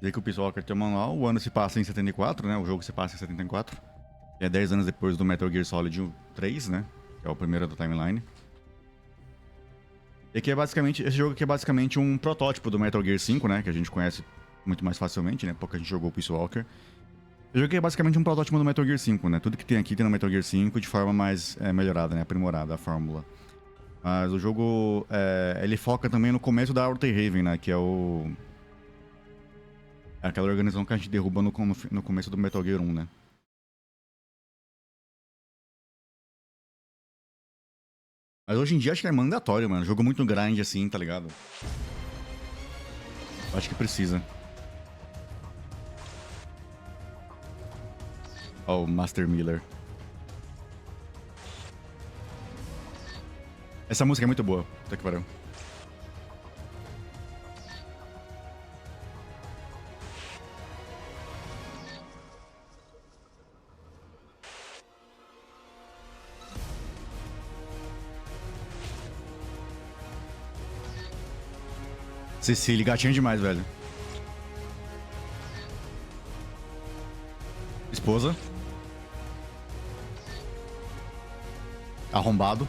Daí que o Peace Walker tem o manual, o ano se passa em 74, né? O jogo se passa em 74. Que é 10 anos depois do Metal Gear Solid 3, né? Que é o primeiro da timeline. E aqui é basicamente, esse jogo aqui é basicamente um protótipo do Metal Gear 5, né? Que a gente conhece muito mais facilmente, né? Pouca gente jogou o Peace Walker. Esse jogo aqui é basicamente um protótipo do Metal Gear 5, né? Tudo que tem aqui tem no Metal Gear 5 de forma mais melhorada, né? Aprimorada a fórmula. Mas o jogo, ele foca também no começo da Outer Haven, né? Que é o... É aquela organização que a gente derruba no começo do Metal Gear 1, né? Mas hoje em dia acho que é mandatório, mano. Jogo muito grind assim, tá ligado? Acho que precisa. Ó, o Master Miller. Essa música é muito boa. Puta que pariu. Cecília, gatinho demais, velho. Esposa. Arrombado.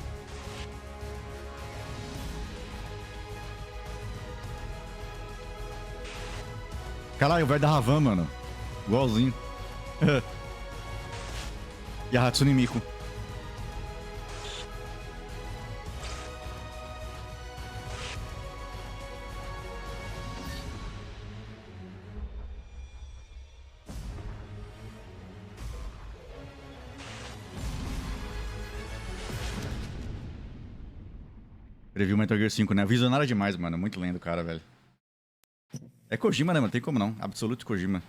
Caralho, o velho da Ravan, mano. Igualzinho. E a Hatsune Miku. Previu Metal Gear 5, né? Visionário demais, mano. Muito lendo, cara, velho. É Kojima, né, mano? Tem como não. Absolute Kojima.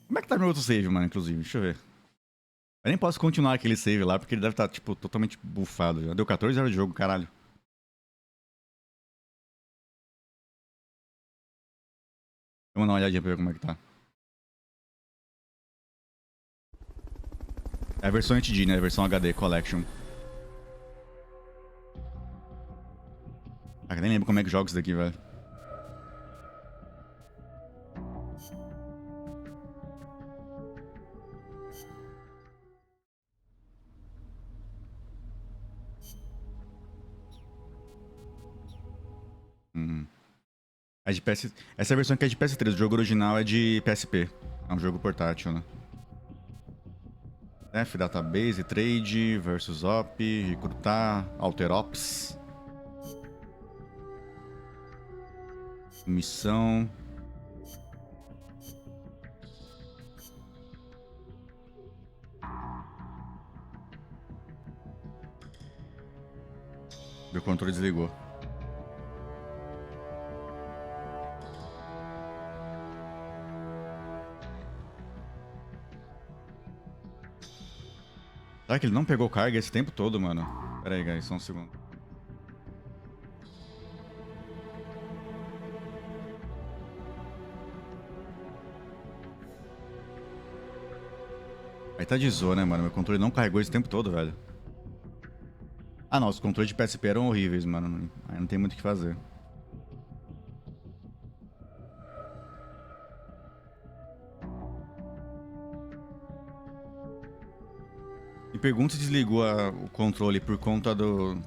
Como é que tá meu outro save, mano, inclusive? Deixa eu ver. Eu nem posso continuar aquele save lá, porque ele deve estar, tipo, totalmente bufado. Já deu 14 horas de jogo, caralho. Vamos dar uma olhadinha pra ver como é que tá. É a versão HD, né? A versão HD Collection. Ah, eu nem lembro como é que joga isso daqui, velho. Uhum. É de PS... Essa versão aqui é de PS3, o jogo original é de PSP. É um jogo portátil, né? F, Database, Trade, versus Op, Recrutar, Alterops, Missão. Meu controle desligou. Será que ele não pegou carga esse tempo todo, mano? Pera aí, guys, só um segundo. Aí tá de zoa, né, mano? Meu controle não carregou esse tempo todo, velho. Ah, não, os controles de PSP eram horríveis, mano. Aí não tem muito o que fazer. Me pergunta se desligou o controle por conta do...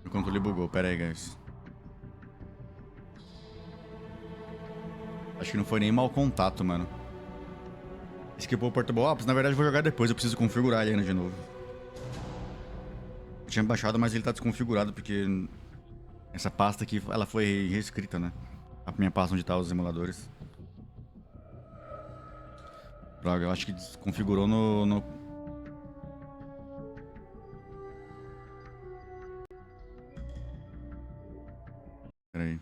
O controle bugou, pera aí, guys. Acho que não foi nem mau contato, mano. Esquipou o Portable Ops? Na verdade, eu vou jogar depois. Eu preciso configurar ele ainda de novo. Eu tinha baixado, mas ele tá desconfigurado porque essa pasta aqui, ela foi reescrita, né? A minha pasta onde tá os emuladores. Droga, eu acho que desconfigurou no... Pera aí.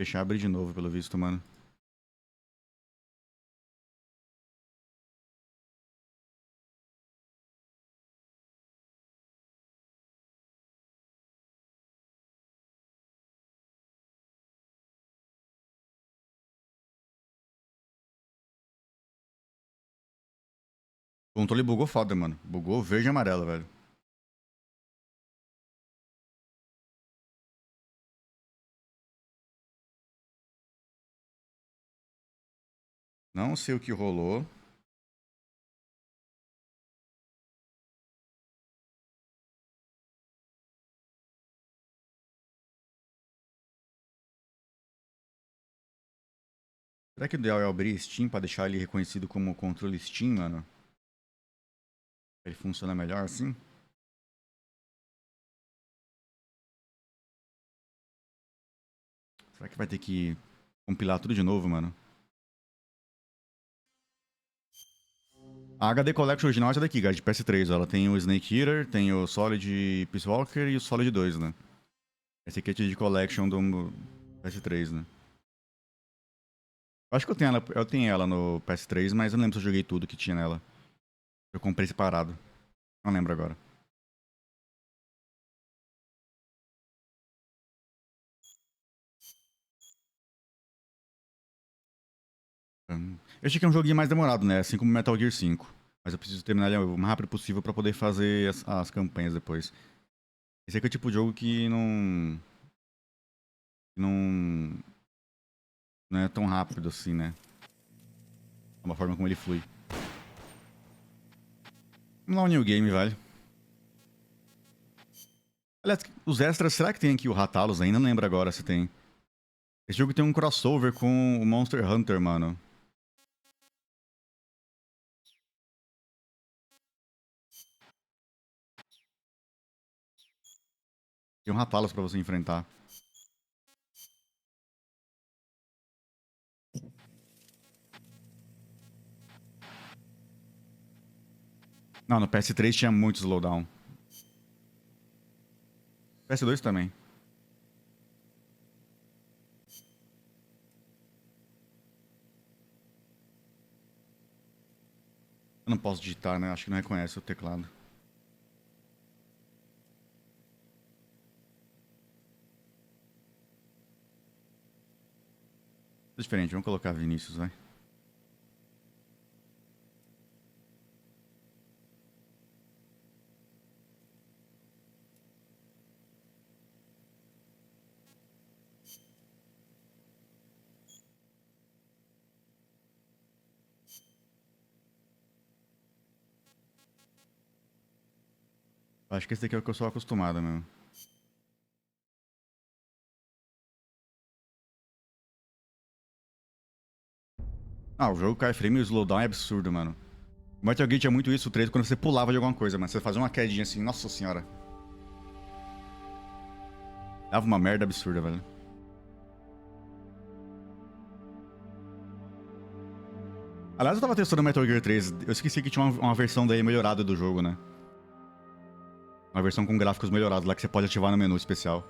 Fechar e abrir de novo, pelo visto, mano. O controle bugou foda, mano. Bugou verde e amarelo, velho. Não sei o que rolou. Será que o ideal é abrir Steam pra deixar ele reconhecido como controle Steam, mano? Ele funciona melhor assim? Será que vai ter que compilar tudo de novo, mano? A HD Collection original é essa daqui, cara, de PS3. Ela tem o Snake Eater, tem o Solid Peace Walker e o Solid 2, né? Essa aqui é de Collection do PS3, né? Eu acho que eu tenho ela no PS3, mas eu não lembro se eu joguei tudo que tinha nela. Eu comprei separado. Não lembro agora. Eu achei que é um joguinho mais demorado, né? Assim como Metal Gear 5. Mas eu preciso terminar ele o mais rápido possível pra poder fazer as campanhas depois. Esse aqui é o tipo de jogo que não. Não é tão rápido assim, né? É uma forma como ele flui. Vamos lá, um new game, velho. Aliás, os extras, será que tem aqui o Ratalos ainda? Não lembro agora se tem. Esse jogo tem um crossover com o Monster Hunter, mano. Tem um Ratalos pra você enfrentar. Não, no PS3 tinha muito slowdown. PS2 também. Eu não posso digitar, né? Acho que não reconhece o teclado. É diferente, vamos colocar Vinícius, vai. Acho que esse daqui é o que eu sou acostumado mesmo. Ah, o jogo cai frame e o slowdown é absurdo, mano. O Metal Gear tinha muito isso, o 3, quando você pulava de alguma coisa, mano. Você fazia uma quedinha assim, nossa senhora. Dava uma merda absurda, velho. Aliás, eu tava testando o Metal Gear 3. Eu esqueci que tinha uma versão daí melhorada do jogo, né? Uma versão com gráficos melhorados lá que você pode ativar no menu especial.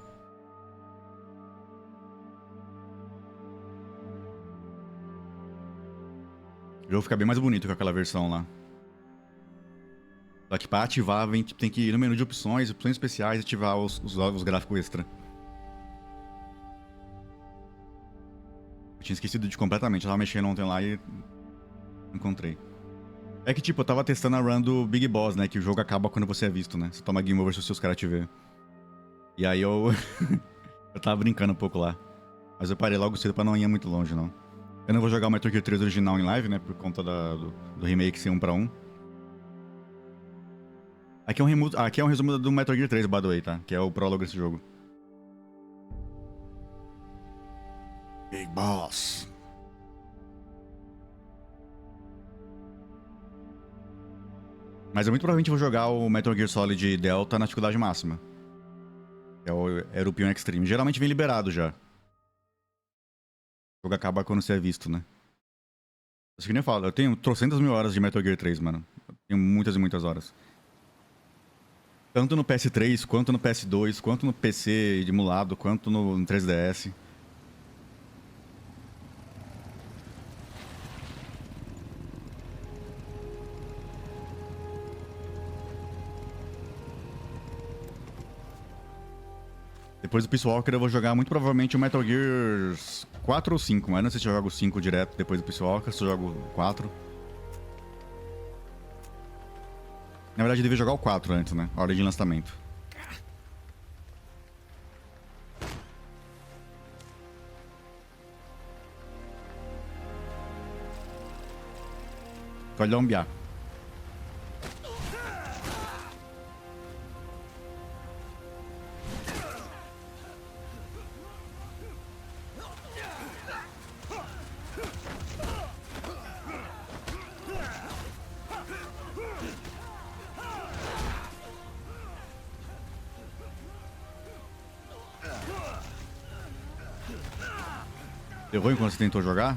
O jogo fica bem mais bonito com aquela versão lá. Só que pra ativar, tem que ir no menu de opções, opções especiais e ativar os gráficos extra. Eu tinha esquecido de completamente. Eu tava mexendo ontem lá e encontrei. É que, tipo, eu tava testando a run do Big Boss, né? Que o jogo acaba quando você é visto, né? Você toma game over se os caras te ver. E aí eu... eu tava brincando um pouco lá. Mas eu parei logo cedo pra não ir muito longe, não. Eu não vou jogar o Metal Gear 3 original em live, né? Por conta do remake ser 1 pra 1. Aqui é um resumo do Metal Gear 3, by the way, tá? Que é o prólogo desse jogo. Big Boss. Mas eu muito provavelmente vou jogar o Metal Gear Solid Delta na dificuldade máxima. Que é o European Extreme. Geralmente vem liberado já. O jogo acaba quando você é visto, né? Acho que nem eu falo, eu tenho trocentas mil horas de Metal Gear 3, mano. Eu tenho muitas e muitas horas. Tanto no PS3, quanto no PS2, quanto no PC emulado, quanto no 3DS. Depois do Peace Walker eu vou jogar muito provavelmente o Metal Gear 4 ou 5, mas não sei se eu jogo 5 direto depois do Peace Walker, se eu jogo 4. Na verdade, eu devia jogar o 4 antes, né? A ordem de lançamento. Pode dar um biá. Deu ruim quando você tentou jogar?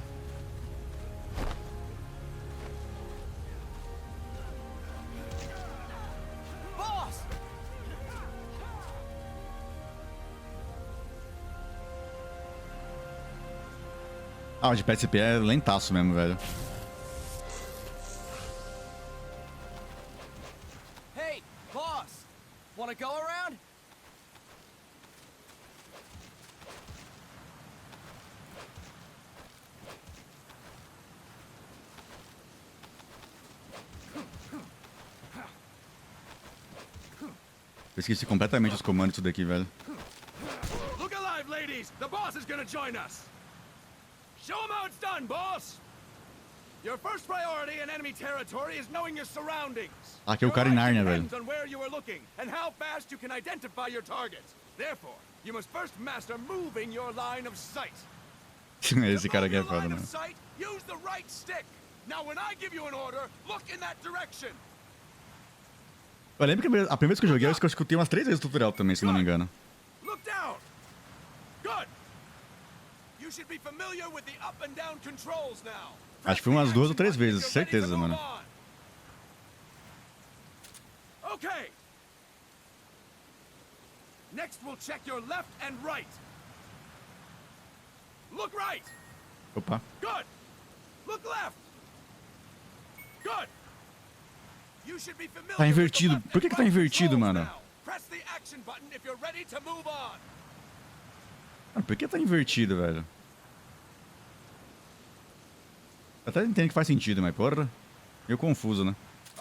Ah, o de PSP é lentaço mesmo, velho. Hey, boss! Wanna go around? Eu esqueci completamente os comandos disso daqui, velho. Look alive, ladies! The boss is gonna join us! Show him how it's done, boss! Your first priority in enemy territory is knowing your surroundings. Aqui é o cara em Nárnia, velho. Depends on where you are looking and how fast you can identify your targets. Therefore, you must first master moving your line of sight. Esse cara aqui é To move foda, your line mano. of sight, use the right stick. Now, when I give you an order, look in that direction. Eu lembro que a primeira vez que eu joguei, eu acho que eu escutei umas 3 vezes o tutorial também, se não me engano. Look down. Good. You should be familiar with the up and down controls now. Acho que foi umas 2 ou 3 vezes, If you're ready to certeza, move mano. on. Okay. Next, we'll check your left and right. Look right. Opa. Good. Look left. Good. You should be familiar Tá invertido. with the left Por que and que tá right invertido, controls mano? now. Press the action button if you're ready to move on. Mano, por que tá invertido, velho? Eu até entendo que faz sentido, mas porra. Meio confuso, né?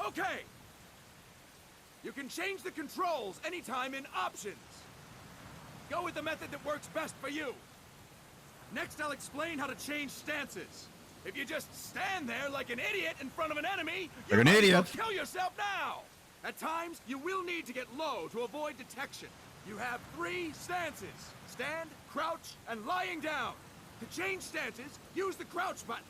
Okay. You can change the controls anytime in options. Go with the method that works best for you. Next, I'll explain how to change stances. If you just stand there like an idiot in front of an enemy, you Like an might as well idiot. kill yourself now. At times, you will need to get low to avoid detection. You have 3 stances: stand, crouch, and lying down. To change stances, use the crouch button.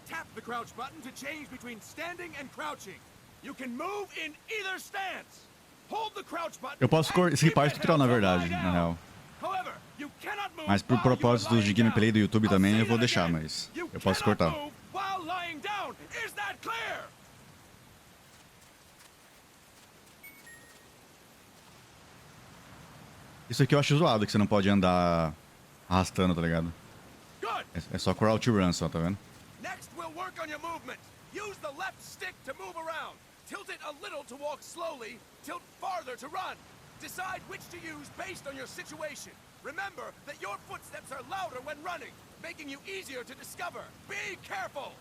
Tap the crouch button to change between standing and crouching. You can move in either stance. Hold the crouch button. Eu posso and keep skipar it esse tutorial, na held to verdade, lie na down. real. However, you cannot move Mas por while you are propósitos de lying gameplay do down. YouTube I'll também, say eu vou that deixar, again. mas You eu posso cannot cortar. move while lying down. Is that clear? Isso aqui eu acho zoado, que você não pode andar arrastando, tá ligado? Good. É só crouch run só, tá vendo? Next, we'll work on your movement. Use the left stick to move around. Tilt it a little to walk slowly. Tilt farther to run. Decide which to use based on your situation. Remember that your footsteps are louder when running, making you easier to discover. Be careful.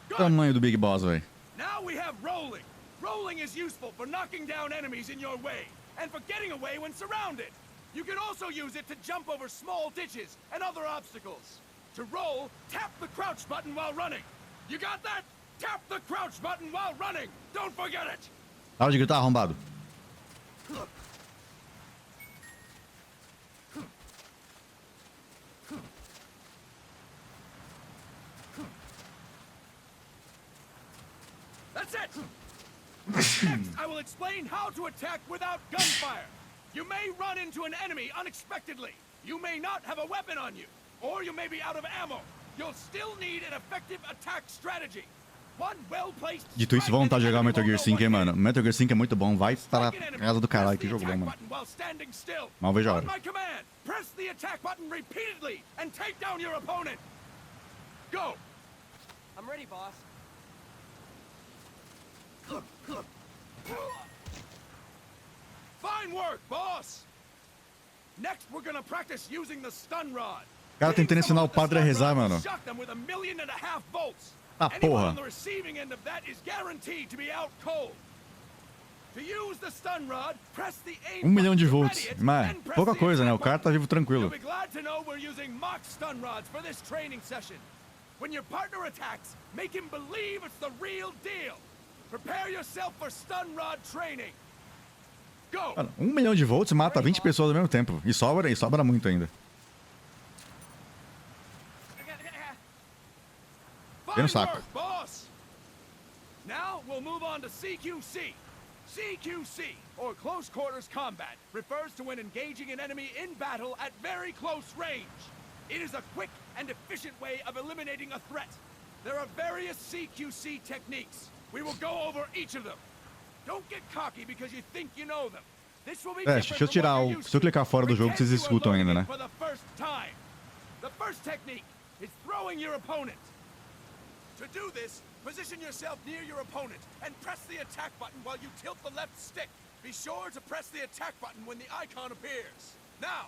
Good. Tamanho do Big Boss, velho. Now we have rolling. Rolling is useful for knocking down enemies in your way, and for getting away when surrounded. You can also use it to jump over small ditches and other obstacles. To roll, tap the crouch button while running. You got that? Tap the crouch button while running. Don't forget it. Para de gritar, arrombado. That's it. Next, I will explain how to attack without gunfire. You may run into an enemy unexpectedly. You may not have a weapon on you, or you may be out of ammo. You'll still need an effective attack strategy. One well-placed Dito isso, vou vontade de jogar Metal Gear 5, hein, mano. Metal Gear 5 é muito bom. Vai para a casa do caralho, que jogo bom, mano. Mal vejo a hora. On my command, press the attack button repeatedly and take down your opponent. Go. I'm ready, boss. Fine work, boss! Next, we're gonna practice using the stun rod. cara tentando ensinar o padre a rezar, mano. Shock them with 1.5 million volts. Ah, Anyone porra. on the receiving end of that is guaranteed to be out cold. To use the stun rod, press the aim 1 milhão de button to volts. ready it, Mas, then press pouca the coisa, né? attack O cara tá vivo You'll tranquilo. be glad to know we're using mock stun rods for this training session. When your partner attacks, make him believe it's the real deal. Prepare yourself for stun rod training. Go. Cara, 1 milhão de volts mata 20 pessoas ao mesmo tempo. E sobra muito ainda. Vem no Fine saco. work, boss. Now we'll move on to CQC. CQC, or Close Quarters Combat, refers to when engaging an enemy in battle at very close range. It is a quick and efficient way of eliminating a threat. There are various CQC techniques. We will go over each of them. Don't get cocky because you think you know them. This will be Deixa eu tirar o... Se eu clicar fora do jogo, vocês escutam ainda, né? For the first time. The first technique is throwing your opponent. To do this, position yourself near your opponent and press the attack button while you tilt the left stick. Be sure to press the attack button when the icon appears. Now,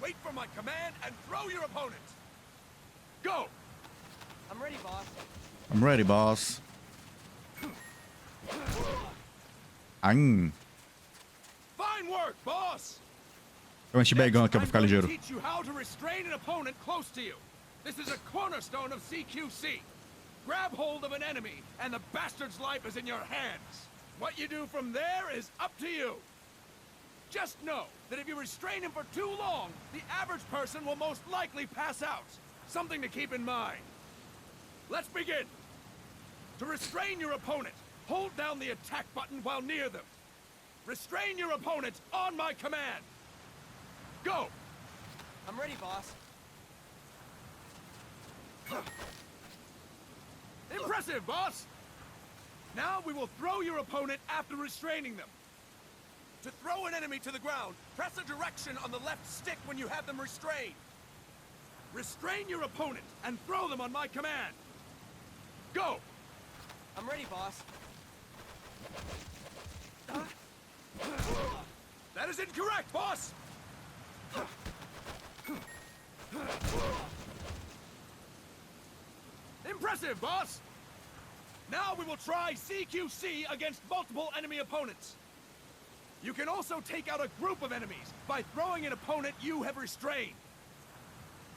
wait for my command and throw your opponent. Go! I'm ready, boss. I'm ready, boss. Ai. Fine work, boss! É um anti-bagão aqui pra I'm ficar going to ligeiro. teach you how to restrain an opponent close to you. This is a cornerstone of CQC. Grab hold of an enemy, and the bastard's life is in your hands. What you do from there is up to you. Just know that if you restrain him for too long, the average person will most likely pass out. Something to keep in mind. Let's begin. To restrain your opponent, hold down the attack button while near them. Restrain your opponent on my command. Go! I'm ready, boss. Impressive, boss! Now we will throw your opponent after restraining them. To throw an enemy to the ground, press a direction on the left stick when you have them restrained. Restrain your opponent and throw them on my command. Go! I'm ready, boss. That is incorrect, boss! Impressive, boss! Now we will try CQC against multiple enemy opponents. You can also take out a group of enemies by throwing an opponent you have restrained.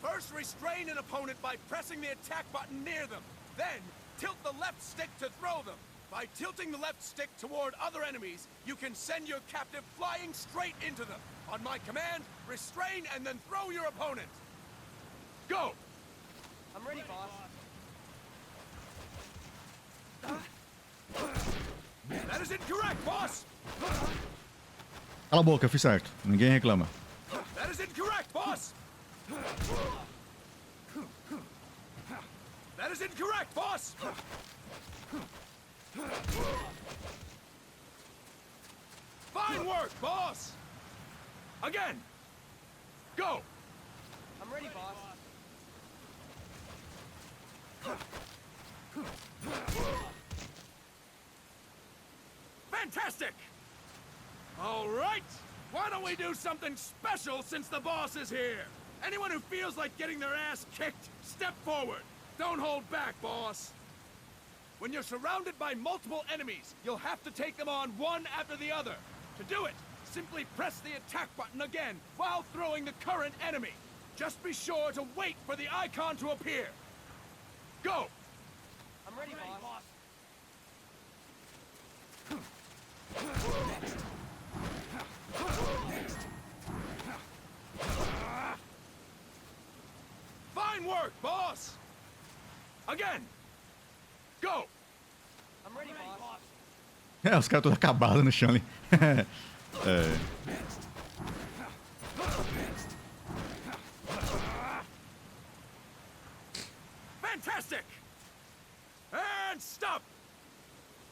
First, restrain an opponent by pressing the attack button near them. Then, tilt the left stick to throw them. By tilting the left stick toward other enemies, you can send your captive flying straight into them. On my command, restrain and then throw your opponent. Go! I'm ready, boss. That is incorrect, boss! Cala a boca, eu fiz certo. Ninguém reclama. That is incorrect, boss! That is incorrect, boss! Fine work, boss! Again! Go! I'm ready, boss. Fantastic! All right! Why don't we do something special since the boss is here? Anyone who feels like getting their ass kicked, step forward. Don't hold back, boss. When you're surrounded by multiple enemies, you'll have to take them on one after the other. To do it, simply press the attack button again while throwing the current enemy. Just be sure to wait for the icon to appear. Go! I'm ready, boss. Fine work, boss! Again! Go! I'm ready, boss. É, os caras todos acabados no chão ali. É. Fantastic! And stop!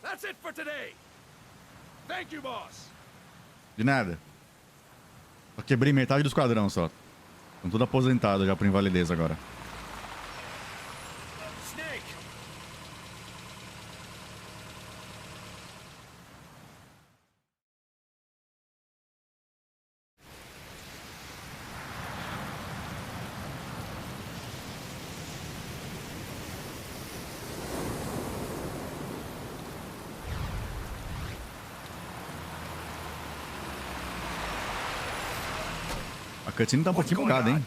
That's it for today! Thank you, boss! De nada. Só quebrei metade do esquadrão só. Estão tudo aposentados já por invalidez agora. Snake! A cutscene tá um pouquinho bugada, hein?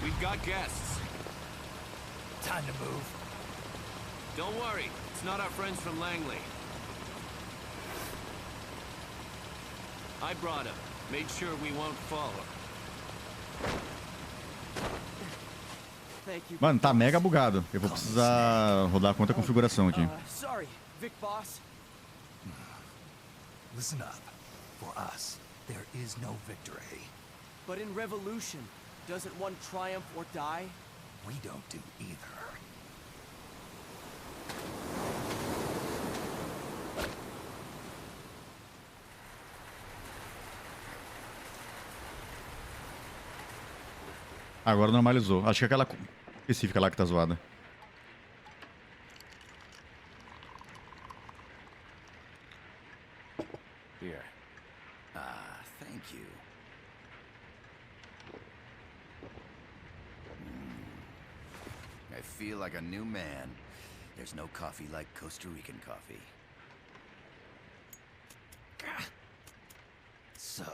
We've got guests. Time to move. Don't worry, it's not our friends from Langley. I brought him. Made sure we won't follow. Thank you. Mano, tá mega bugado. Eu vou precisar rodar contra a configuração aqui. Sorry, Vic Boss. Listen up. For us, there is no victory. But in revolution, doesn't one triumph or die? We don't do either. Agora normalizou. Acho que é aquela específica lá que tá zoada. Here. Thank you. I feel like a new man. There's no coffee like Costa Rican coffee. So,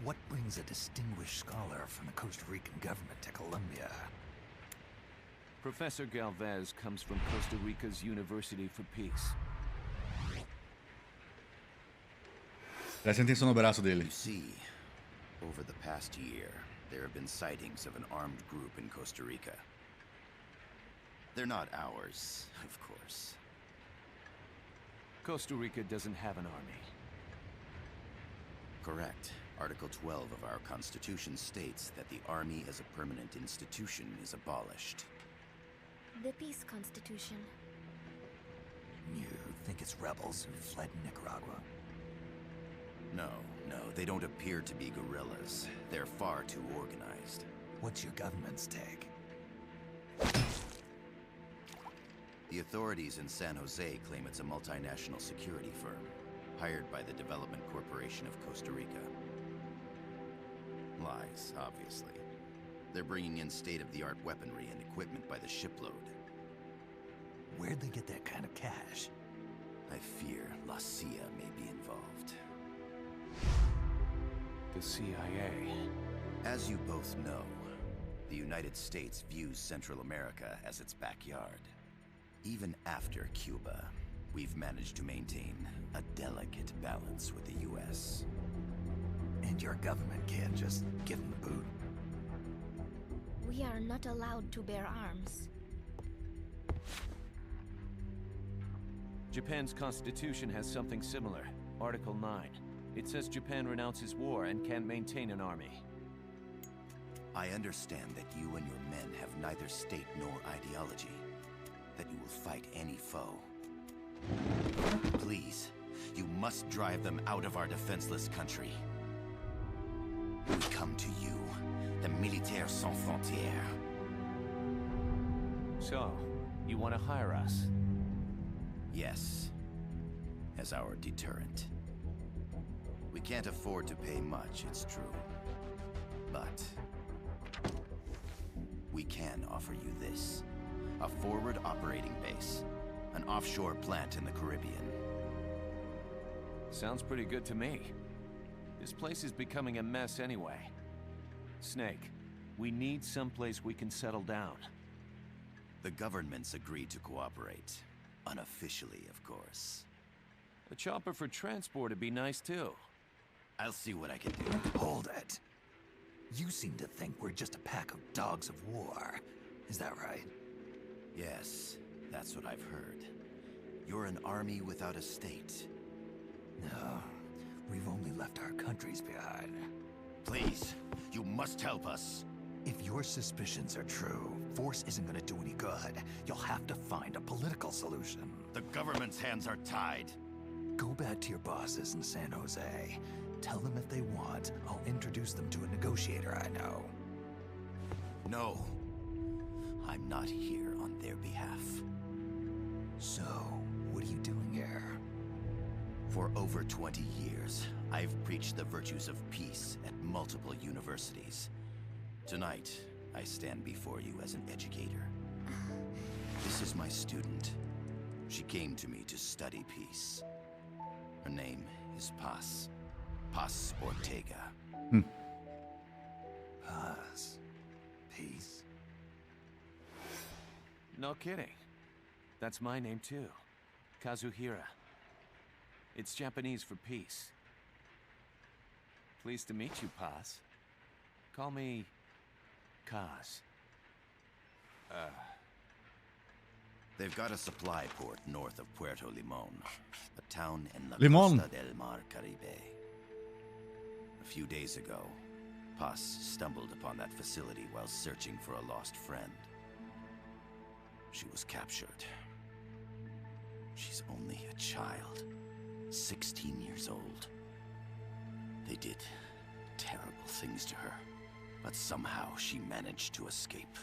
what brings a distinguished scholar from the Costa Rican government to Colombia? Professor Galvez comes from Costa Rica's University for Peace. Presta atenção no braço dele. You see, over the past year, there have been sightings of an armed group in Costa Rica. They're not ours, of course. Costa Rica doesn't have an army. Correct. Article 12 of our Constitution states that the Army as a permanent institution is abolished. The Peace Constitution. You think it's rebels who fled Nicaragua? No, they don't appear to be guerrillas. They're far too organized. What's your government's take? The authorities in San Jose claim it's a multinational security firm, hired by the Development Corporation of Costa Rica. Lies, obviously. They're bringing in state-of-the-art weaponry and equipment by the shipload. Where'd they get that kind of cash? I fear La CIA may be involved. The CIA. As you both know, the United States views Central America as its backyard. Even after Cuba, we've managed to maintain a delicate balance with the U.S. And your government can't just give them the boot? We are not allowed to bear arms. Japan's constitution has something similar. Article 9. It says Japan renounces war and can't maintain an army. I understand that you and your men have neither state nor ideology. That you will fight any foe. Please, you must drive them out of our defenseless country. We come to you, the Militaires Sans Frontières. So, you want to hire us? Yes, as our deterrent. We can't afford to pay much, it's true. But we can offer you this. A forward operating base. An offshore plant in the Caribbean. Sounds pretty good to me. This place is becoming a mess anyway. Snake, we need someplace we can settle down. The governments agreed to cooperate. Unofficially, of course. A chopper for transport would be nice too. I'll see what I can do. Hold it. You seem to think we're just a pack of dogs of war. Is that right? Yes, that's what I've heard. You're an army without a state. No, we've only left our countries behind. Please, you must help us. If your suspicions are true, force isn't gonna do any good. You'll have to find a political solution. The government's hands are tied. Go back to your bosses in San Jose. Tell them if they want, I'll introduce them to a negotiator I know. No. I'm not here on their behalf. So, what are you doing here? For over 20 years, I've preached the virtues of peace at multiple universities. Tonight, I stand before you as an educator. This is my student. She came to me to study peace. Her name is Paz. Paz Ortega. No kidding. That's my name too. Kazuhira. It's Japanese for peace. Pleased to meet you, Paz. Call me Kaz. They've got a supply port north of Puerto Limon, a town in la Limon. Costa del Mar Caribe. A few days ago, Paz stumbled upon that facility while searching for a lost friend. She was captured. She's only a child, 16 years old. They did terrible things to her, but somehow she managed to escape.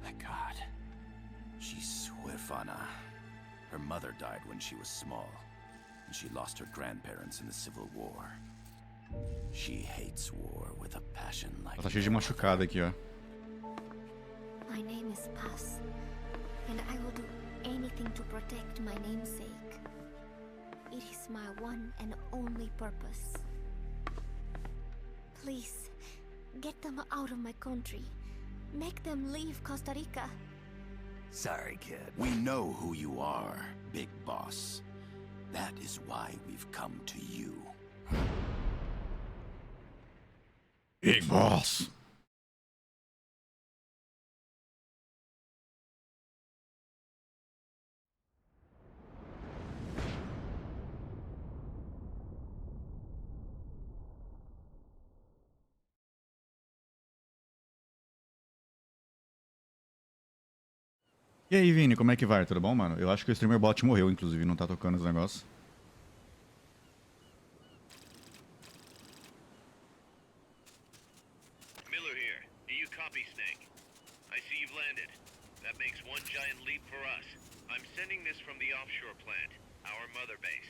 Thank God. She's huérfana. Her mother died when she was small, and she lost her grandparents in the Civil War. She hates war with a passion like Ela tá cheia de machucada aqui, ó. My name is Paz, and I will do anything to protect my namesake. It is my one and only purpose. Please, get them out of my country. Make them leave Costa Rica. Sorry, kid. We know who you are, Big Boss. That is why we've come to you. Big Boss. E aí, Vini, como é que vai? Tudo bom, mano? Eu acho que o streamer bot morreu, inclusive, não tá tocando os negócios. Miller here. Do you copy, Snake? I see you've landed. That makes one giant leap for us. I'm sending this from the offshore plant, our mother base.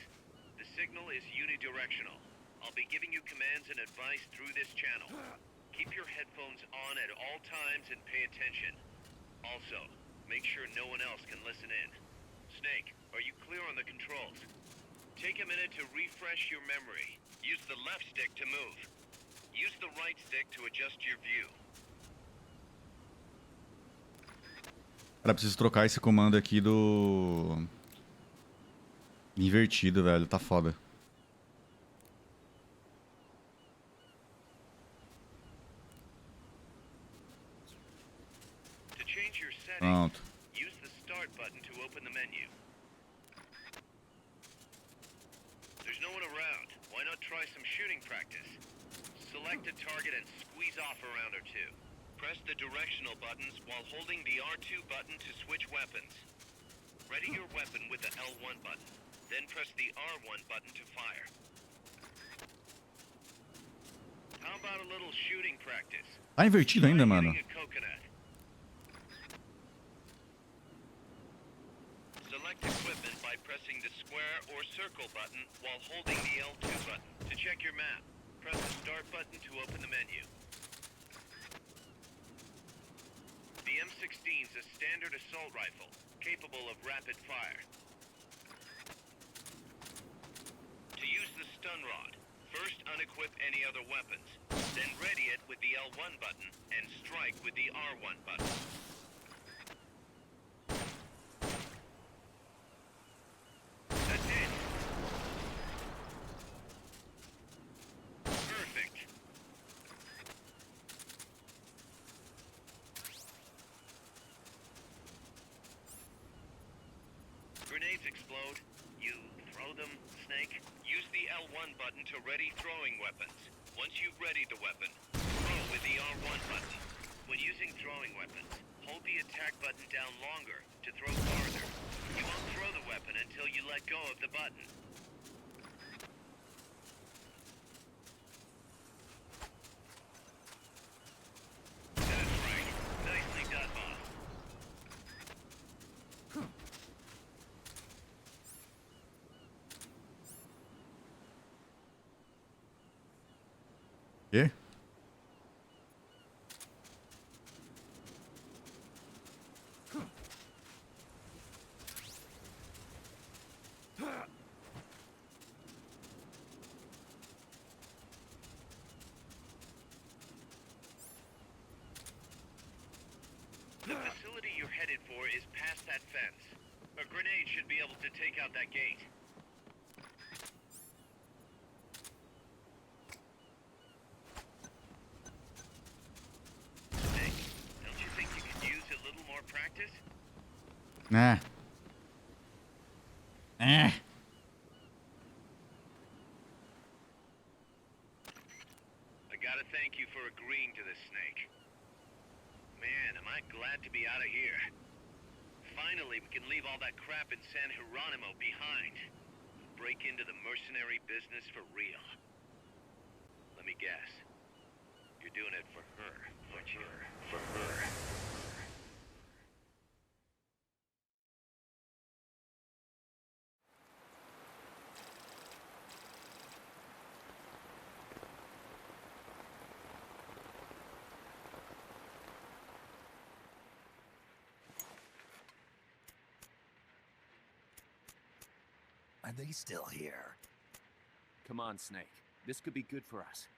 The signal is unidirectional. I'll be giving you commands and advice through this channel. Keep your headphones on at all times and pay attention. Also, make sure no one else can listen in. Snake, are you clear on the controls? Take a minute to refresh your memory. Use the left stick to move. Use the right stick to adjust your view. Cara, preciso trocar esse comando aqui do... Invertido, velho. Tá foda. To change your settings, Pronto. use the start button to open the menu. There's no one around. Why not try some shooting practice? Select a target and squeeze off a round or two. Press the directional buttons while holding the R2 button to switch weapons. Ready your weapon with the L1 button. Then press the R1 button to fire. How about a little shooting practice? Tá invertido ainda, Try mano. hitting a coconut. Select equipment by pressing the square or circle button while holding the L2 button. To check your map, press the start button to open the menu. The M16 is a standard assault rifle, capable of rapid fire. To use the stun rod, first unequip any other weapons, then ready it with the L1 button and strike with the R1 button. That's it. Perfect. Grenades explode. You throw them, Snake. Use the L1 button to ready throwing weapons. Once you've readied the weapon, throw with the R1 button. When using throwing weapons, hold the attack button down longer to throw farther. You won't throw the weapon until you let go of the button. That's right. Nicely done, boss. Quê? for is past that fence. A grenade should be able to take out that gate. Snake, don't you think you could use a little more practice? Nah. Eh. I gotta thank you for agreeing to this, Snake. Man, am I glad to be out of here. Finally, we can leave all that crap in San Geronimo behind. Break into the mercenary business for real. Let me guess. You're doing it for her, aren't you? For her. Are they still here? Come on, Snake. This could be good for us.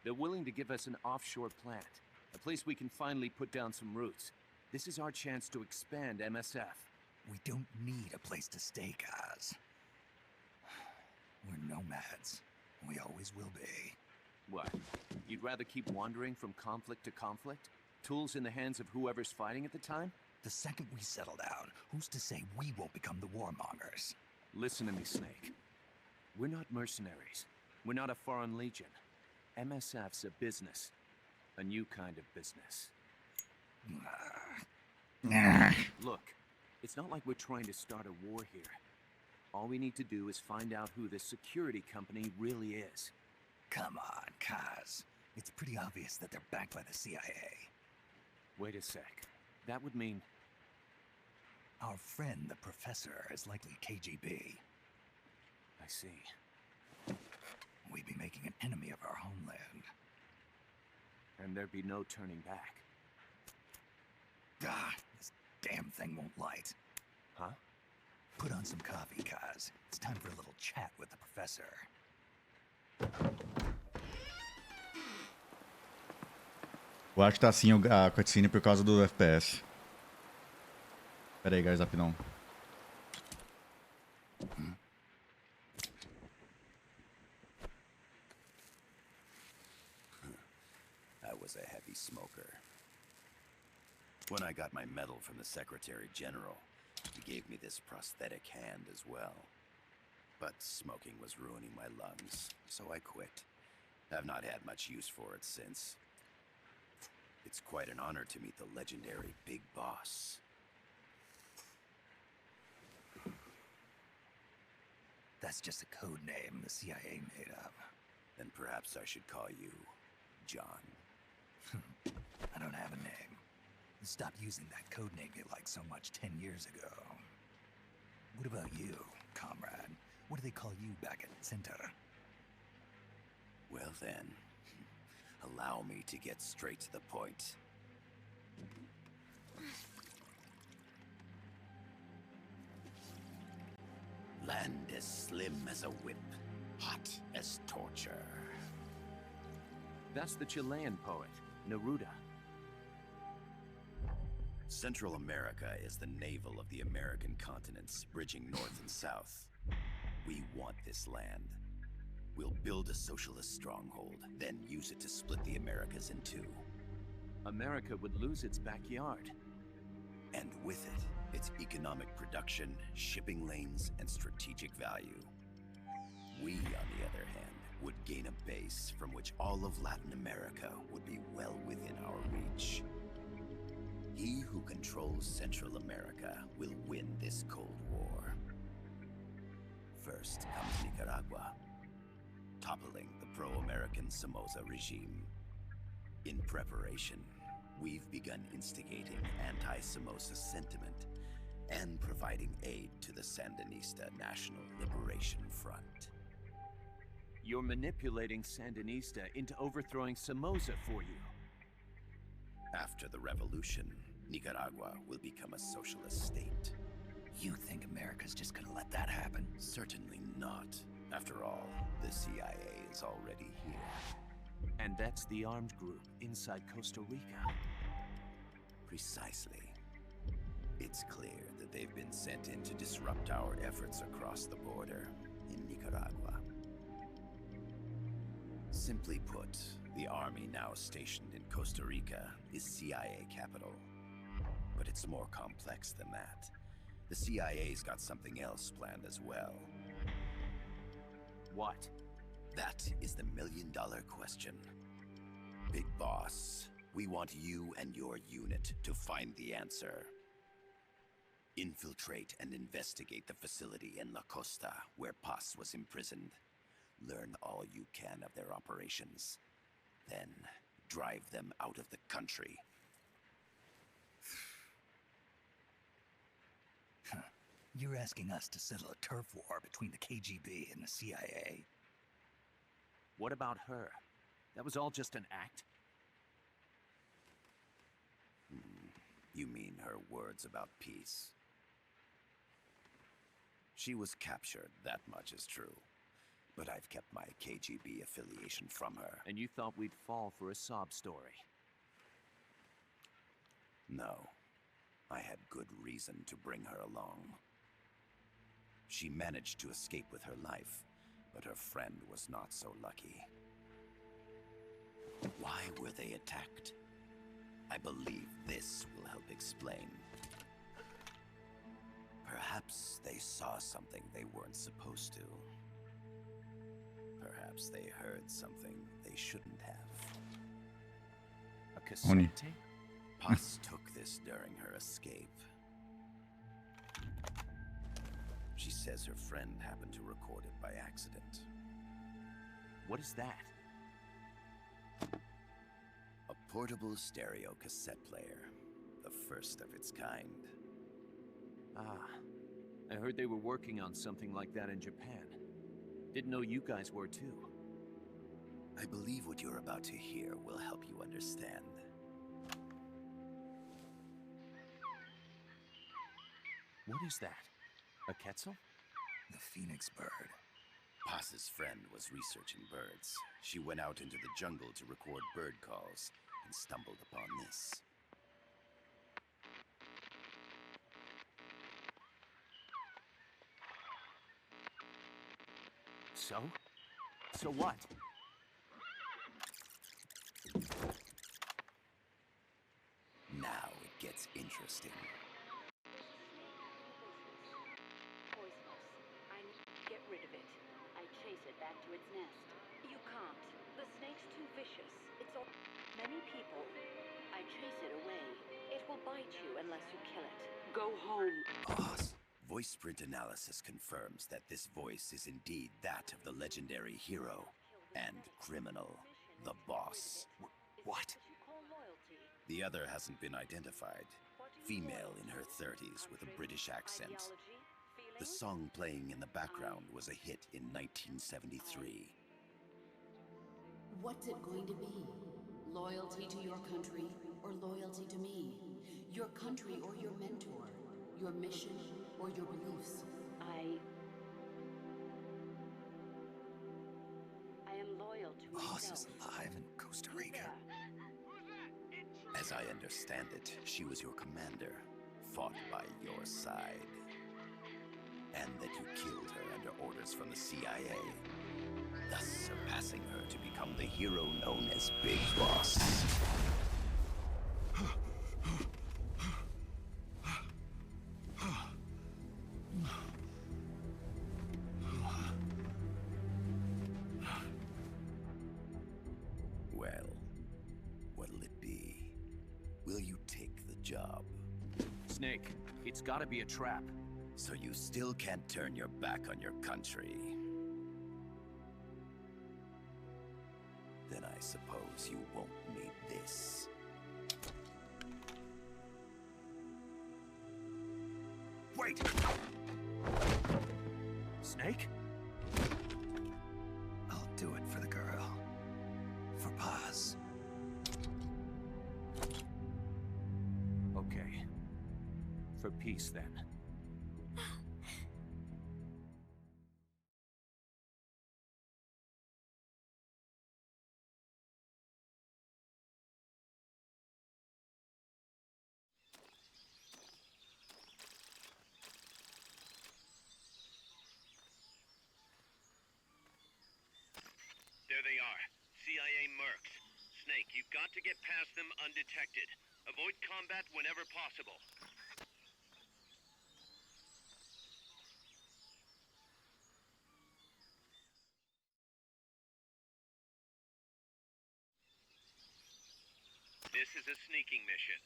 They're willing to give us an offshore plant, a place we can finally put down some roots. This is our chance to expand MSF. We don't need a place to stay, guys. We're nomads. We always will be. What? You'd rather keep wandering from conflict to conflict? Tools in the hands of whoever's fighting at the time? The second we settle down, who's to say we won't become the warmongers? Listen to me, Snake. We're not mercenaries. We're not a foreign legion. MSF's a business. A new kind of business. Look, it's not like we're trying to start a war here. All we need to do is find out who this security company really is. Come on, Kaz. It's pretty obvious that they're backed by the CIA. Wait a sec. That would mean... Our friend, the professor, is likely KGB. I see. We'd be making an enemy of our homeland. And there'd be no turning back. Ah, this damn thing won't light. Huh? Put on some coffee, Kaz. It's time for a little chat with the professor. Eu acho que tá assim a cutscene por causa do FPS. Pera aí, guys, rapidão. I was a heavy smoker. When I got my medal from the Secretary General, he gave me this prosthetic hand as well. But smoking was ruining my lungs, so I quit. I've not had much use for it since. It's quite an honor to meet the legendary Big Boss. That's just a code name the CIA made up. Then perhaps I should call you John. I don't have a name. You stopped using that code name you liked so much 10 years ago. What about you, comrade? What do they call you back at Center? Well then, allow me to get straight to the point. Land as slim as a whip, hot as torture. That's the Chilean poet, Neruda. Central America is the navel of the American continents, bridging north and south. We want this land. We'll build a socialist stronghold, then use it to split the Americas in two. America would lose its backyard. And with it, its economic production, shipping lanes, and strategic value. We, on the other hand, would gain a base from which all of Latin America would be well within our reach. He who controls Central America will win this Cold War. First comes Nicaragua, toppling the pro-American Somoza regime. In preparation, we've begun instigating anti-Somoza sentiment and providing aid to the Sandinista National Liberation Front. You're manipulating Sandinista into overthrowing Somoza for you. After the revolution, Nicaragua will become a socialist state. You think America's just gonna let that happen? Certainly not. After all, the CIA is already here. And that's the armed group inside Costa Rica. Precisely. It's clear that they've been sent in to disrupt our efforts across the border in Nicaragua. Simply put, the army now stationed in Costa Rica is CIA capital. But it's more complex than that. The CIA's got something else planned as well. What? That is the million-dollar question. Big Boss, we want you and your unit to find the answer. Infiltrate and investigate the facility in La Costa, where Paz was imprisoned. Learn all you can of their operations. Then, drive them out of the country. You're asking us to settle a turf war between the KGB and the CIA? What about her? That was all just an act? You mean her words about peace? She was captured, that much is true. But I've kept my KGB affiliation from her. And you thought we'd fall for a sob story? No. I had good reason to bring her along. She managed to escape with her life, but her friend was not so lucky. Why were they attacked? I believe this will help explain. Perhaps they saw something they weren't supposed to. Perhaps they heard something they shouldn't have. A cassette tape? Paz took this during her escape. She says her friend happened to record it by accident. What is that? A portable stereo cassette player. The first of its kind. Ah, I heard they were working on something like that in Japan. Didn't know you guys were too. I believe what you're about to hear will help you understand. What is that? A quetzal? The phoenix bird. Paz's friend was researching birds. She went out into the jungle to record bird calls and stumbled upon this. So? So what? Now it gets interesting. Poisonous. I need to get rid of it. I chase it back to its nest. You can't. The snake's too vicious. It's all... Many people. I chase it away. It will bite you unless you kill it. Go home. Boss. Voice print analysis confirms that this voice is indeed that of the legendary hero and criminal, the boss. What? The other hasn't been identified. Female in her 30s with a British accent. The song playing in the background was a hit in 1973. What's it going to be? Loyalty to your country or loyalty to me? Your country or your mentor? Your mission or your beliefs? I am loyal to Boss myself. is alive in Costa Rica. As I understand it, she was your commander, fought by your side. And that you killed her under orders from the CIA, thus surpassing her to become the hero known as Big Boss. Well, what'll it be? Will you take the job? Snake, it's gotta be a trap. So you still can't turn your back on your country? Then I suppose you won't need this. Wait! Snake? I'll do it for the girl. For Paz. Okay. For peace, then. There they are. CIA mercs. Snake, you've got to get past them undetected. Avoid combat whenever possible. This is a sneaking mission.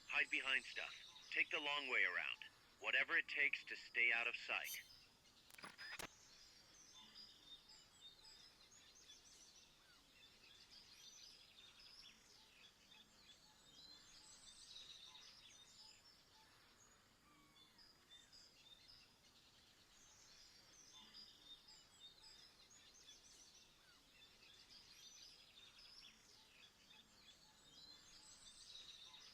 Hide behind stuff. Take the long way around. Whatever it takes to stay out of sight.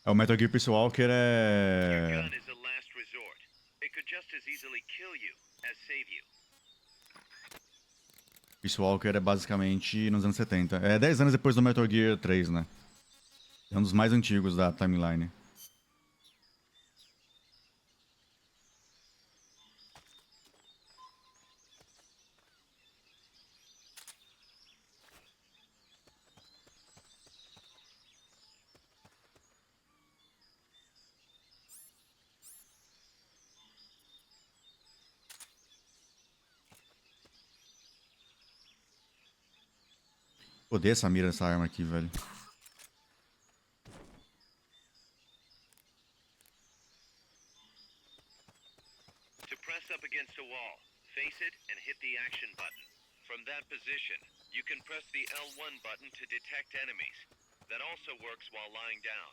É, o Metal Gear Peace Walker Your é... gun is a last resort. It could just as easily kill you as save you. Peace Walker é basicamente nos anos 70. É 10 anos depois do Metal Gear 3, né? É um dos mais antigos da timeline. Odeio essa mira dessa arma aqui, velho. To press up against a wall, face it and hit the action button. From that position, you can press the L1 button to detect enemies. That also works while lying down.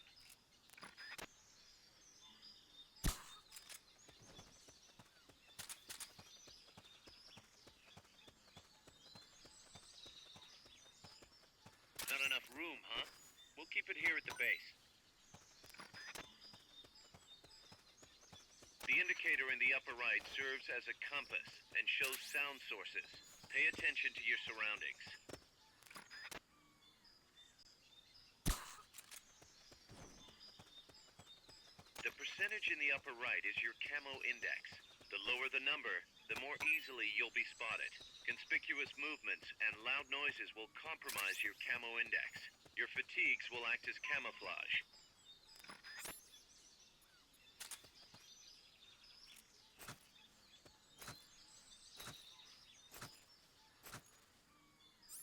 Not enough room, huh? We'll keep it here at the base. The indicator in the upper right serves as a compass and shows sound sources. Pay attention to your surroundings. The percentage in the upper right is your camo index. The lower the number, the more easily you'll be spotted. Conspicuous movements and loud noises will compromise your camo index. Your fatigues will act as camouflage.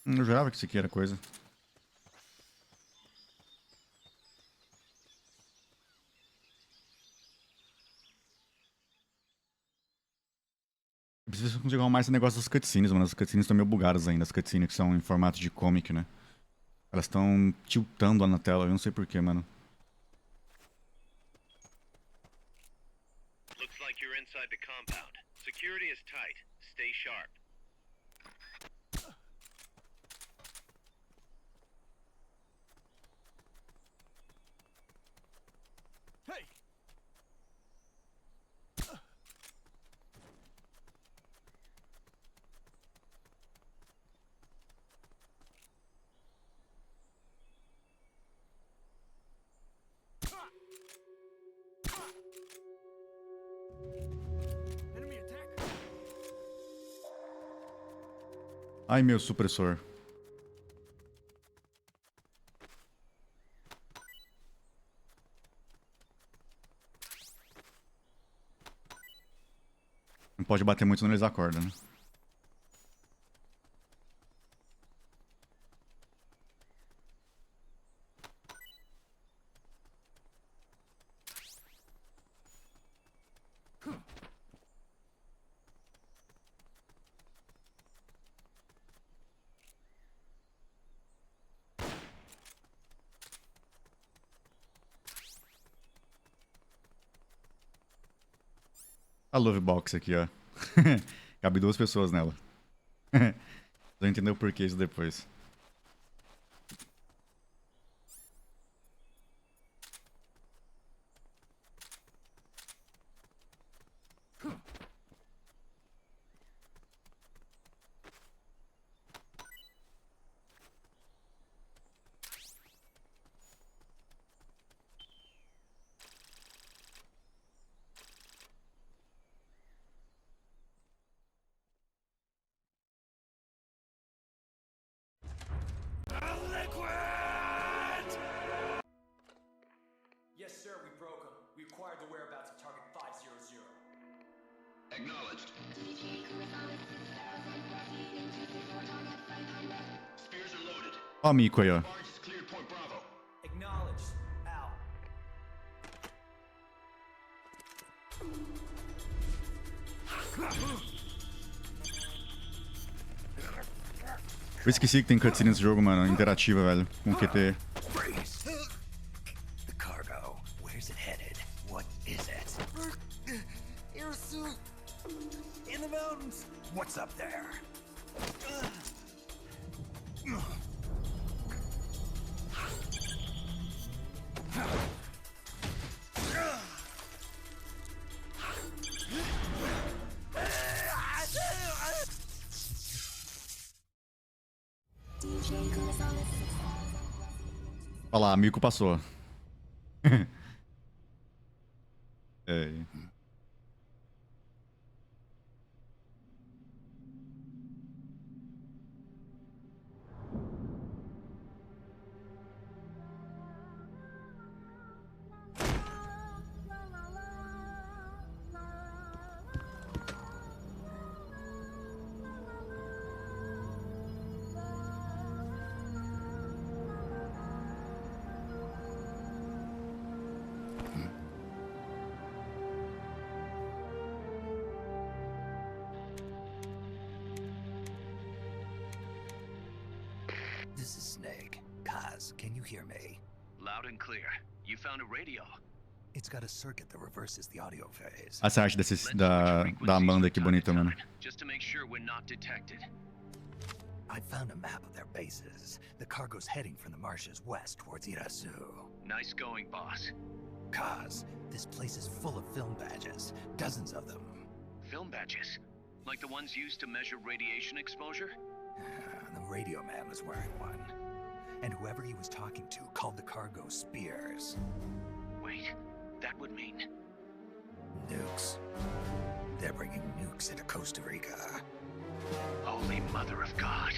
Eu jurava que isso aqui era coisa. Eu preciso conseguir arrumar esse negócio das cutscenes, mano. As cutscenes estão meio bugadas ainda. As cutscenes que são em formato de comic, né? Elas estão tiltando lá na tela. Eu não sei porquê, mano. Looks like you're inside the compound. Security is tight. Stay sharp. Hey! Enemy attack! Ai, meu supressor. Não pode bater muito, senão eles acordam, né? A Love Box aqui, ó. Cabe 2 pessoas nela. Vou entender o porquê isso depois. Yes, sir, we broke him. We acquired the whereabouts of target 500. Acknowledged. Spears are loaded. Ó, mico aí, ó. Barge is cleared Point Bravo. Acknowledged. Out. Eu esqueci que tem cutscene nesse jogo, mano. Interativa, velho. Com QT. Freeze. The cargo. Where's it headed? What is it? Air suit. In the mountains. What's up there? Olha lá, mico passou. É. This is Snake. Kaz, can you hear me? Loud and clear. You found a radio. It's got a circuit that reverses the audio phase. Essa arte da Amanda, que bonita, mano. Just to make sure we're not detected. I found a map of their bases. The cargo's heading from the marshes west towards Irasu. Nice going, boss. Kaz, this place is full of film badges. Dozens of them. Film badges? Like the ones used to measure radiation exposure? The radio man was wearing one. And whoever he was talking to called the cargo spears. Wait, that would mean... Nukes. They're bringing nukes into Costa Rica. Holy Mother of God.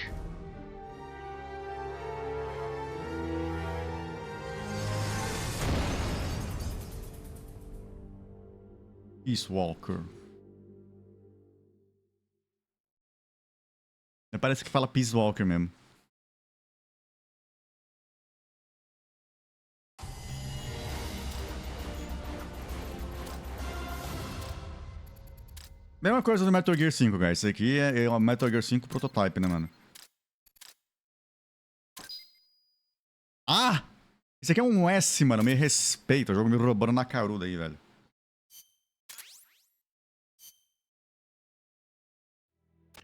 Peace Walker. Parece que fala Peace Walker mesmo. Mesma coisa do Metal Gear 5, guys. Esse aqui é o Metal Gear 5 prototype, né, mano? Ah! Esse aqui é um S, mano. Me respeita. O jogo me roubando na caruda aí, velho.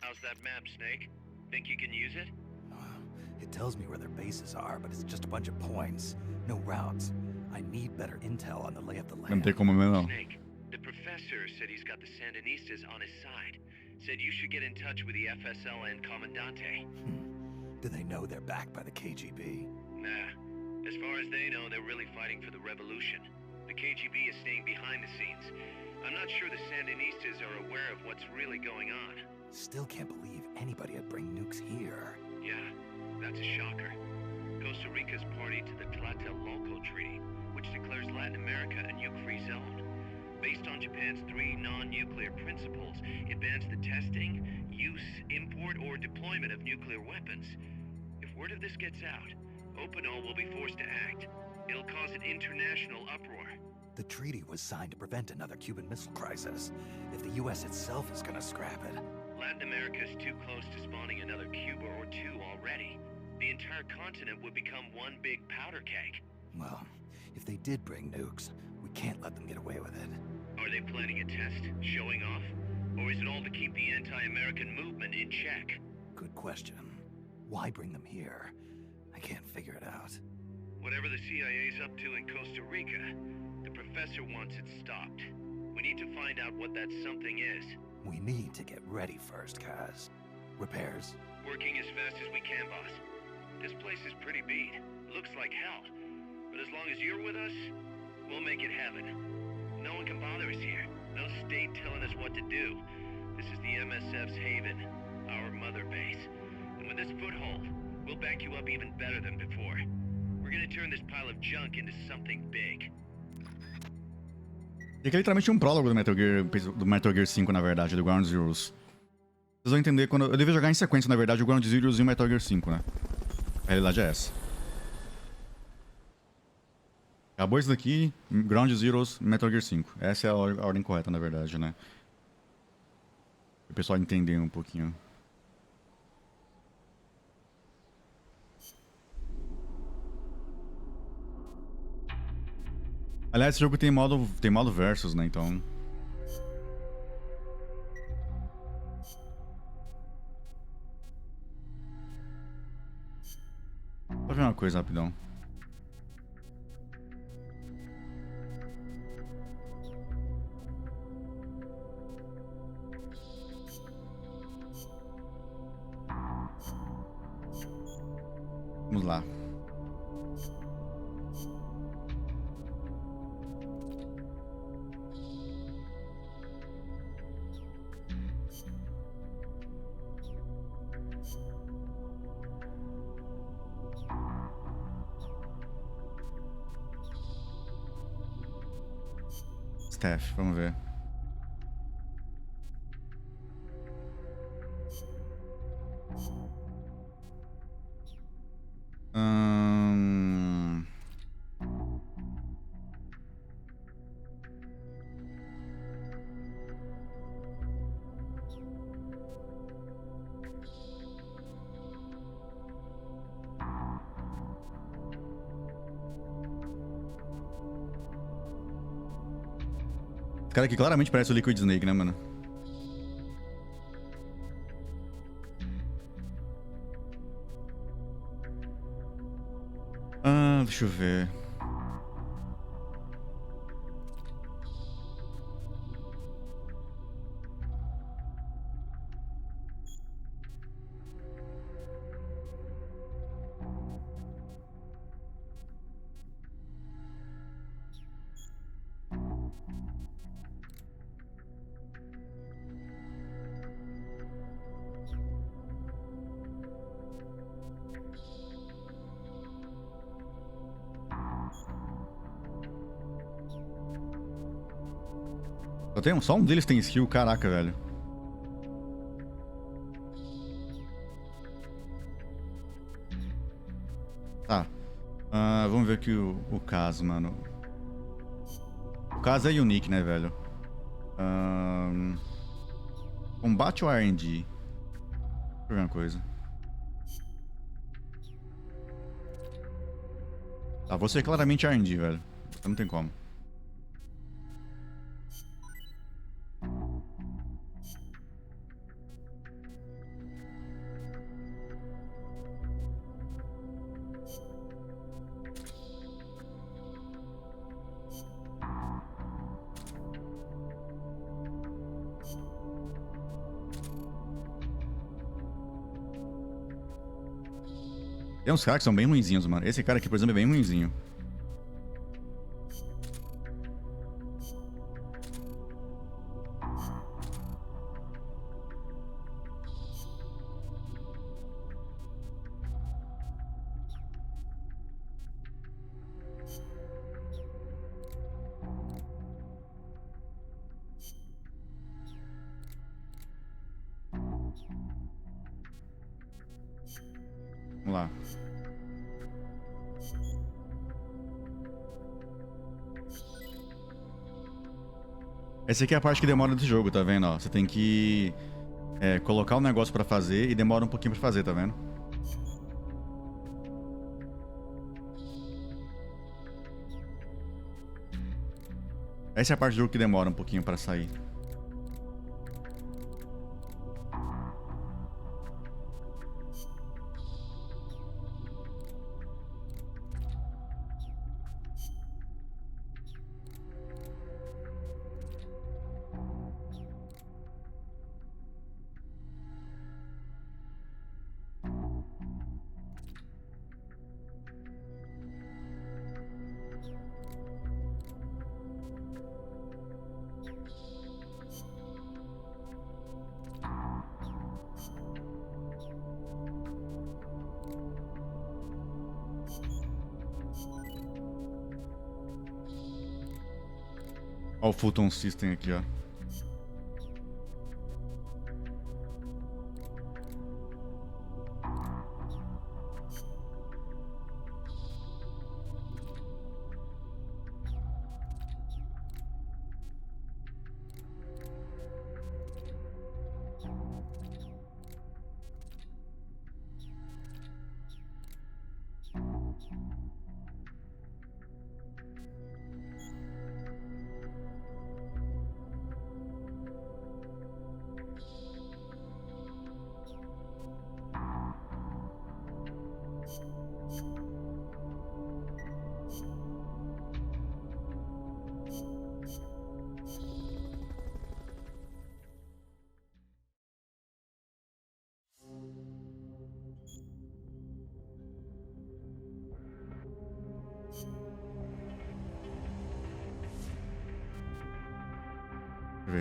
How's that map, Snake? Think you can use it? It tells me where their bases are, but it's just a bunch of points. No routes. I need better intel on the lay of the land. Não tem como mesmo, não. Snake, the professor said he's got the Sandinistas on his side. Said you should get in touch with the FSL and Commandante. Do they know they're backed by the KGB? Nah. As far as they know, they're really fighting for the revolution. The KGB is staying behind the scenes. I'm not sure the Sandinistas are aware of what's really going on. Still can't believe anybody would bring nukes here. Yeah, that's a shocker. Costa Rica's party to the Tlatelolco Treaty, which declares Latin America a nuke-free zone. Based on Japan's 3 non-nuclear principles, it bans the testing, use, import, or deployment of nuclear weapons. If word of this gets out, Opinol will be forced to act. It'll cause an international uproar. The treaty was signed to prevent another Cuban Missile Crisis. If the U.S. itself is gonna scrap it... Latin America is too close to spawning another Cuba or two already. The entire continent would become one big powder keg. Well, if they did bring nukes, we can't let them get away with it. Are they planning a test, showing off? Or is it all to keep the anti-American movement in check? Good question. Why bring them here? I can't figure it out. Whatever the CIA's up to in Costa Rica, the professor wants it stopped. We need to find out what that something is. We need to get ready first, Kaz. Repairs? Working as fast as we can, boss. This place is pretty beat. Looks like hell. But as long as you're with us, we'll make it heaven. No one can bother us here. No state telling us what to do. This is the MSF's haven, our mother base. And with this foothold, We'll back you up even better than before. We're gonna turn this pile of junk into something big. E que é literalmente um prólogo do Metal Gear 5, na verdade, do Ground Zeroes. Vocês vão entender quando... Eu devia jogar em sequência, na verdade, o Ground Zeroes e o Metal Gear 5, né? A realidade é essa. Acabou isso daqui, Ground Zeroes, Metal Gear 5. Essa é a ordem correta, na verdade, né? Para o pessoal entender um pouquinho. Aliás, esse jogo tem modo versus, né? Então... Vou ver uma coisa rapidão. Vamos lá. Steph, vamos ver. Esse cara aqui claramente parece o Liquid Snake, né, mano? Deixa eu ver. Só um deles tem skill, caraca, velho. Tá. Vamos ver aqui o caso, mano. O caso é unique, né, velho? Combate ou RNG? Deixa eu ver uma coisa. Tá, você é claramente RNG, velho. Não tem como. Tem uns caras que são bem ruinzinhos, mano. Esse cara aqui, por exemplo, é bem ruinzinho. Vamos lá. Essa aqui é a parte que demora desse jogo, tá vendo? Ó, você tem que colocar um negócio pra fazer e demora um pouquinho pra fazer, tá vendo? Essa é a parte do jogo que demora um pouquinho pra sair. Ó o Fulton System aqui, ó.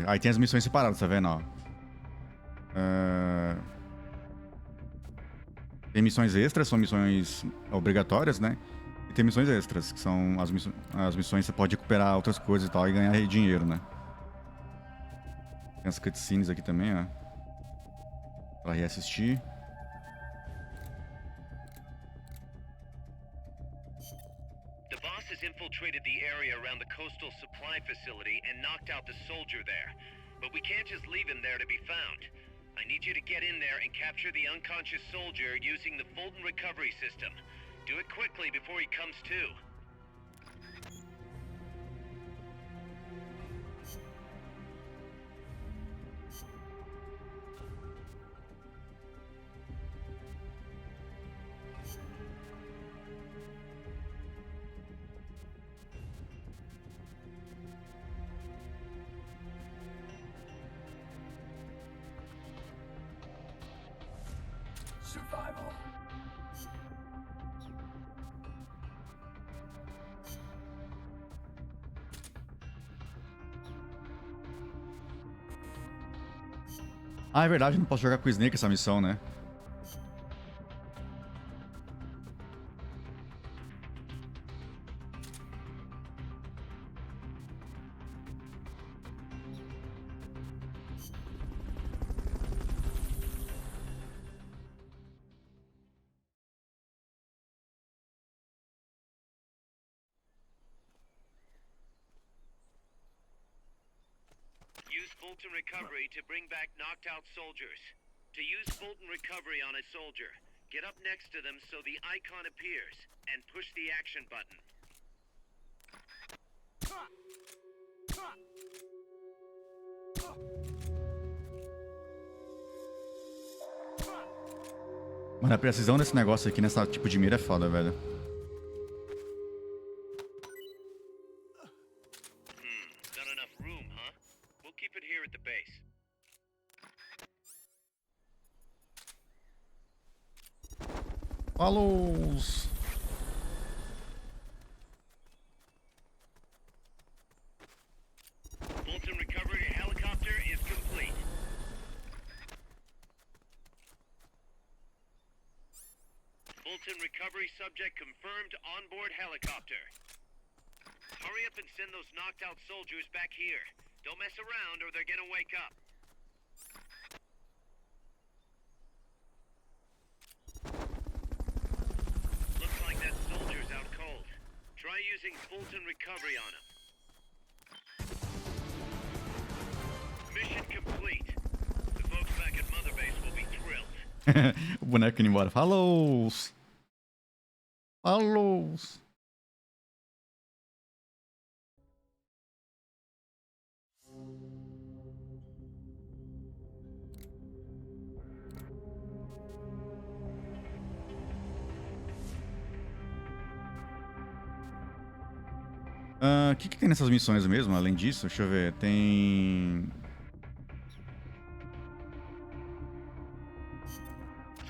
Aí tem as missões separadas, tá vendo, ó? Tem missões extras, são missões obrigatórias, né? E tem missões extras, que são as missões que você pode recuperar outras coisas e tal e ganhar dinheiro, né? Tem as cutscenes aqui também, ó. Pra reassistir. The boss has infiltrated the area around the coastal supply facility and knocked out the soldier there. But we can't just leave him there to be found. I need you to get in there and capture the unconscious soldier using the Fulton recovery system. Do it quickly before he comes to. Survival. Ah, é verdade, não posso jogar com o Snake essa missão, né? Use Fulton recovery to bring back knocked out soldiers. To use Fulton recovery on a soldier, get up next to them so the icon appears, and push the action button. Mano, a precisão desse negócio aqui nessa tipo de mira é foda, velho. Not enough room, huh? We'll keep it here at the base. Falou! Fulton recovery helicopter is complete. Fulton recovery subject confirmed onboard helicopter. Hurry up and send those knocked out soldiers back here. Don't mess around or they're gonna wake up. Looks like that soldier's out cold. Try using Fulton recovery on him. Mission complete. The folks back at Mother Base will be thrilled. O boneco indo embora. Falou! Falou! O que tem nessas missões mesmo, além disso? Deixa eu ver. Tem...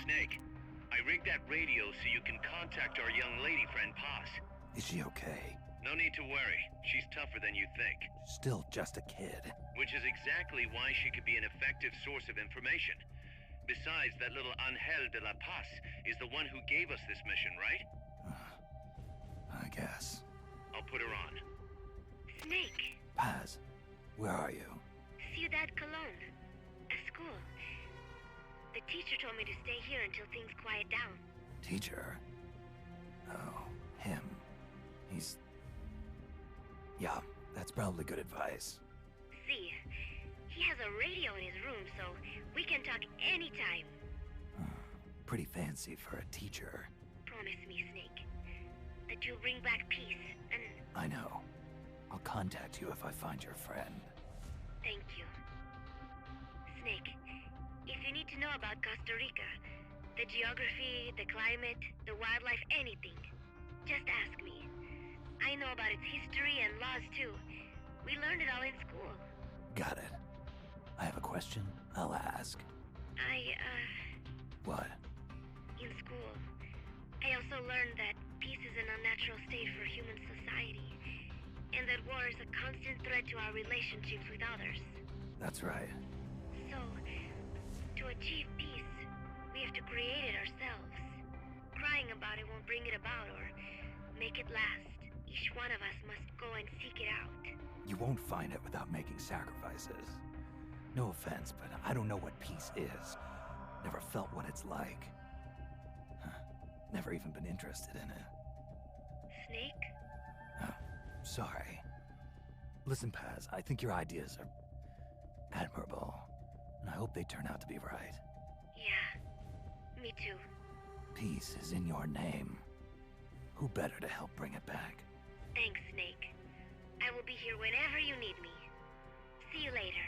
Snake, I rigged that radio so you can contact our young lady friend Paz. Is she okay? No need to worry. She's tougher than you think. Still just a kid. Which is exactly why she could be an effective source of information. Besides, that little Angel de la Paz is the one who gave us this mission, right? I guess. I'll put her on. Snake, Paz, where are you? Ciudad Colon. A school. The teacher told me to stay here until things quiet down. Teacher? Oh, him. He's... Yeah, that's probably good advice. See, he has a radio in his room, so we can talk anytime. Pretty fancy for a teacher. Promise me, Snake, that you'll bring back peace, and... I know. I'll contact you if I find your friend. Thank you. Snake, if you need to know about Costa Rica, the geography, the climate, the wildlife, anything, just ask me. I know about its history and laws too. We learned it all in school. Got it. I have a question. I'll ask. What? In school, I also learned that peace is an unnatural state for human society, and that war is a constant threat to our relationships with others. That's right. So, to achieve peace, we have to create it ourselves. Crying about it won't bring it about or make it last. Each one of us must go and seek it out. You won't find it without making sacrifices. No offense, but I don't know what peace is. Never felt what it's like. Never even been interested in it. Snake? Oh, sorry. Listen, Paz, I think your ideas are admirable, and I hope they turn out to be right. Yeah, me too. Peace is in your name. Who better to help bring it back? Thanks, Snake. I will be here whenever you need me. See you later.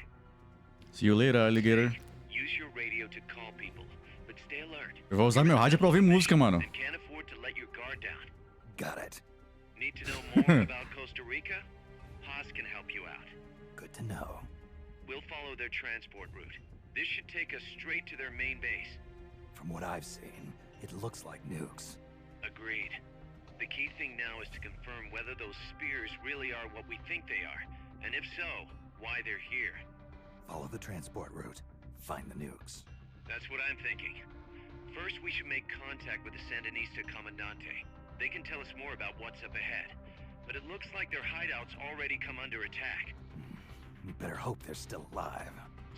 See you later, alligator. Use your radio to call people, but stay alert. Eu vou usar meu rádio pra ouvir música, mano. And can't afford to let your guard down. Got it. Need to know more about Costa Rica? Haas can help you out. Good to know. We'll follow their transport route. This should take us straight to their main base. From what I've seen, it looks like nukes. Agreed. The key thing now is to confirm whether those spears really are what we think they are, and if so, why they're here. Follow the transport route. Find the nukes. That's what I'm thinking. First, we should make contact with the Sandinista Comandante. They can tell us more about what's up ahead. But it looks like their hideout's already come under attack. We better hope they're still alive.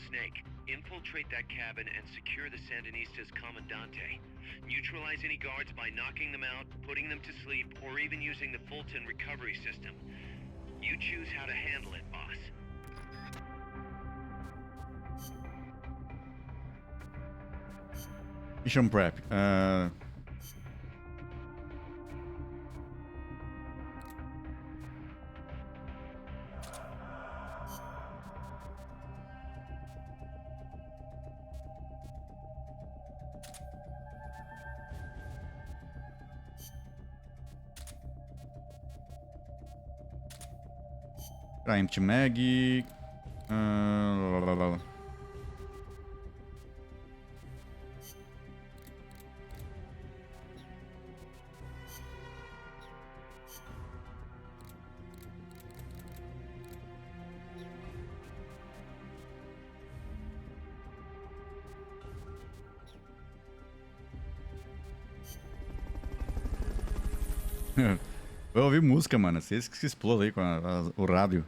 Snake, infiltrate that cabin and secure the Sandinista's Comandante. Neutralize any guards by knocking them out, putting them to sleep, or even using the Fulton recovery system. You choose how to handle it, boss. Mission prep. Empty mag. Vai ouvir música, mano. Vocês que se explodem aí com o rádio.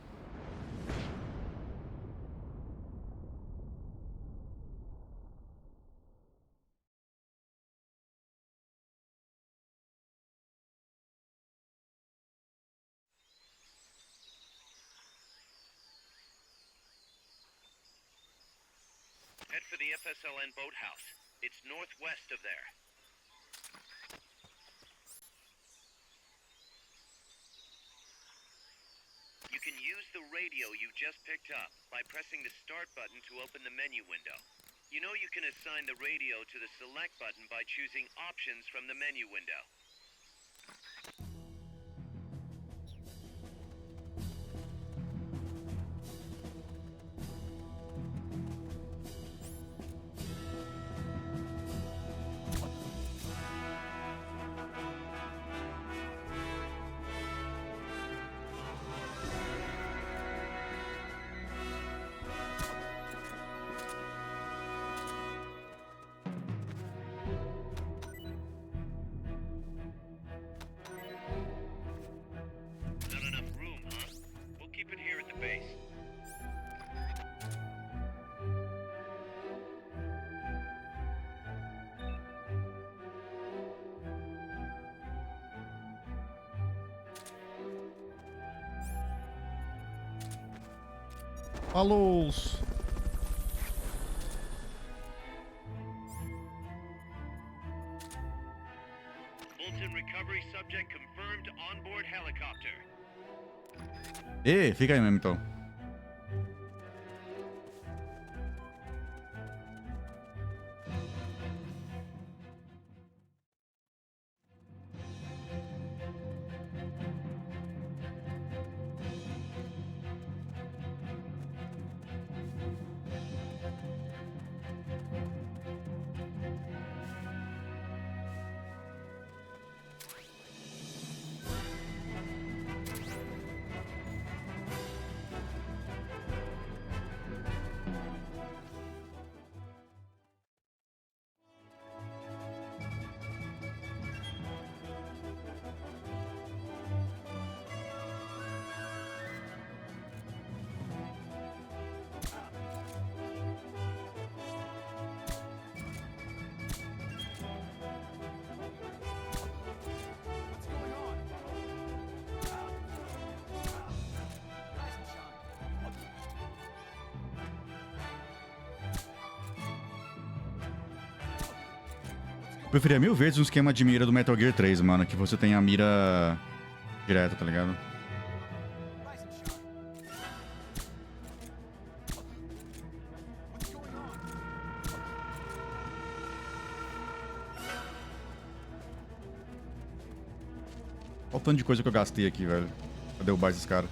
Head for the FSLN boathouse. It's northwest of there. You can use the radio you just picked up by pressing the start button to open the menu window. You know you can assign the radio to the select button by choosing options from the menu window. Falou! Fulton recovery subject confirmed onboard helicopter. Fica aí mesmo então. Preferia mil vezes um esquema de mira do Metal Gear 3, mano, que você tem a mira direta, tá ligado? Olha o tanto de coisa que eu gastei aqui, velho, pra derrubar esses caras.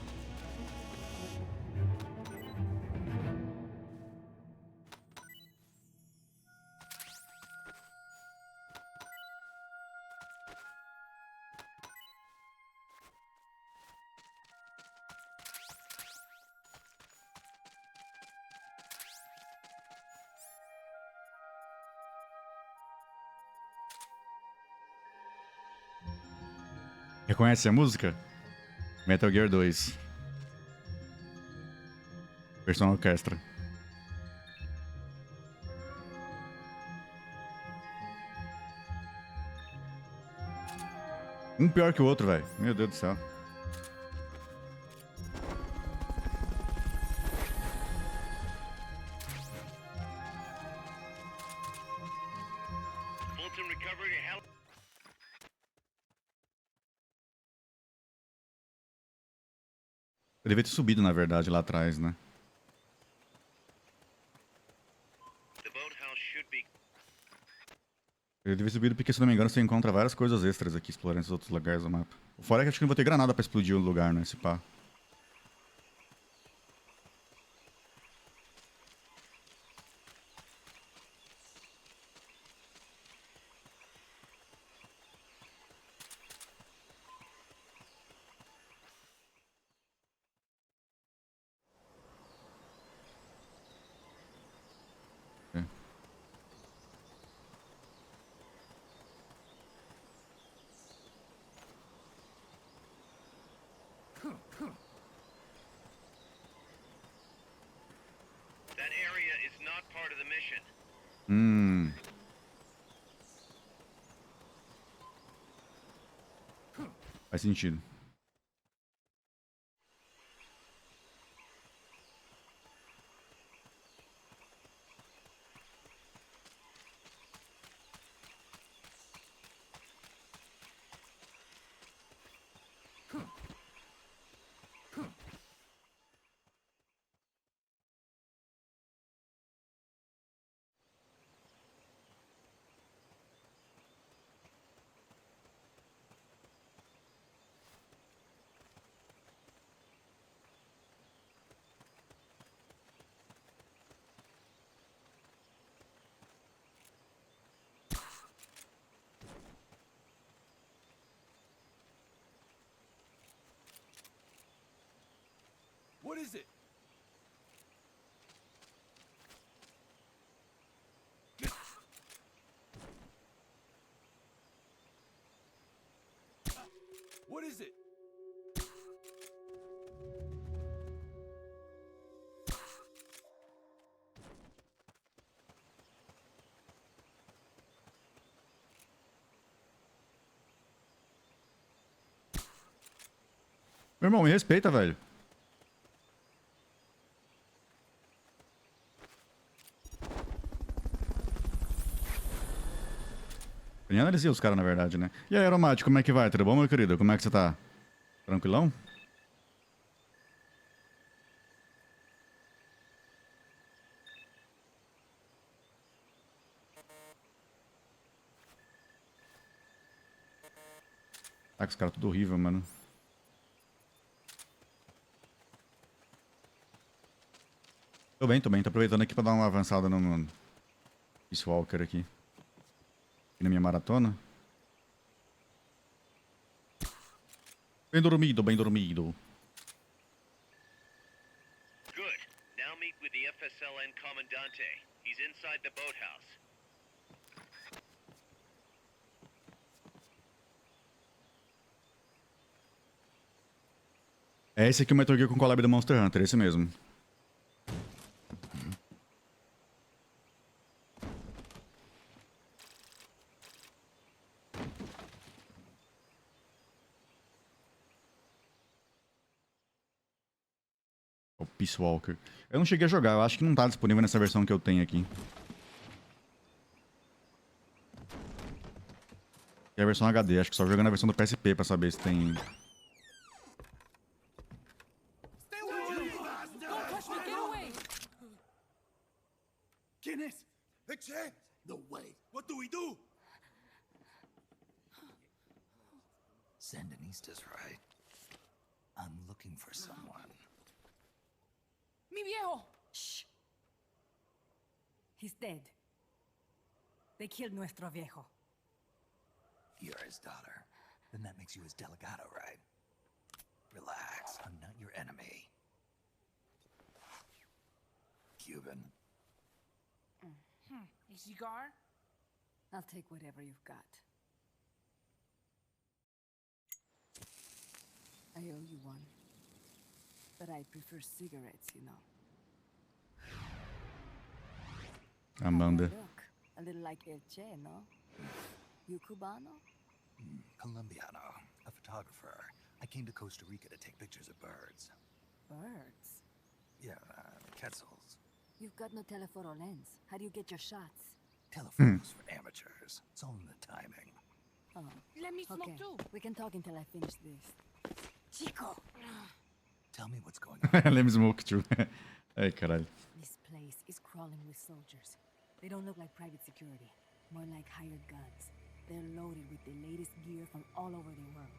Reconhece a música? Metal Gear 2. Versão orquestra. Um pior que o outro, velho. Meu Deus do céu. Fulton recovered a hel... Eu devia ter subido, na verdade, lá atrás, né? The boathouse should be... Eu devia ter subido porque, se não me engano, você encontra várias coisas extras aqui explorando esses outros lugares do mapa. O fora é que acho que não vou ter granada pra explodir o lugar, né? Esse pá. That area is not part of the mission. Faz sentido. What is it? What is it? Meu irmão, me respeita, velho. nem analisei os caras, na verdade, né? E aí, Aromate, como é que vai? Tudo bom, meu querido? Como é que você tá? Tranquilão? Tá com os caras tudo horrível, mano. Tô bem, tô bem. Tô aproveitando aqui pra dar uma avançada no Peace Walker aqui. Aqui na minha maratona. Bem dormido, bem dormido. Good. Now meet with the FSLN Commandante. He's inside the boathouse. É esse aqui o Metal Gear com collab do Monster Hunter, esse mesmo. O Peace Walker. Eu não cheguei a jogar, eu acho que não tá disponível nessa versão que eu tenho aqui. É a versão HD, acho que só jogando a versão do PSP pra saber se tem... Guinness! The chance! No way! What do we do? Sandinistas, right? I'm looking for someone. ¡Mi viejo! Shh. He's dead. They killed nuestro viejo. You're his daughter. Then that makes you his delegado, right? Relax, I'm not your enemy. Cuban. A cigar? I'll take whatever you've got. I owe you one. But I prefer cigarettes, you know. Amanda. Look, a little like El Che, no? You Cubano? Colombiano, a photographer. I came to Costa Rica to take pictures of birds. Birds? Yeah, quetzals. You've got no telephoto lens. How do you get your shots? Telephotos for amateurs. It's all in the timing. Oh. Let me smoke Okay, too. we can talk until I finish this. Chico! Tell me what's going on. Let me smoke too. Ai, caralho. This place is crawling with soldiers. They don't look like private security. More like hired guns. They're loaded with the latest gear from all over the world.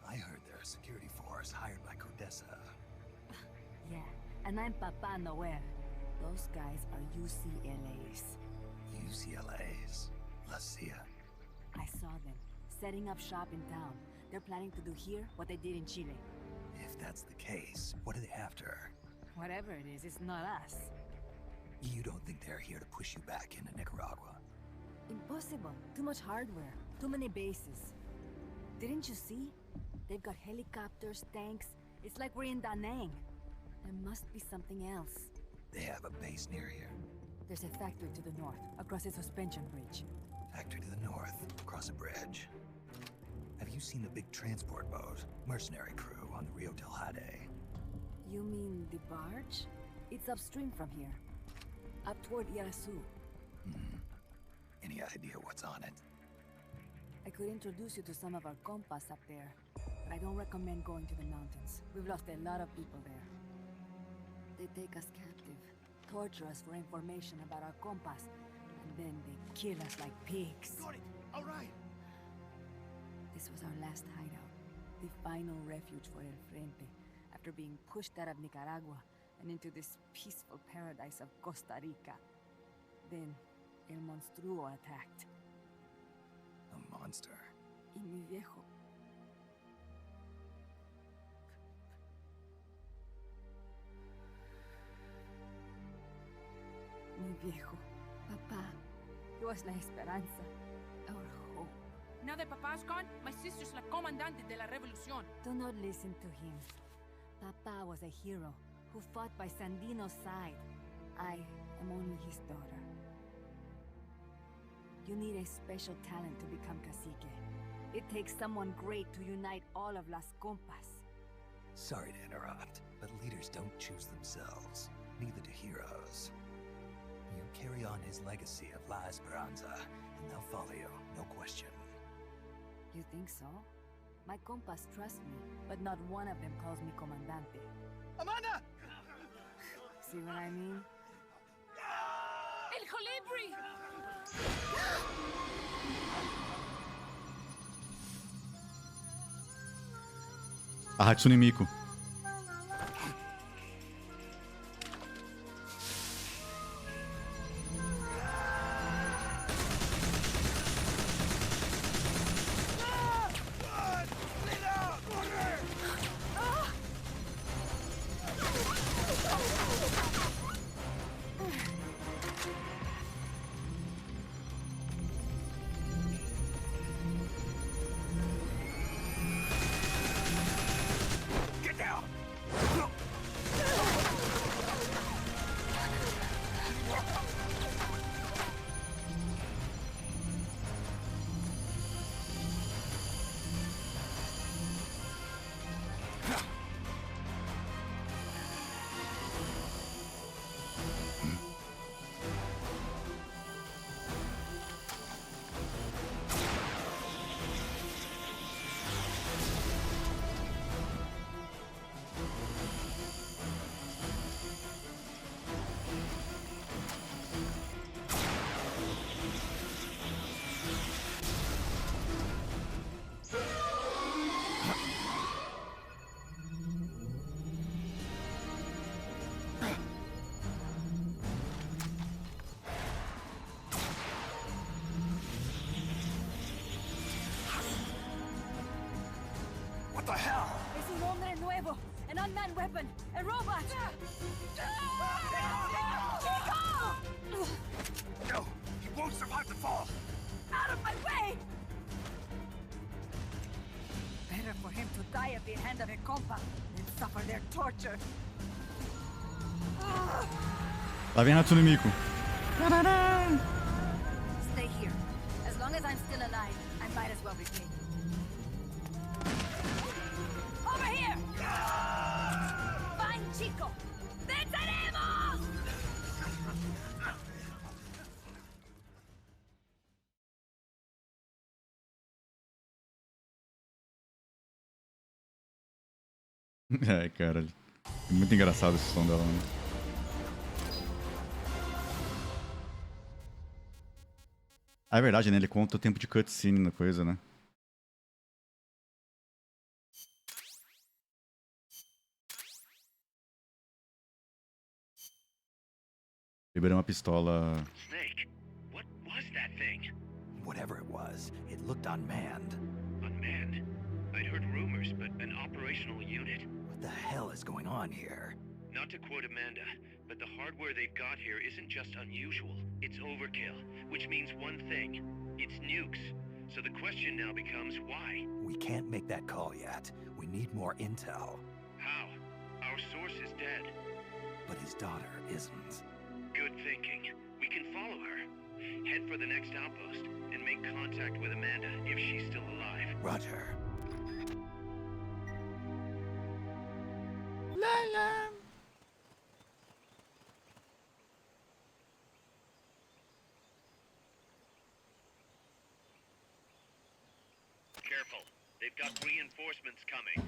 I heard they're a security force hired by Codessa. Yeah, and I'm Papa Noel. Those guys are UCLA's. UCLA's. La CIA. I saw them, setting up shop in town. They're planning to do here what they did in Chile. If that's the case, what are they after? Whatever it is, it's not us. You don't think they're here to push you back into Nicaragua? Impossible. Too much hardware. Too many bases. Didn't you see? They've got helicopters, tanks. It's like we're in Da Nang. There must be something else. They have a base near here. There's a factory to the north, across a suspension bridge. Factory to the north, across a bridge. Have you seen the big transport boat? Mercenary crew on the Rio del Jade. You mean the barge? It's upstream from here. Up toward Irasu. Any idea what's on it? I could introduce you to some of our compas up there, but I don't recommend going to the mountains. We've lost a lot of people there. They take us captive, torture us for information about our compas, and then they kill us like pigs. Got it! Alright! This was our last hideout, the final refuge for El Frente, after being pushed out of Nicaragua and into this peaceful paradise of Costa Rica. Then, El Monstruo attacked. A monster. Y mi viejo. Mi viejo. Papá. He was la esperanza. Our hope. Now that Papa's gone, my sister's la comandante de la revolución. Do not listen to him. Papa was a hero who fought by Sandino's side. I am only his daughter. You need a special talent to become cacique. It takes someone great to unite all of Las Compas. Sorry to interrupt, but leaders don't choose themselves. Neither do heroes. You carry on his legacy of La Esperanza, and they'll follow you, No question. You think so? My compas trust me, but not one of them calls me comandante. Amanda! See what I mean? El Colibri! A Hatsune Miku. Get down! What the hell? Es un hombre nuevo, an unmanned weapon, a robot! Chico! No, he won't survive the fall. Out of my way! Better for him to die at the hand of a compa than suffer their torture. Lá vem a Hatsune Miku. Stay here. As long as I'm still alive, I might as well be paid. Over here! Find Chico! ¡Venceremos! Ai, caralho. É muito engraçado esse som dela, né? Ah, é verdade, né? Ele conta o tempo de cutscene na coisa, né? Liberou uma pistola. Snake, what was that thing? Whatever it was, it looked unmanned. Unmanned? I'd heard rumors, but an operational unit? What the hell is going on here? Not to quote Amanda, but the hardware they've got here isn't just unusual, it's overkill, which means one thing. It's nukes. So the question now becomes why? We can't make that call yet. We need more intel. How? Our source is dead. But his daughter isn't. Good thinking. We can follow her. Head for the next outpost and make contact with Amanda if she's still alive. Roger. Careful. They've got reinforcements coming.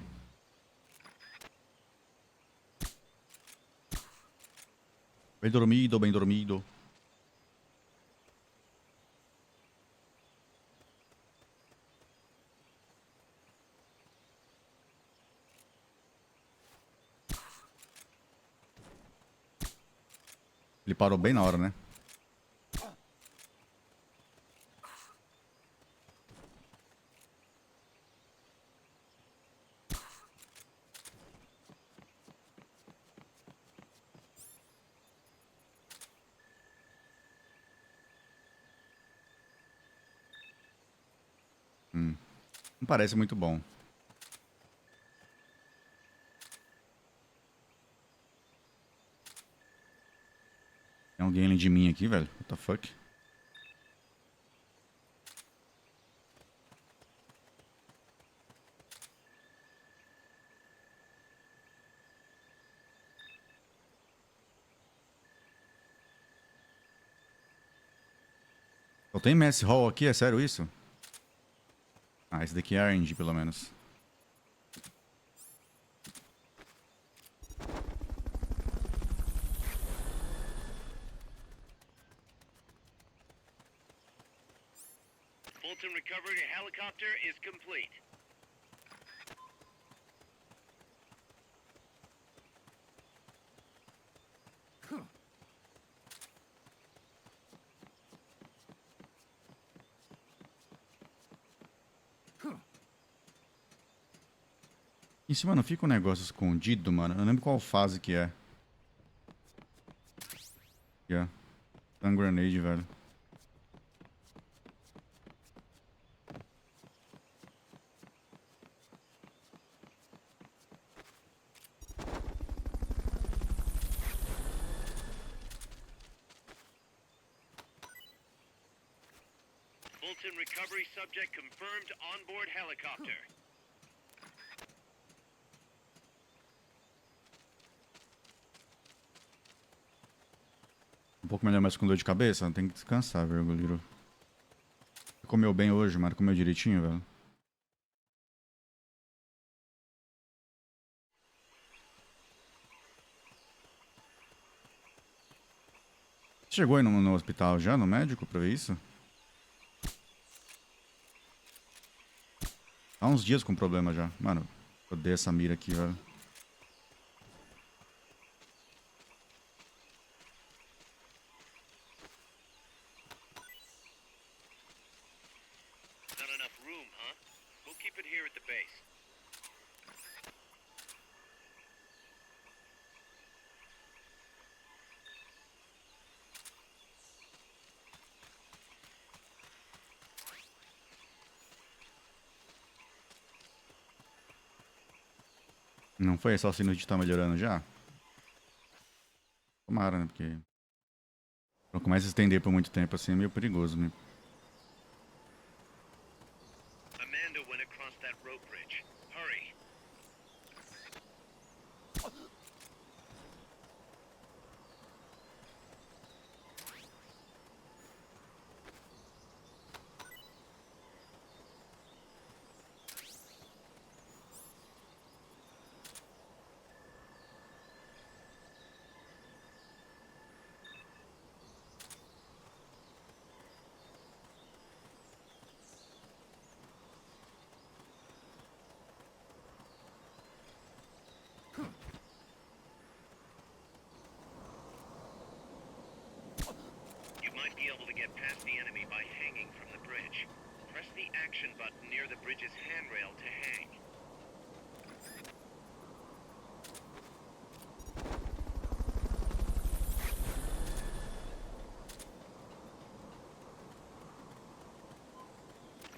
Bem dormido, bem dormido. Ele parou bem na hora, né? Não parece muito bom. Tem alguém além de mim aqui, velho? What the fuck? Só tem Mess Hall aqui? É sério isso? Ah, esse daqui é RNG, pelo menos. Fulton recovery helicopter is complete. Em cima não fica um negócio escondido, mano. Eu não lembro qual fase que é. Aqui, ó. Stun grenade, velho. Fulton recovery subject confirmed onboard helicopter. Um pouco melhor, mas com dor de cabeça? Tem que descansar, velho, goleiro. Você comeu bem hoje, mano? Comeu direitinho, velho? Você chegou aí no hospital já, no médico, pra ver isso? Há uns dias com problema já. Mano, odeio essa mira aqui, velho. Not enough room, huh? We'll keep it here at the base. Não foi só o sinusite tá melhorando já? Tomara, né? Porque... Quando começa a estender por muito tempo assim é meio perigoso, né? Amanda went across that rope bridge. Hurry. You might be able to get past the enemy by hanging from the bridge. Press the action button near the bridge's handrail to hang.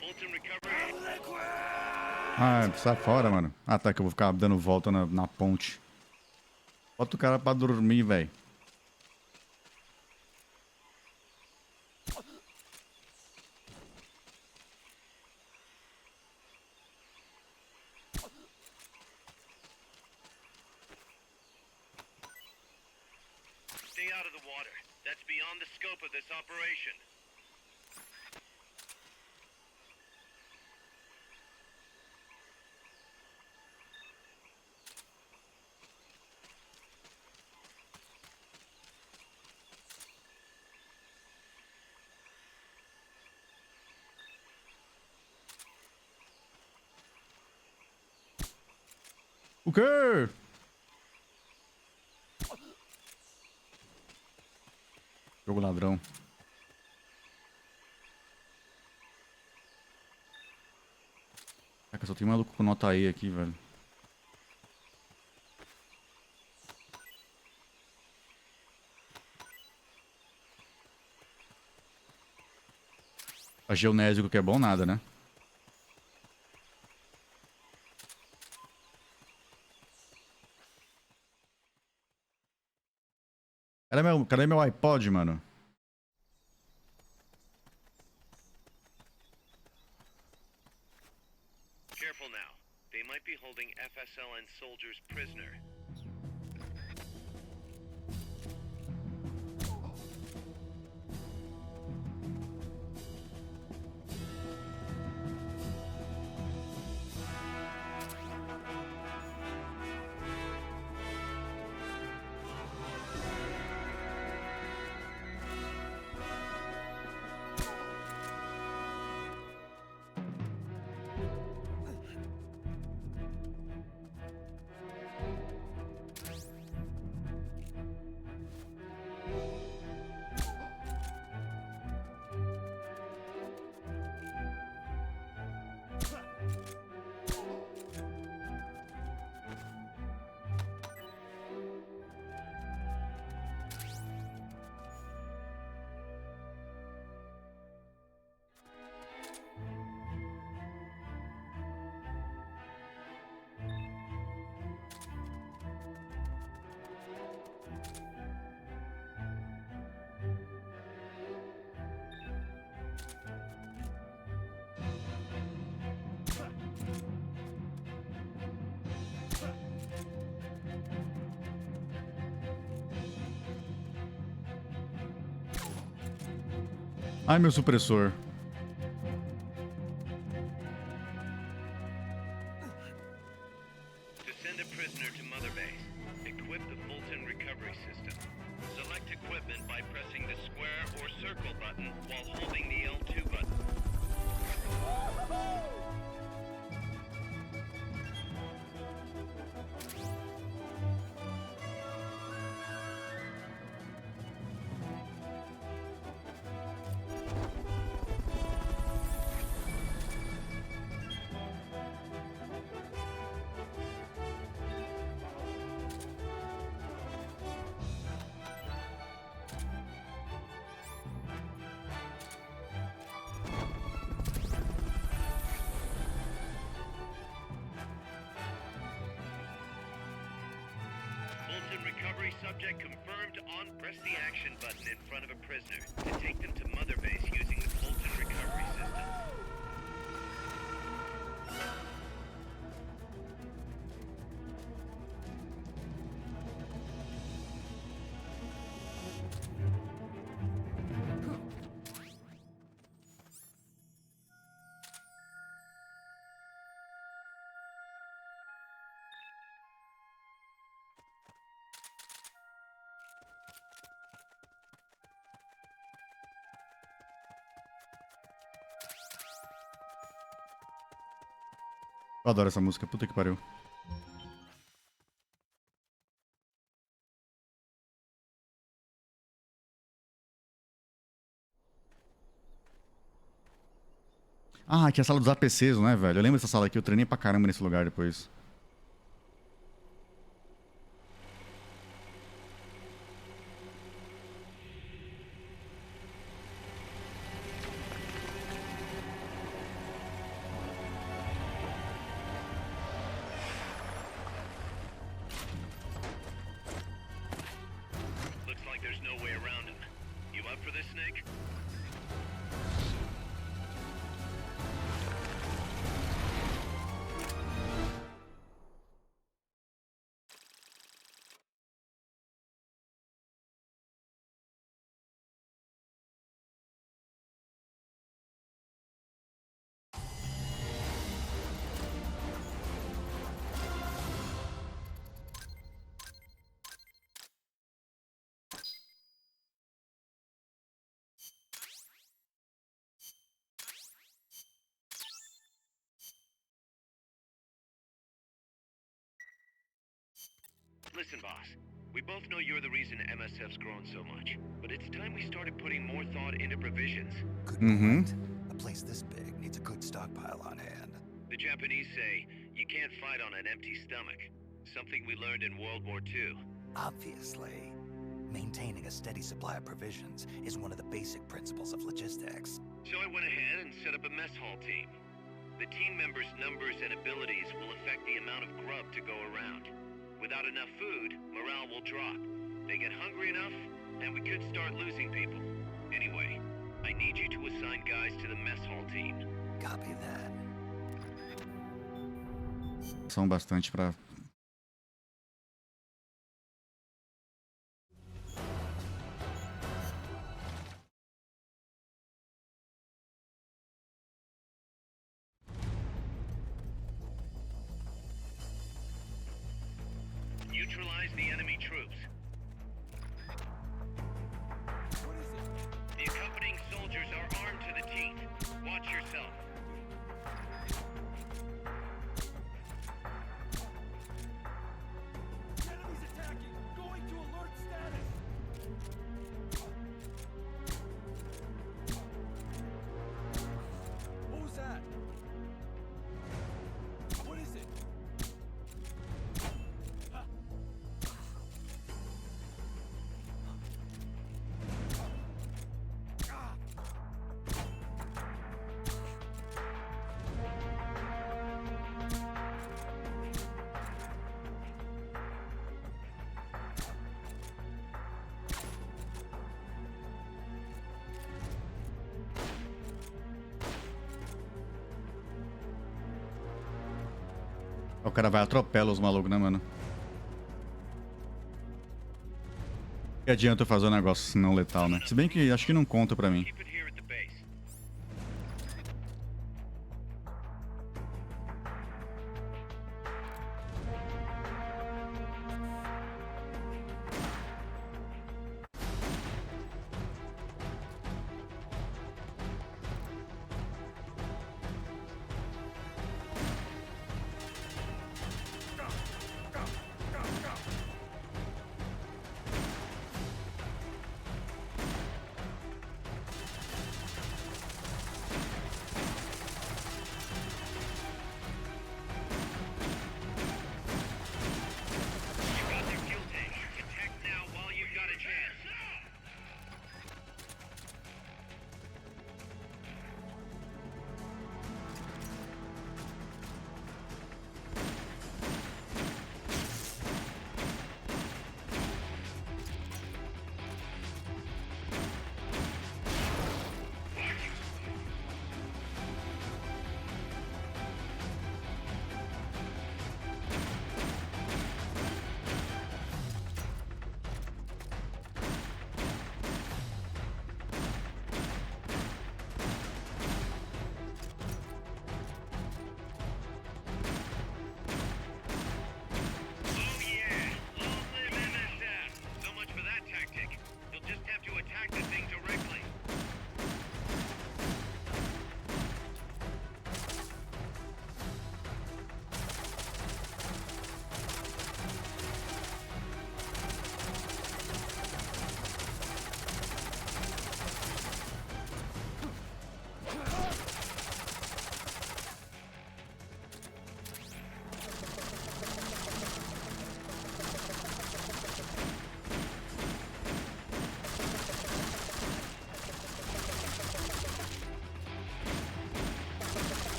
Fulton recovery. Ah, sai fora, mano. Ah, tá, que eu vou ficar dando volta na ponte. Bota o cara pra dormir, velho. Stay out of the water. That's beyond the scope of this operation. O quê? Jogo ladrão. Caraca, só tem maluco com nota E aqui, velho. A geonésico que é bom nada, né? Cadê meu iPod, mano? Careful now. They might be holding FSLN soldiers prisoner. Ai, meu supressor. To send a prisoner to Mother Base, equip the Fulton recovery system. Select equipment by pressing the square or circle button while holding the L2 button. Fulton recovery subject confirmed on press the action button in front of a prisoner to take them to Mother Base using the Fulton recovery system. Eu adoro essa música, puta que pariu. Ah, aqui é a sala dos APCs, não é, velho? Eu lembro dessa sala aqui, eu treinei pra caramba nesse lugar depois. Looks like there's no way around him. You up for this, Snake? Listen, boss. We both know you're the reason MSF's grown so much, but it's time we started putting more thought into provisions. Good point. A place this big needs a good stockpile on hand. The Japanese say, you can't fight on an empty stomach. Something we learned in World War II. Obviously, maintaining a steady supply of provisions is one of the basic principles of logistics. So I went ahead and set up a mess hall team. The team members' numbers and abilities will affect the amount of grub to go around. Without enough food, morale will drop. They get hungry enough, and we could start losing people. Anyway, I need you to assign guys to the mess hall team. Copy that. São bastante pra... Neutralize the enemy troops. The accompanying soldiers are armed to the teeth. Watch yourself. The enemy's attacking! Going to alert status! What was that? What is it? O cara vai atropela os malucos, né, mano? Que adianta eu fazer um negócio não letal, né? Se bem que acho que não conta pra mim. Keep it here at the base.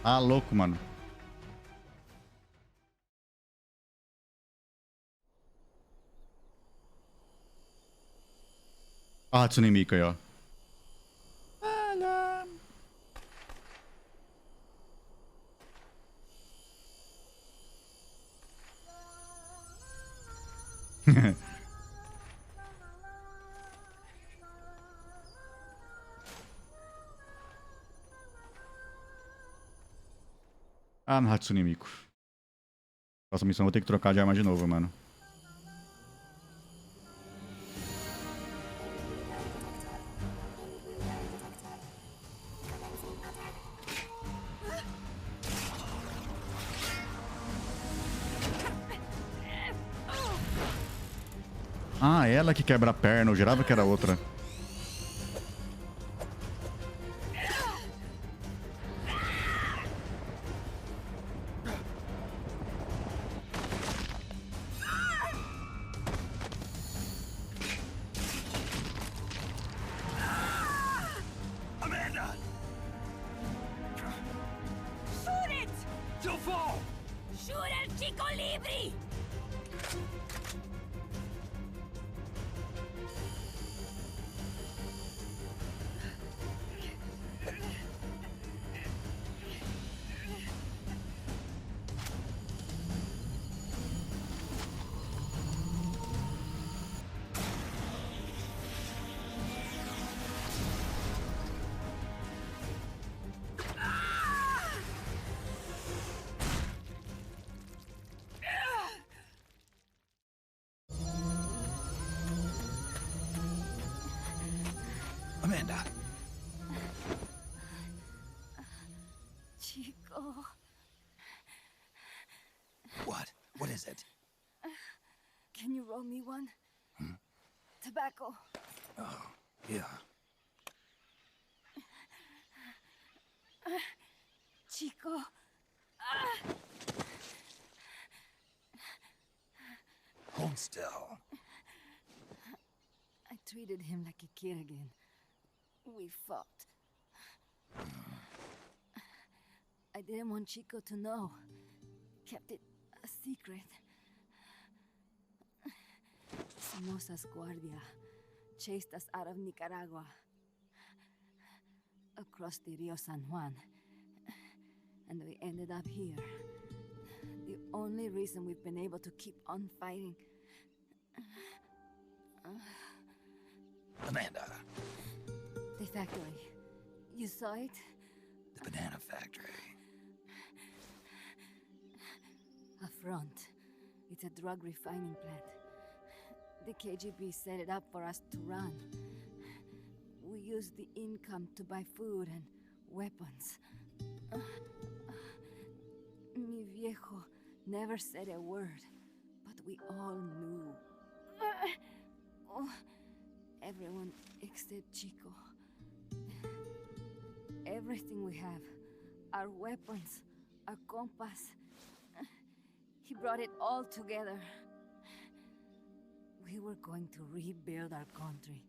Ah, louco, mano. Ah, Hatsune Miku aí, ó. Ah, no Hatsune Miku. Próxima missão eu vou ter que trocar de arma de novo, mano. Ah, ela que quebra a perna. Eu jurava que era outra. Amanda! Shoot it! She'll fall! Shoot el chico libre! Amanda. Chico. What? What is it? Can you roll me one? Tobacco. Oh, yeah. Chico. Hold still. I treated him like a kid again. We fought. I didn't want Chico to know. Kept it a secret. Somoza's Guardia chased us out of Nicaragua. Across the Rio San Juan. And we ended up here. The only reason we've been able to keep on fighting. Amanda. The factory. You saw it? The banana factory. A front. It's a drug refining plant. The KGB set it up for us to run. We used the income to buy food and weapons. Mi viejo never said a word, but we all knew. Everyone except Chico. Everything we have, our weapons, our compass. He brought it all together. We were going to rebuild our country.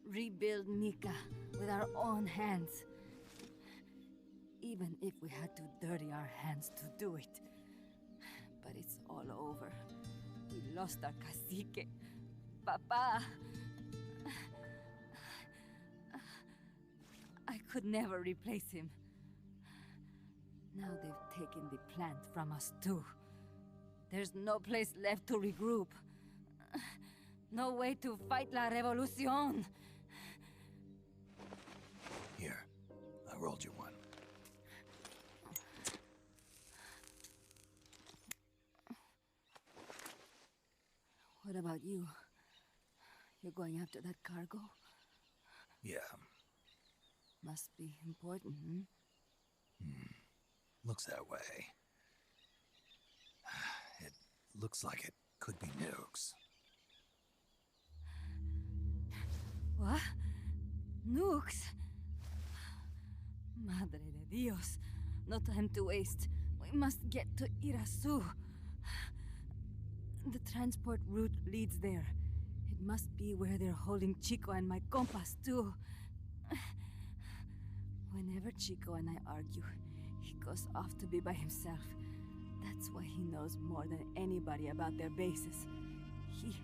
Rebuild Nika with our own hands. Even if we had to dirty our hands to do it. But it's all over. We lost our cacique. Papa. I could never replace him. Now they've taken the plant from us too. There's no place left to regroup. No way to fight la revolución. Here, I rolled you one. What about you? You're going after that cargo? Yeah. Must be important, Looks that way. It looks like it could be nukes. What? Nukes? Madre de Dios. No time to waste. We must get to Irasu. The transport route leads there. It must be where they're holding Chico and my compas too. Whenever Chico and I argue, he goes off to be by himself. That's why he knows more than anybody about their bases. He...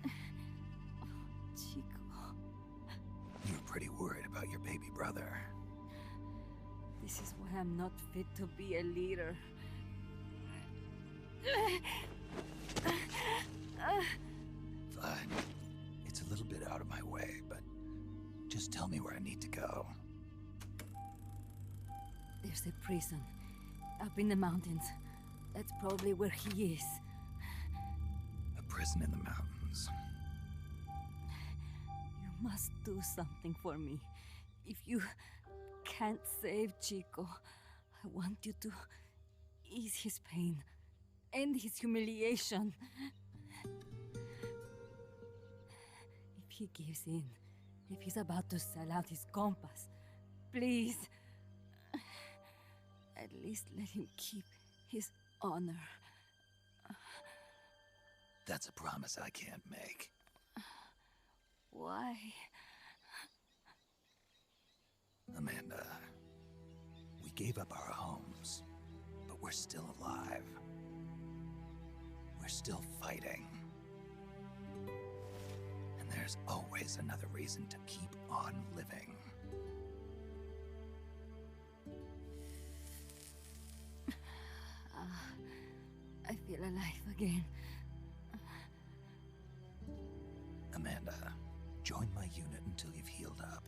Oh, Chico... You're pretty worried about your baby brother. This is why I'm not fit to be a leader. Fine. It's a little bit out of my way, but just tell me where I need to go. There's a prison up in the mountains. That's probably where he is. A prison in the mountains. You must do something for me. If you can't save Chico, I want you to ease his pain, end his humiliation. If he gives in, if he's about to sell out his compass, please, at least let him keep his honor. That's a promise I can't make. Why? Amanda, we gave up our homes, but we're still alive. We're still fighting. And there's always another reason to keep on living. I feel alive again. Amanda, join my unit until you've healed up.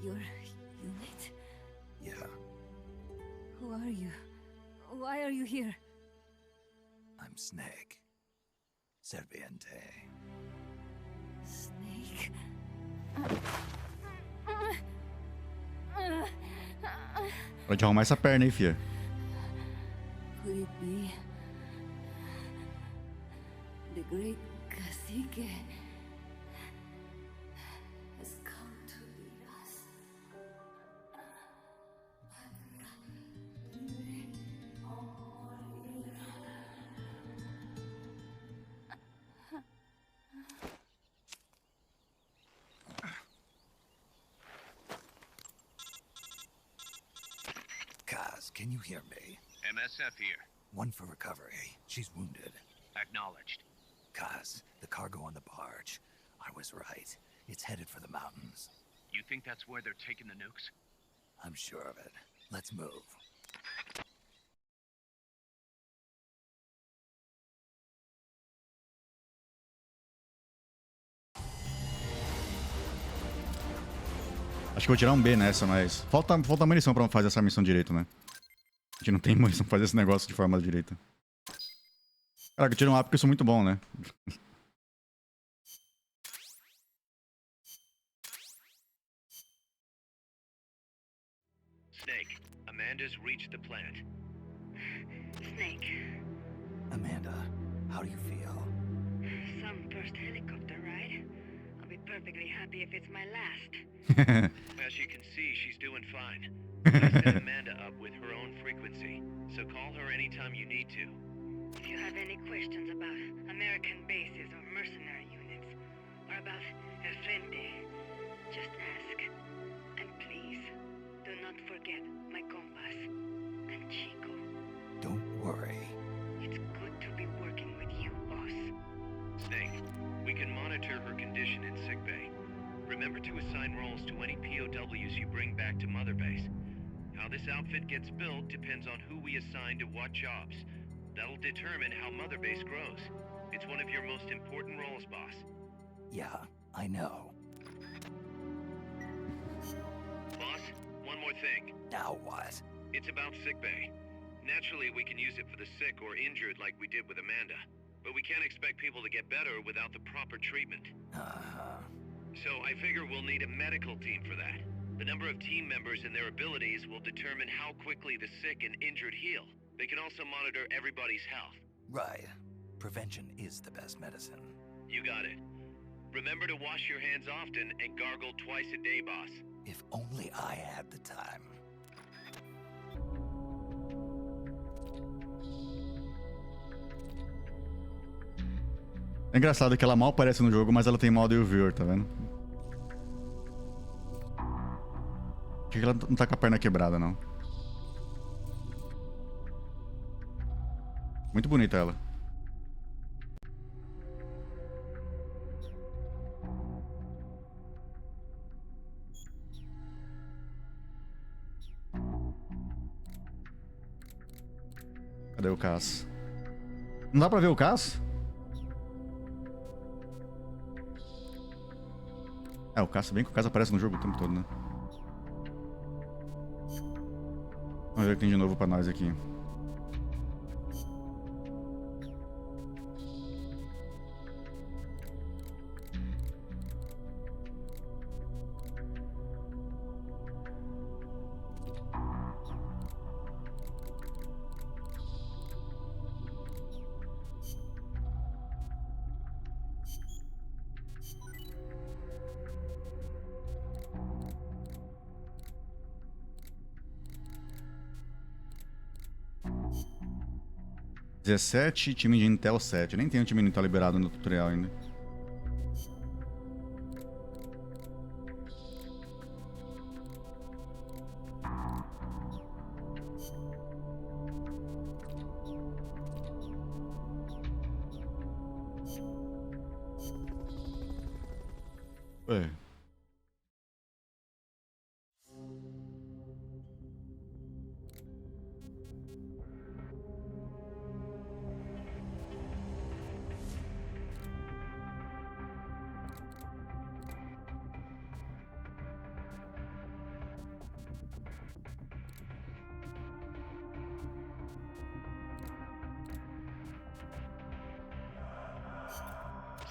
Your unit? Yeah. Who are you? Why are you here? I'm Snake. Serviente. Snake? Pode arrumar essa perna aí, fia. Could it be the great cacique has come to lead us? Kaz, can you hear me? MSF here. One for recovery. She's wounded. Acknowledged. Kaz, the cargo on the barge. I was right. It's headed for the mountains. You think that's where they're taking the nukes? I'm sure of it. Let's move. Acho que eu vou tirar um B nessa, mas... Falta munição pra fazer essa missão direito, né? A gente não tem munição pra fazer esse negócio de forma direita. Caraca, eu tiro um A porque eu sou muito bom, né? Snake, Amanda's reached the plant. Snake, Amanda, how do you feel? some first helicopter ride. I'll be perfectly happy if it's my last. As you can see, she's doing fine. I set Amanda up with her own frequency, so call her anytime you need to. If you have any questions about American bases or mercenary units, or about El Frente, just ask. And please, do not forget my compass and Chico. Don't worry. It's good to be working with you, boss. Snake, we can monitor her condition in sickbay. Remember to assign roles to any POWs you bring back to Mother Base. How this outfit gets built depends on who we assign to what jobs. That'll determine how Mother Base grows. It's one of your most important roles, boss. Yeah, I know. Boss, one more thing. Now what? It's about sickbay. Naturally, we can use it for the sick or injured like we did with Amanda. But we can't expect people to get better without the proper treatment. Uh-huh. So I figure we'll need a medical team for that. The number of team members and their abilities will determine how quickly the sick and injured heal. They can also monitor everybody's health. Right. Prevention is the best medicine. You got it. Remember to wash your hands often and gargle twice a day, boss. If only I had the time. É engraçado que ela mal aparece no jogo, mas ela tem modo viewer, tá vendo? Acho que ela não tá com a perna quebrada, não. Muito bonita ela. Cadê o Cass? Não dá pra ver o Cass? É, o Cass, bem que o Cass aparece no jogo o tempo todo, né? Vamos ver o que tem de novo pra nós aqui. (17) time de Intel 7. Nem tem um time de Intel liberado no tutorial ainda. Ué.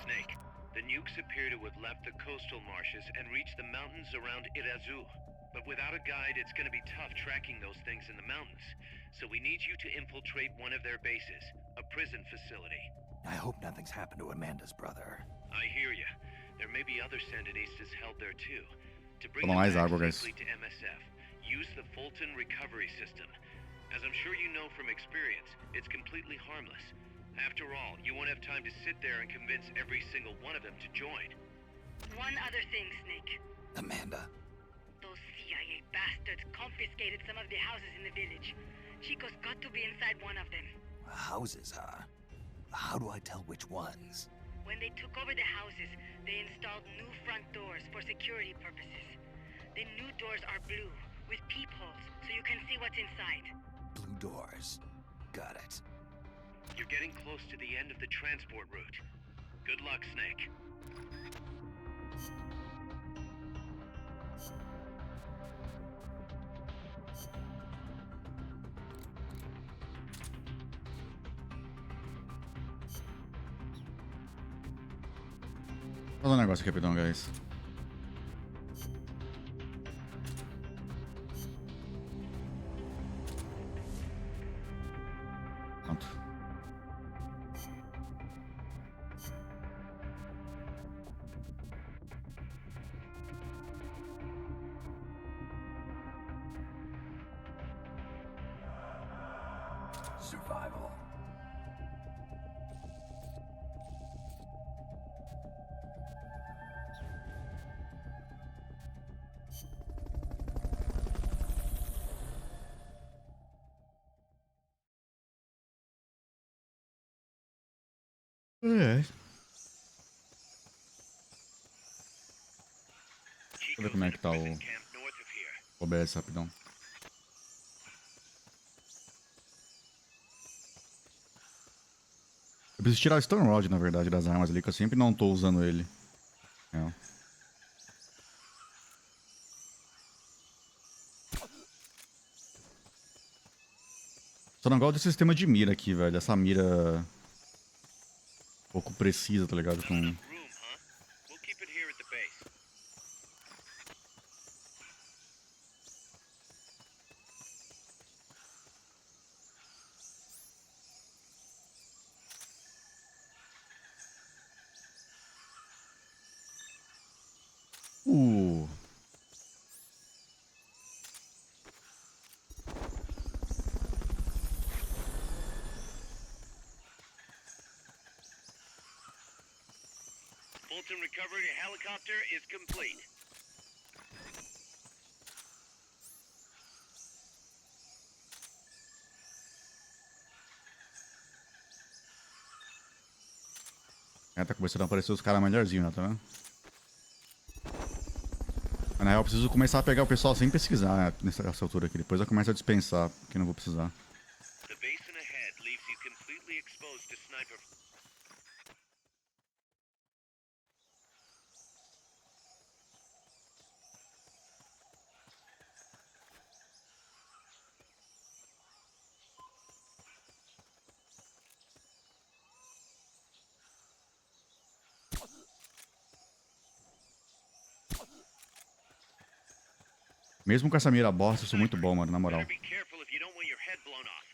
Snake, the nukes appear to have left the coastal marshes and reached the mountains around Irazu. But without a guide, it's gonna be tough tracking those things in the mountains. So we need you to infiltrate one of their bases, a prison facility. I hope nothing's happened to Amanda's brother. I hear ya. There may be other Sandinistas held there too. To bring Toma them mais back água, guys. safely to MSF, use the Fulton recovery system. As I'm sure you know from experience, it's completely harmless. After all, you won't have time to sit there and convince every single one of them to join. One other thing, Snake. Amanda. Those CIA bastards confiscated some of the houses in the village. Chico's got to be inside one of them. Houses, huh? How do I tell which ones? When they took over the houses, they installed new front doors for security purposes. The new doors are blue, with peepholes, so you can see what's inside. Blue doors. Got it. You're getting close to the end of the transport route. Good luck, Snake. Vou fazer um negócio aqui, rapidão, guys. Pronto. Survival. É. Deixa eu ver como é que tá o OBS rapidão. Eu preciso tirar o Stone Rod, na verdade, das armas ali, que eu sempre não tô usando ele. É. Só não gosto desse sistema de mira aqui, velho. Essa mira... um pouco precisa, tá ligado? Com... Fulton recovery helicopter is complete. É, tá começando a aparecer os caras melhorzinhos, né? Tá vendo? Mas, na real, eu preciso começar a pegar o pessoal sem pesquisar, né, nessa altura aqui. Depois eu começo a dispensar, porque eu não vou precisar. The basin ahead leaves you completely exposed to sniper. Mesmo com essa mira bosta, eu sou muito bom, mano, na moral. Better be careful if you don't want your head blown off.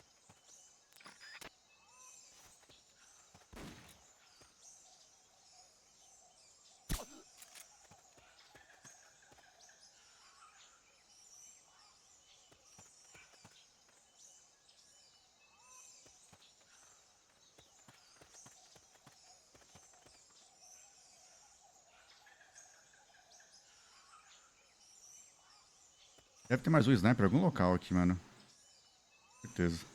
Deve ter mais um sniper em algum local aqui, mano. Certeza.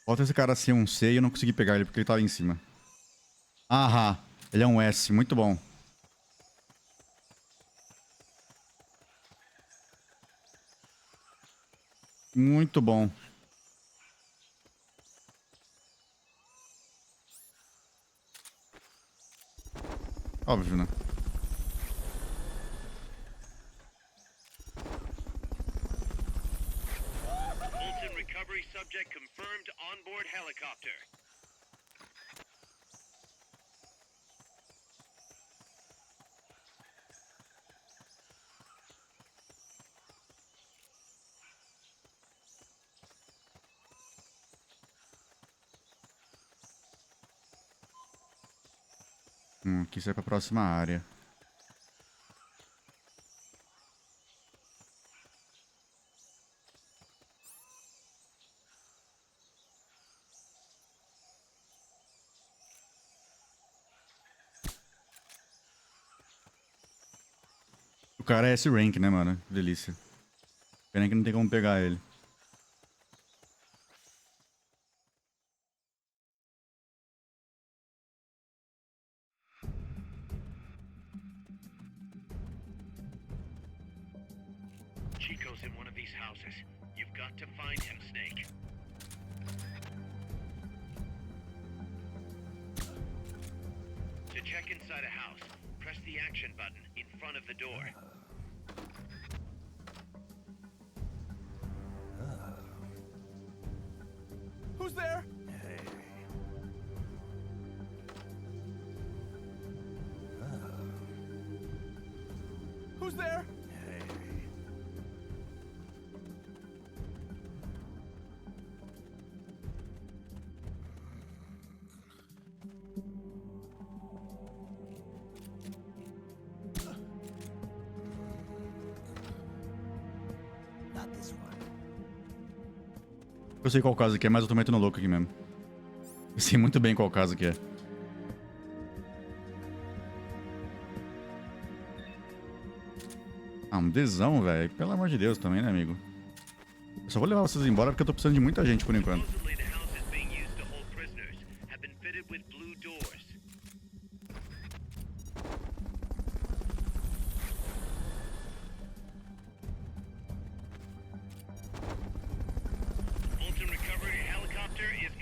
Falta esse cara ser um C e eu não consegui pegar ele porque ele tava em cima. Aham, ele é um S, muito bom. Muito bom. Óbvio, né? Fulton recovery subject confirmed onboard helicopter. Aqui sai pra próxima área. O cara é S-Rank, né, mano? Que delícia. Pena que não tem como pegar ele. Chico's in one of these houses. You've got to find him, Snake. To check inside a house, press the action button in front of the door. Who's there? Hey. Who's there? Hey. Not this one. Eu sei qual caso que é, mas eu tô metendo louco aqui mesmo. Eu sei muito bem qual caso que é. Ah, um desão, velho. Pelo amor de Deus também, né, amigo? Eu só vou levar vocês embora porque eu tô precisando de muita gente por enquanto. Supposedly, the houses being used to hold prisoners have been fitted with blue doors. Fulton recovery helicopter is.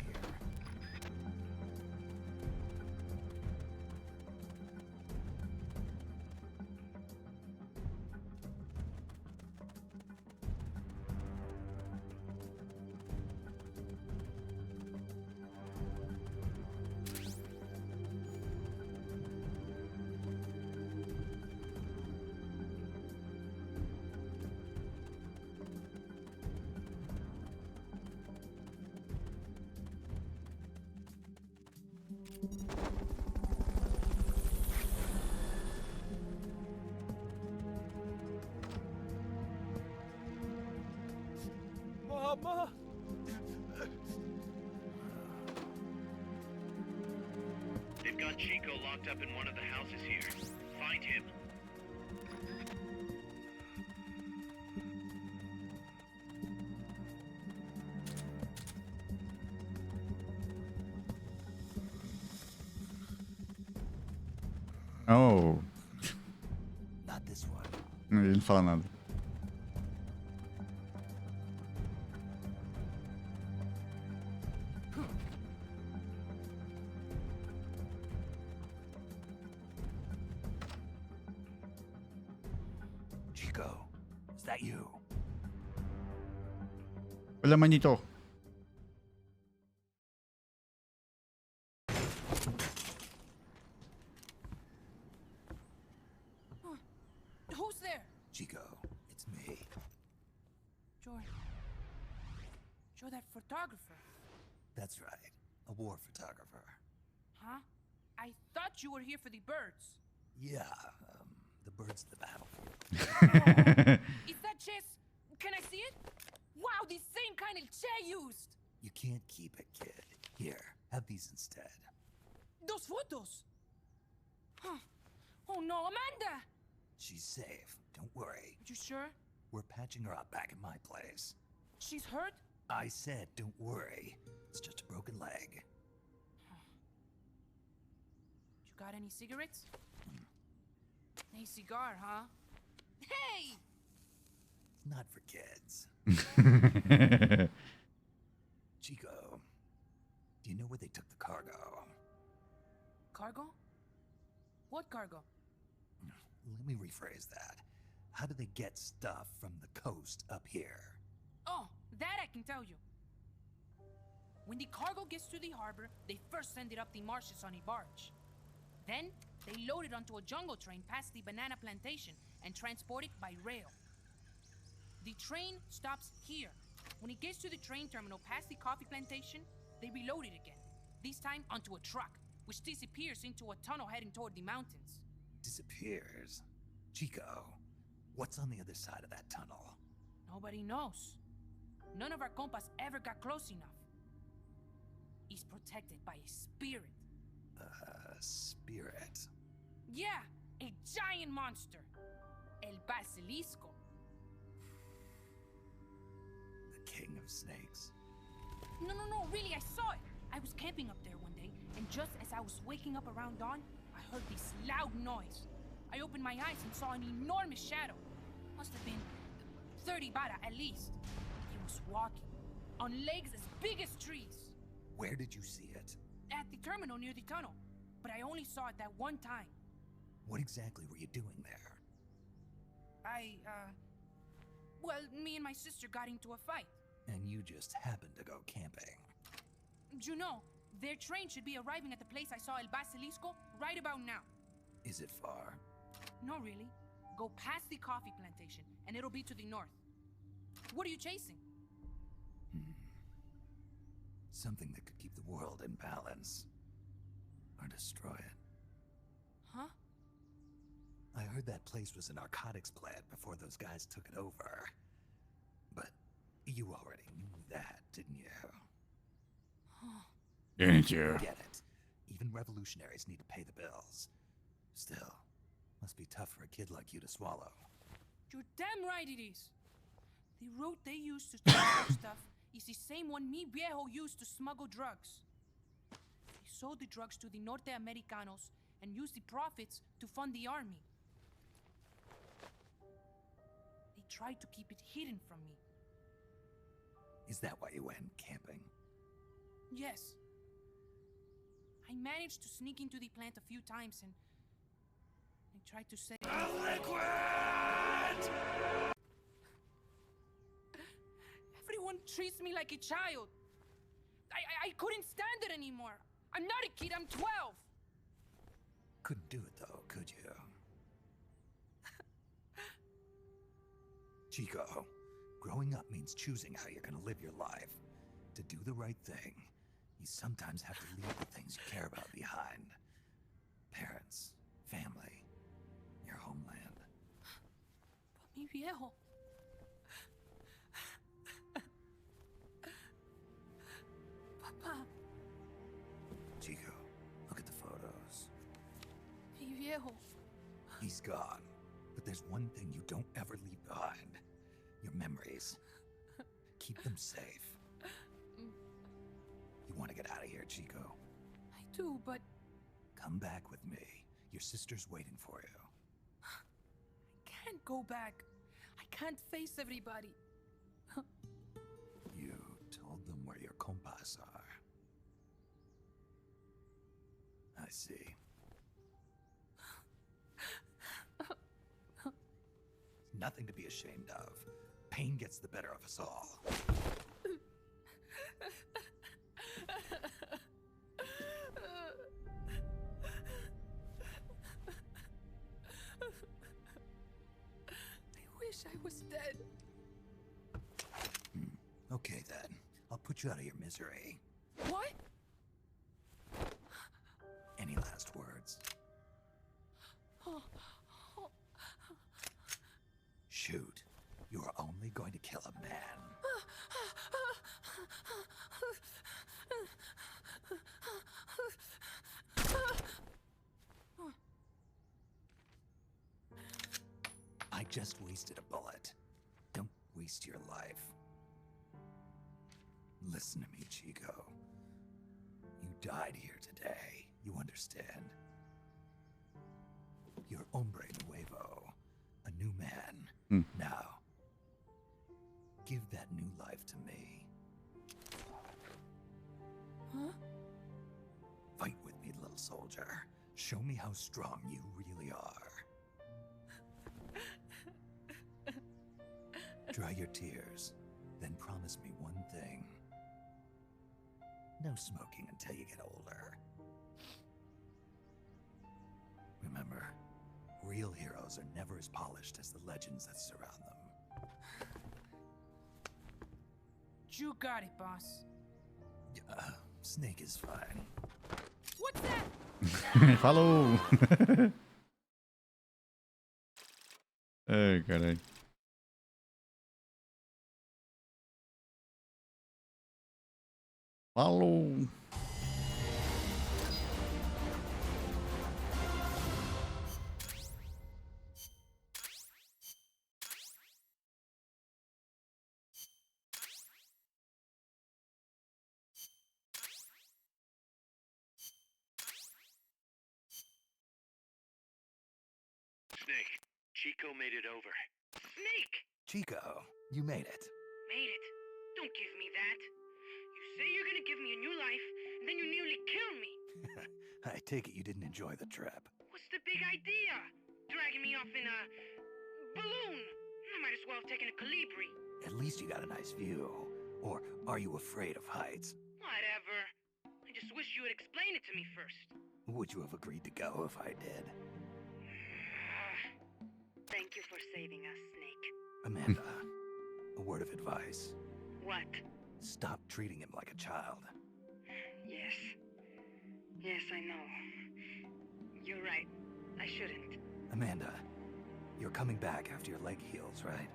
Ma! They've got Chico locked up in one of the houses here. Find him. Oh. Not this one. Ele não fala nada. Chico, is that you? Olha, manito. Who's there? Chico, it's me. You're that photographer. That's right. A war photographer. Huh? I thought you were here for the birds. Yeah, the birds of the battlefield. Is that chess? Can I see it? Wow, the same kind of chair used. You can't keep it, kid. Here, have these instead. Those photos. Huh. Oh no, Amanda! She's safe. Don't worry. You sure? We're patching her up back in my place. She's hurt? I said, don't worry. It's just a broken leg. You got any cigarettes? A cigar, huh? Hey! It's not for kids. Chico, do you know where they took the cargo? Cargo? What cargo? Let me rephrase that. How do they get stuff from the coast up here? Oh, that I can tell you. When the cargo gets to the harbor, they first send it up the marshes on a barge. Then, they load it onto a jungle train past the banana plantation and transport it by rail. The train stops here. When it gets to the train terminal past the coffee plantation, they reload it again. This time onto a truck, which disappears into a tunnel heading toward the mountains. Disappears? Chico, what's on the other side of that tunnel? Nobody knows. None of our compas ever got close enough. He's protected by a spirit. Spirit? Yeah, a giant monster. El Basilisco. The king of snakes. No, really, I saw it. I was camping up there one day, and just as I was waking up around dawn, I heard this loud noise. I opened my eyes and saw an enormous shadow. Must have been 30 bara at least. He was walking, on legs as big as trees. Where did you see it? At the terminal near the tunnel, but I only saw it that one time. What exactly were you doing there? Well, me and my sister got into a fight. And you just happened to go camping. You know, their train should be arriving at the place I saw El Basilisco right about now. Is it far? No, really. Go past the coffee plantation, and it'll be to the north. What are you chasing? Something that could keep the world in balance. Or destroy it. Huh? I heard that place was a narcotics plant before those guys took it over. But you already knew that, didn't you? Didn't you? Get it. Even revolutionaries need to pay the bills. Still, must be tough for a kid like you to swallow. You're damn right it is. The route they use to transport stuff is the same one mi viejo used to smuggle drugs. He sold the drugs to the Norte Americanos and used the profits to fund the army. They tried to keep it hidden from me. Is that why you went camping? Yes. I managed to sneak into the plant a few times and I tried to say... Liquid! Everyone treats me like a child. I couldn't stand it anymore. I'm not a kid, I'm 12. Couldn't do it though, could you? Chico, growing up means choosing how you're gonna live your life. To do the right thing, you sometimes have to leave the things you care about behind. Parents, family, your homeland. But mi viejo... viejo. He's gone. But there's one thing you don't ever leave behind. Your memories. Keep them safe. You want to get out of here, Chico? I do, but... Come back with me. Your sister's waiting for you. I can't go back. I can't face everybody. You told them where your compas are. I see. Nothing to be ashamed of. Pain gets the better of us all. I wish I was dead. Okay then. I'll put you out of your misery. What? Any last words? Shoot. You are only going to kill a man. I just wasted a bullet. Don't waste your life. Listen to me, Chico. You died here today. You understand? You're hombre nuevo. A new man. Now, give that new life to me. Huh? Fight with me, little soldier. Show me how strong you really are. Dry your tears, then promise me one thing. No smoking until you get older. Remember, real heroes are never as polished as the legends that surround them. You got it, boss. Snake is fine. What's that? Falou! Ai, caralho. Falou! Snake, Chico made it over. Snake! Chico, you made it. Made it. Don't give me that. You say you're gonna give me a new life, and then you nearly kill me. I take it you didn't enjoy the trip. What's the big idea? Dragging me off in a balloon. I might as well have taken a Calibri. At least you got a nice view. Or are you afraid of heights? Whatever. I just wish you would explain it to me first. Would you have agreed to go if I did? Thank you for saving us, Snake. Amanda, a word of advice. What? Stop treating him like a child. Yes. Yes, I know. You're right. I shouldn't. Amanda, you're coming back after your leg heals, right?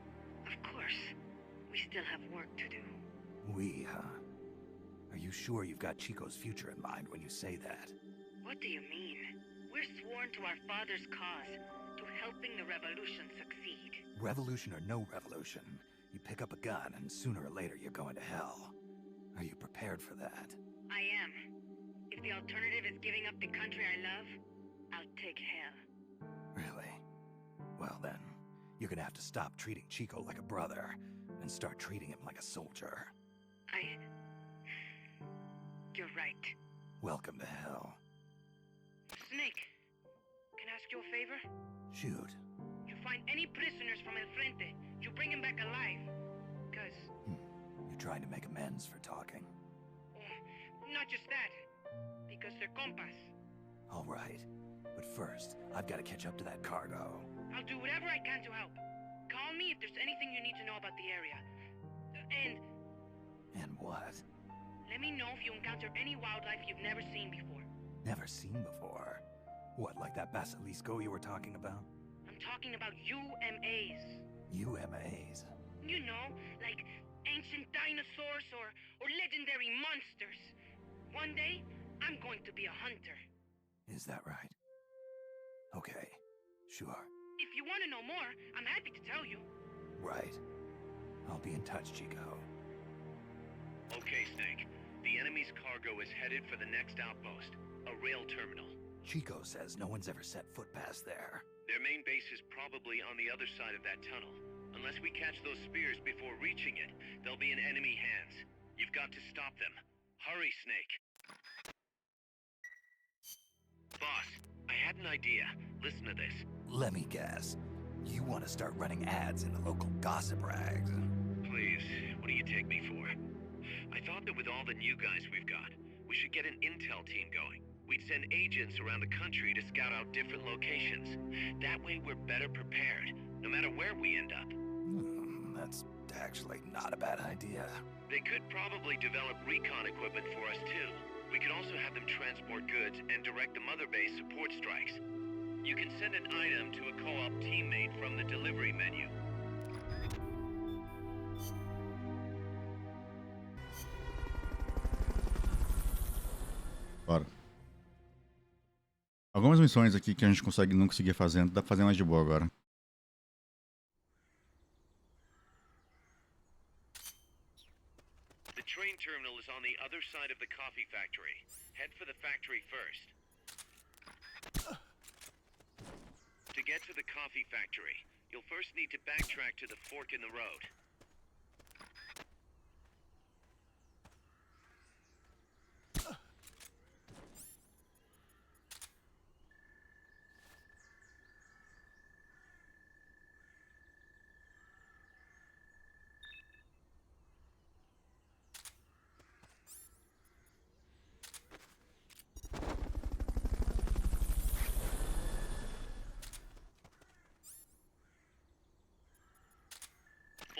Of course. We still have work to do. We, huh? Are you sure you've got Chico's future in mind when you say that? What do you mean? We're sworn to our father's cause, to helping the revolution succeed. Revolution or no revolution, you pick up a gun and sooner or later you're going to hell. Are you prepared for that? I am. If the alternative is giving up the country I love, I'll take hell. Really? Well then, you're gonna have to stop treating Chico like a brother and start treating him like a soldier. You're right. Welcome to hell. Snake, can I ask you a favor? Shoot. You find any prisoners from El Frente, you bring them back alive. Cause... You're trying to make amends for talking. Not just that. Because they're compas. All right. But first, I've got to catch up to that cargo. I'll do whatever I can to help. Call me if there's anything you need to know about the area. And what? Let me know if you encounter any wildlife you've never seen before. Never seen before? What, like that basilisco you were talking about? I'm talking about UMAs. UMAs? You know, like ancient dinosaurs or legendary monsters. One day, I'm going to be a hunter. Is that right? Okay, sure. If you want to know more, I'm happy to tell you. Right. I'll be in touch, Chico. Okay, Snake. The enemy's cargo is headed for the next outpost, a rail terminal. Chico says no one's ever set foot past there. Their main base is probably on the other side of that tunnel. Unless we catch those spears before reaching it, they'll be in enemy hands. You've got to stop them. Hurry, Snake. Boss, I had an idea. Listen to this. Let me guess. You want to start running ads in the local gossip rags? Please, what do you take me for? I thought that with all the new guys we've got, we should get an intel team going. We'd send agents around the country to scout out different locations. That way we're better prepared, no matter where we end up. That's actually not a bad idea. They could probably develop recon equipment for us too. We could also have them transport goods and direct the mother base support strikes. You can send an item to a co-op teammate from the delivery menu. Bora. Algumas missões aqui que a gente não conseguia fazendo, dá pra fazer mais de boa agora. The train terminal is on the other side of the coffee factory. Head for the factory first. To get to the coffee factory, you'll first need to backtrack to the fork in the road.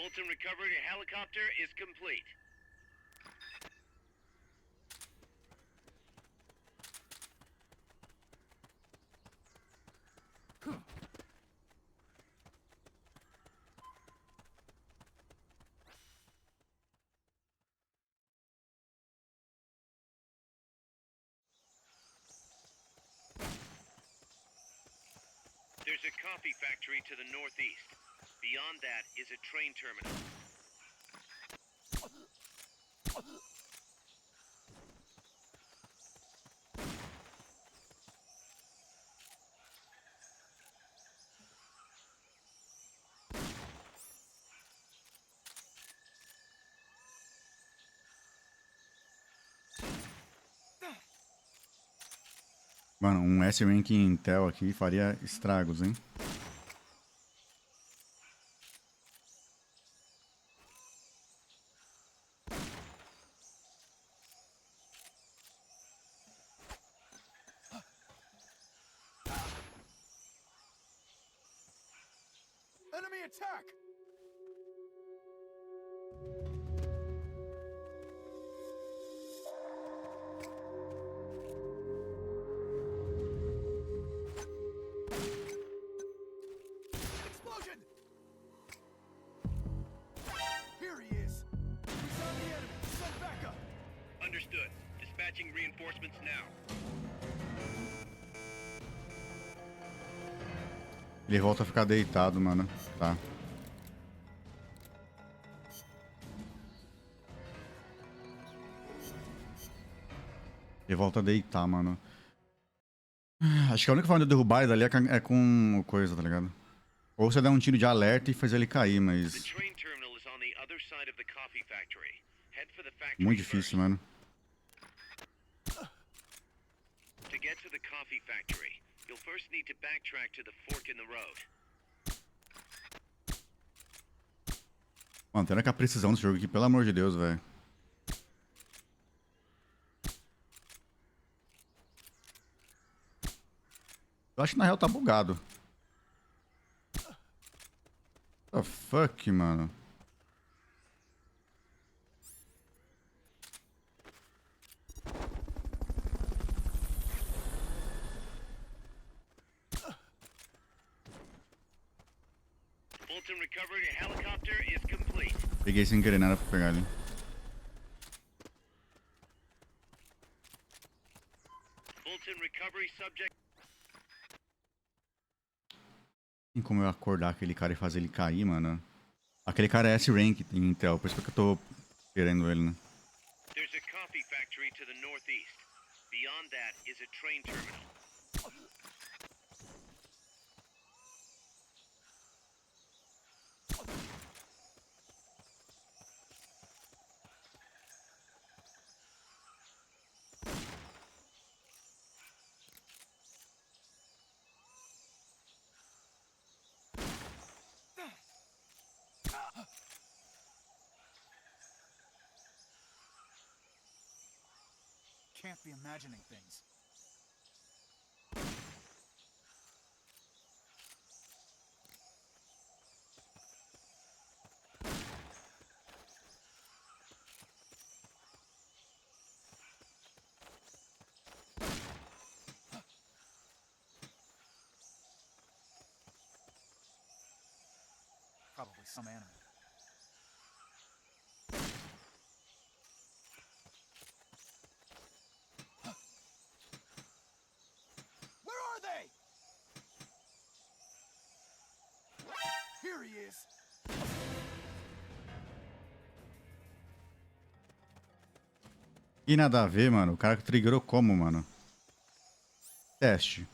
Fulton recovery helicopter is complete. There's a coffee factory to the northeast. Beyond that is a train terminal. Mano, um S-Rank Intel aqui faria estragos, hein? Enemy attack! Explosion! Here he is! We found the enemy! Send backup! Understood. Dispatching reinforcements now. Ele volta a ficar deitado, mano. Tá. Ele volta a deitar, mano. Acho que a única forma de derrubar ele dali é com coisa, tá ligado? Ou você dá um tiro de alerta e faz ele cair, mas... Muito difícil, mano. To get to the coffee factory, you'll first need to backtrack to the fork in the road. Mano, tem que a precisão desse jogo aqui, pelo amor de Deus, velho. Eu acho que na real tá bugado. What the fuck, mano? Fulton recovery helicopter is complete. Peguei sem querer nada pra pegar ali. Fulton recovery subject. como eu acordar aquele cara e fazer ele cair, mano. Aquele cara é S-Rank em Intel, por isso que eu tô querendo ele, né? There's a coffee factory to the northeast. Beyond that is a train terminal. Can't be imagining things. Probably some animal. Where are they? Here he is. E nada a ver, mano. O cara que triggerou como, mano? Teste.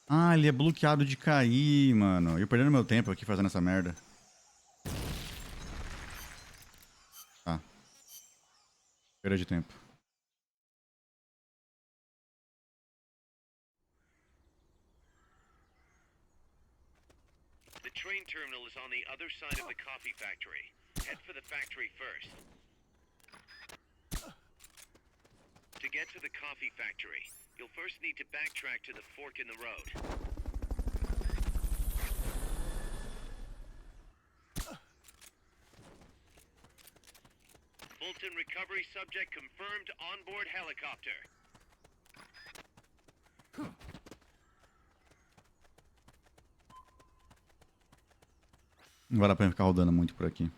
Ah, ele é bloqueado de cair, mano. Eu perdendo meu tempo aqui fazendo essa merda. Tá. Perda de tempo. The train terminal is on the other side of the coffee factory. Head for the factory first. To get to the coffee factory, you'll first need to backtrack to the fork in the road. Fulton recovery subject confirmed onboard helicopter. Não vale a pena ficar rodando muito por aqui.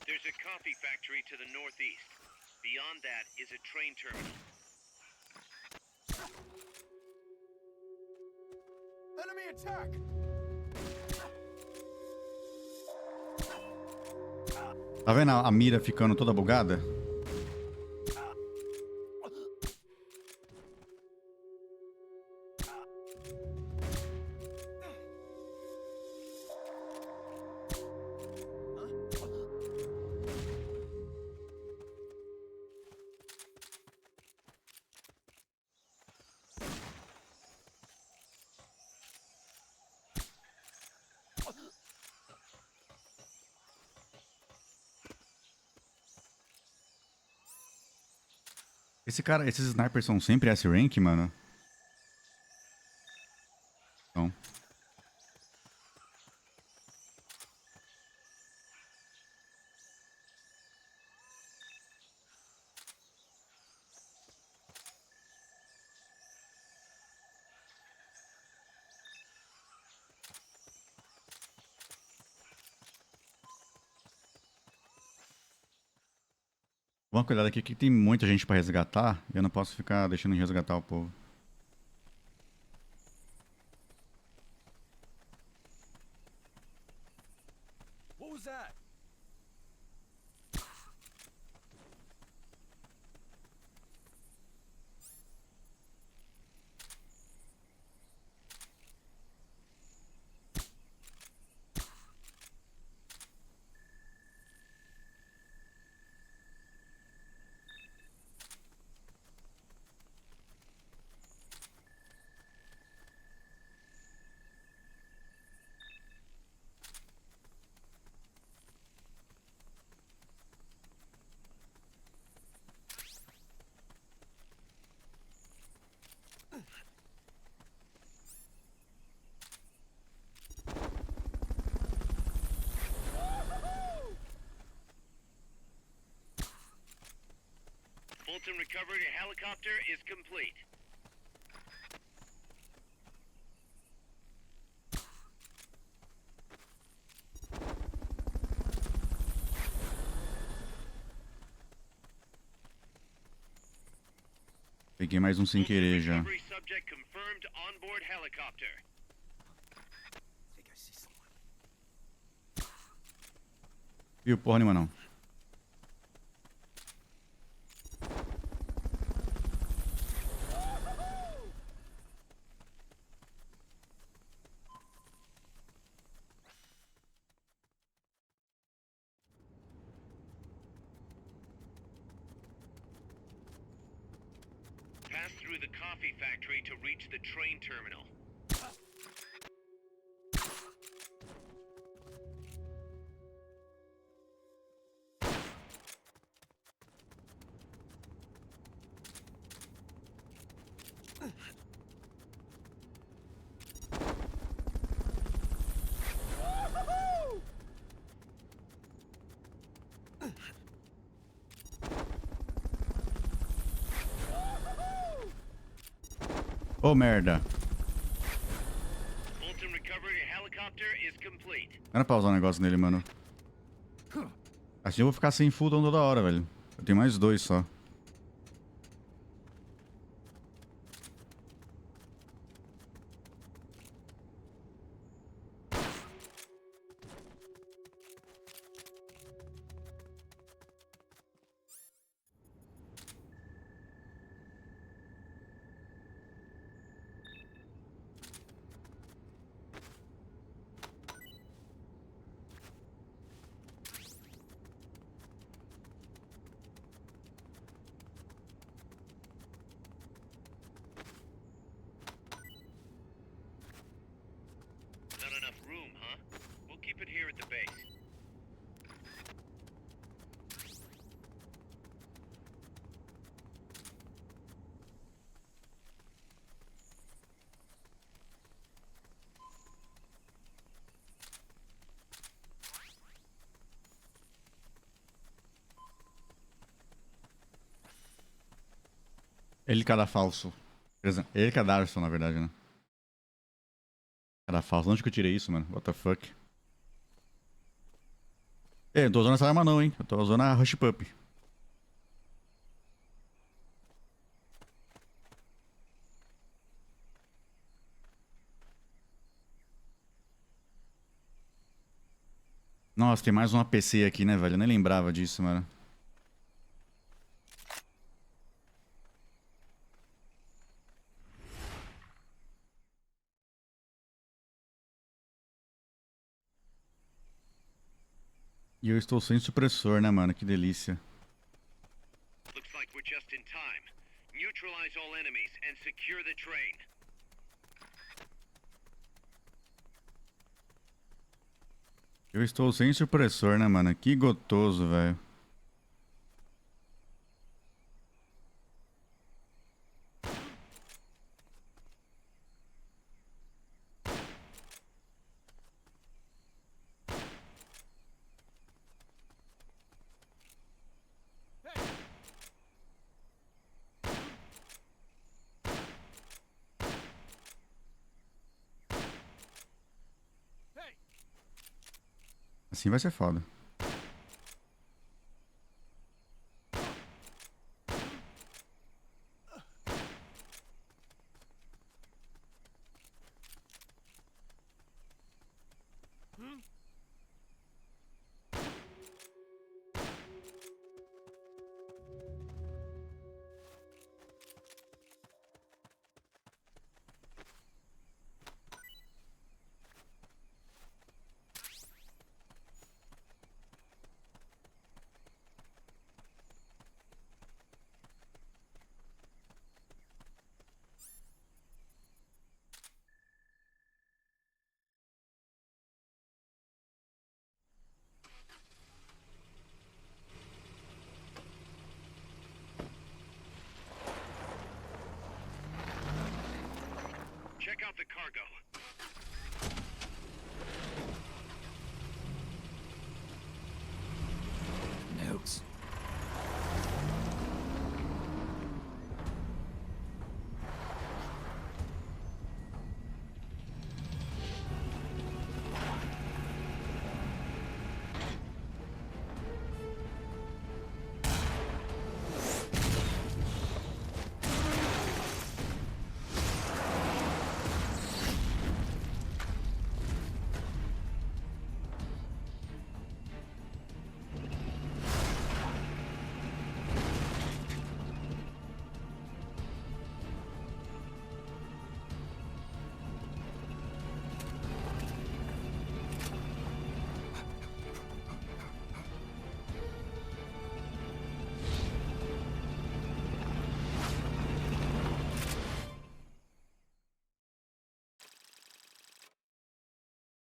There's a coffee factory to the northeast. Beyond that is a train terminal. Enemy attack! Tá vendo a mira ficando toda bugada? Esses snipers são sempre S-Rank, mano? Então. Vamos cuidar aqui que tem muita gente pra resgatar e eu não posso ficar deixando de resgatar o povo. What was that? Fulton recovery to helicopter is complete. Peguei mais um sem querer já. Recovery subject confirmed on board helicopter. Viu, porra nenhuma não. Pass through the coffee factory to reach the train terminal. Ô, merda. Fulton recovery helicopter is complete. Era pra usar um negócio nele, mano. Assim eu vou ficar sem full toda hora, velho. Eu tenho mais 2 só. Not enough room, huh? We'll keep it here at the base. Ele cada falso. Ele cadarço, na verdade, né? Cada falso. Onde que eu tirei isso, mano? What the fuck? Ei, não tô usando essa arma não, hein? Eu tô usando a Rush Pup. Nossa, tem mais um APC aqui, né, velho? Eu nem lembrava disso, mano. E eu estou sem supressor, né, mano? Que delícia. Looks like we're just in time. Neutralize all enemies and secure the train. Eu estou sem supressor, né, mano? Que gotoso, velho. Assim vai ser foda. Check out the cargo. Notes.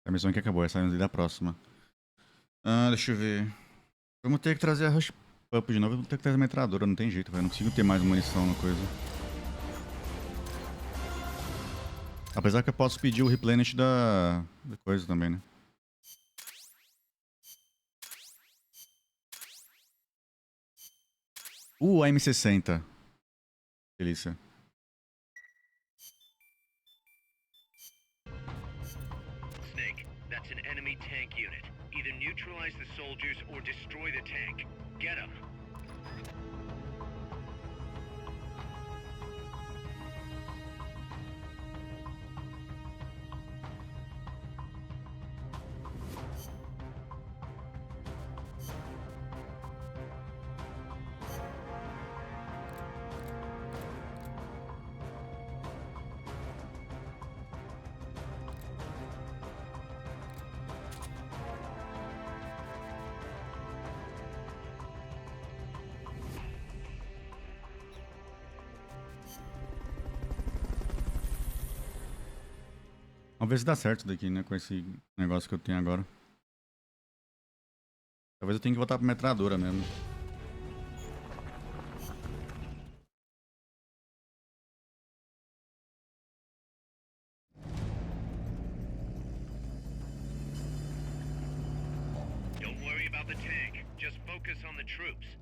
A missão que acabou, essa é a da próxima. Deixa eu ver. Vamos ter que trazer a Rush Pup de novo, vamos ter que trazer a metralhadora, não tem jeito, velho. Não consigo ter mais munição na coisa. Apesar que eu posso pedir o replenish da coisa também, né? A M60. Delícia. Snake, that's an enemy tank unit. Either neutralize the soldiers or destroy the tank. Get them. Vamos ver se dá certo daqui, né? Com esse negócio que eu tenho agora. Talvez eu tenha que voltar pra metralhadora mesmo. Don't worry about the tank. Just focus on the troops.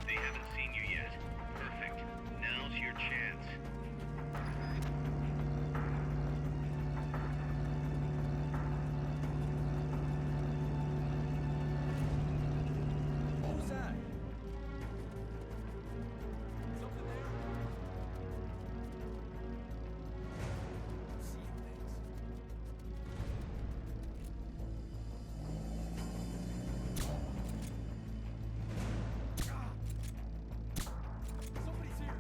They haven't seen you yet. Perfect. Now's your chance. What was that? Something there? Seeing things. Somebody's here.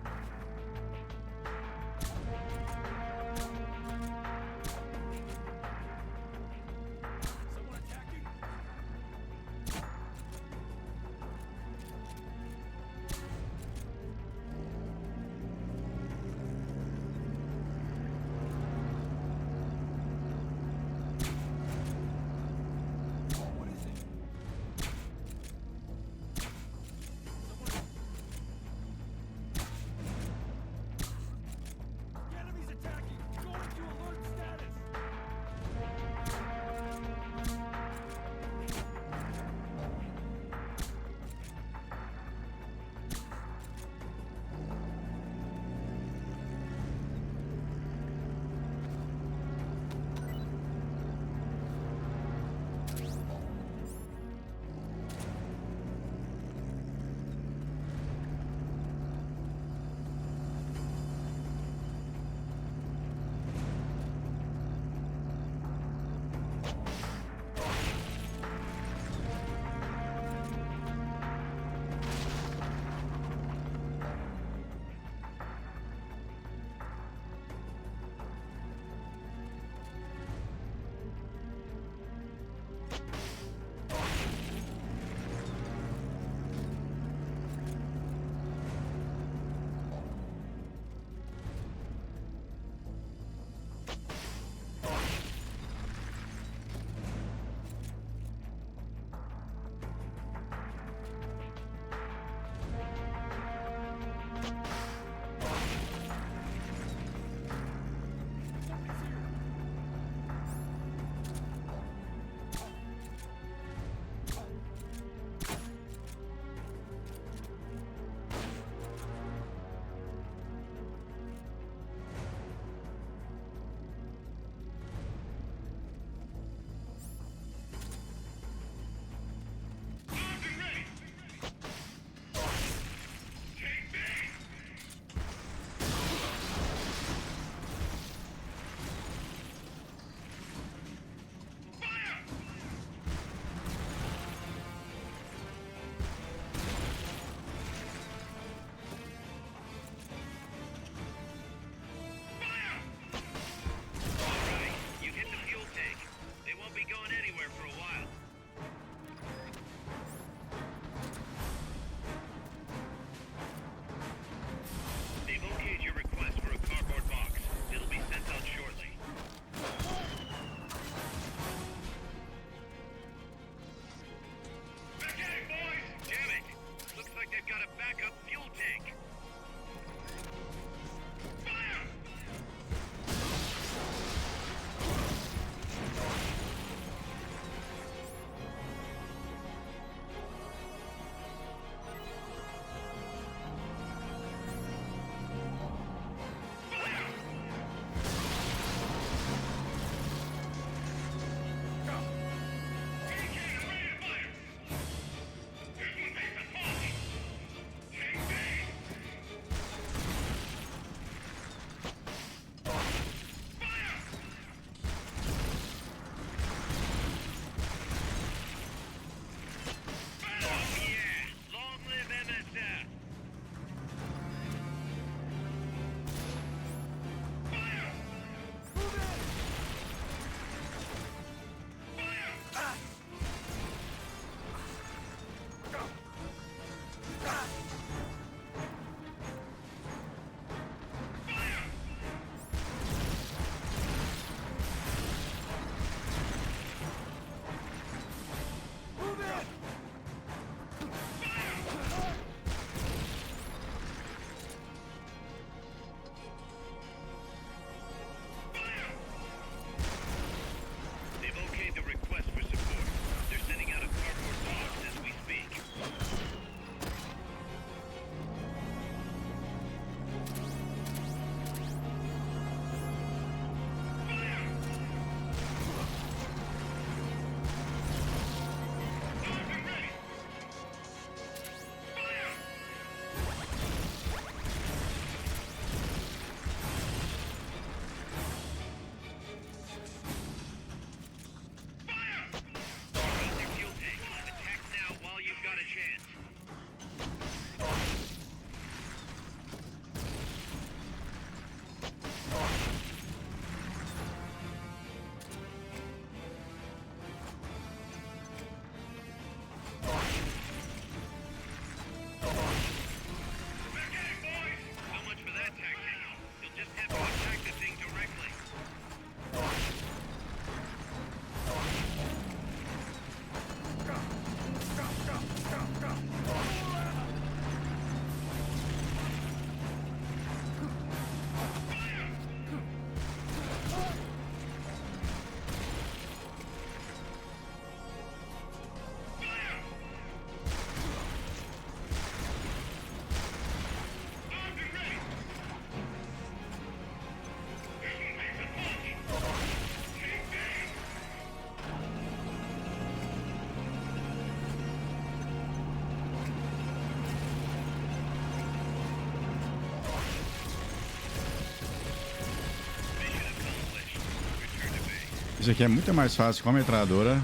Isso aqui é muito mais fácil com a metralhadora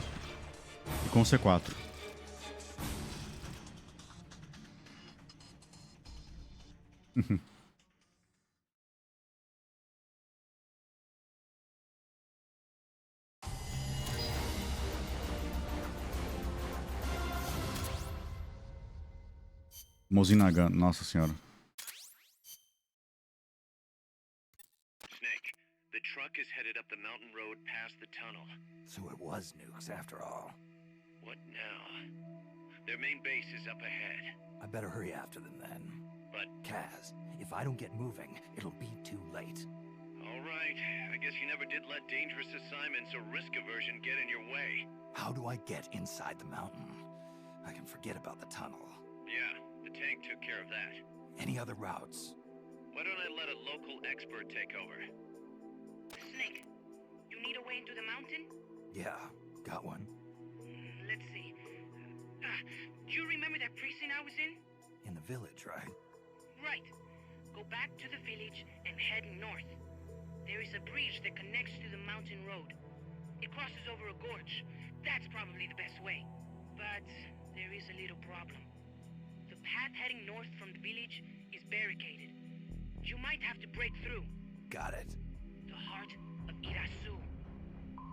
e com o C4. Mozinagan, nossa senhora. Snake, the truck is headed up the mountain road past the tunnel. So it was nukes after all. What now? Their main base is up ahead. I better hurry after them then. But Kaz, if I don't get moving, it'll be too late. all right, I guess you never did let dangerous assignments or risk aversion get in your way. How do I get inside the mountain? I can forget about the tunnel. Yeah, the tank took care of that. Any other routes? Why don't I let a local expert take over? Snake, you need a way into the mountain? Yeah, got one. Let's see. Do you remember that precinct I was in? In the village, right? Right. Go back to the village and head north. There is a bridge that connects to the mountain road. It crosses over a gorge. That's probably the best way. But there is a little problem. The path heading north from the village is barricaded. You might have to break through. Got it. The heart of Irasu.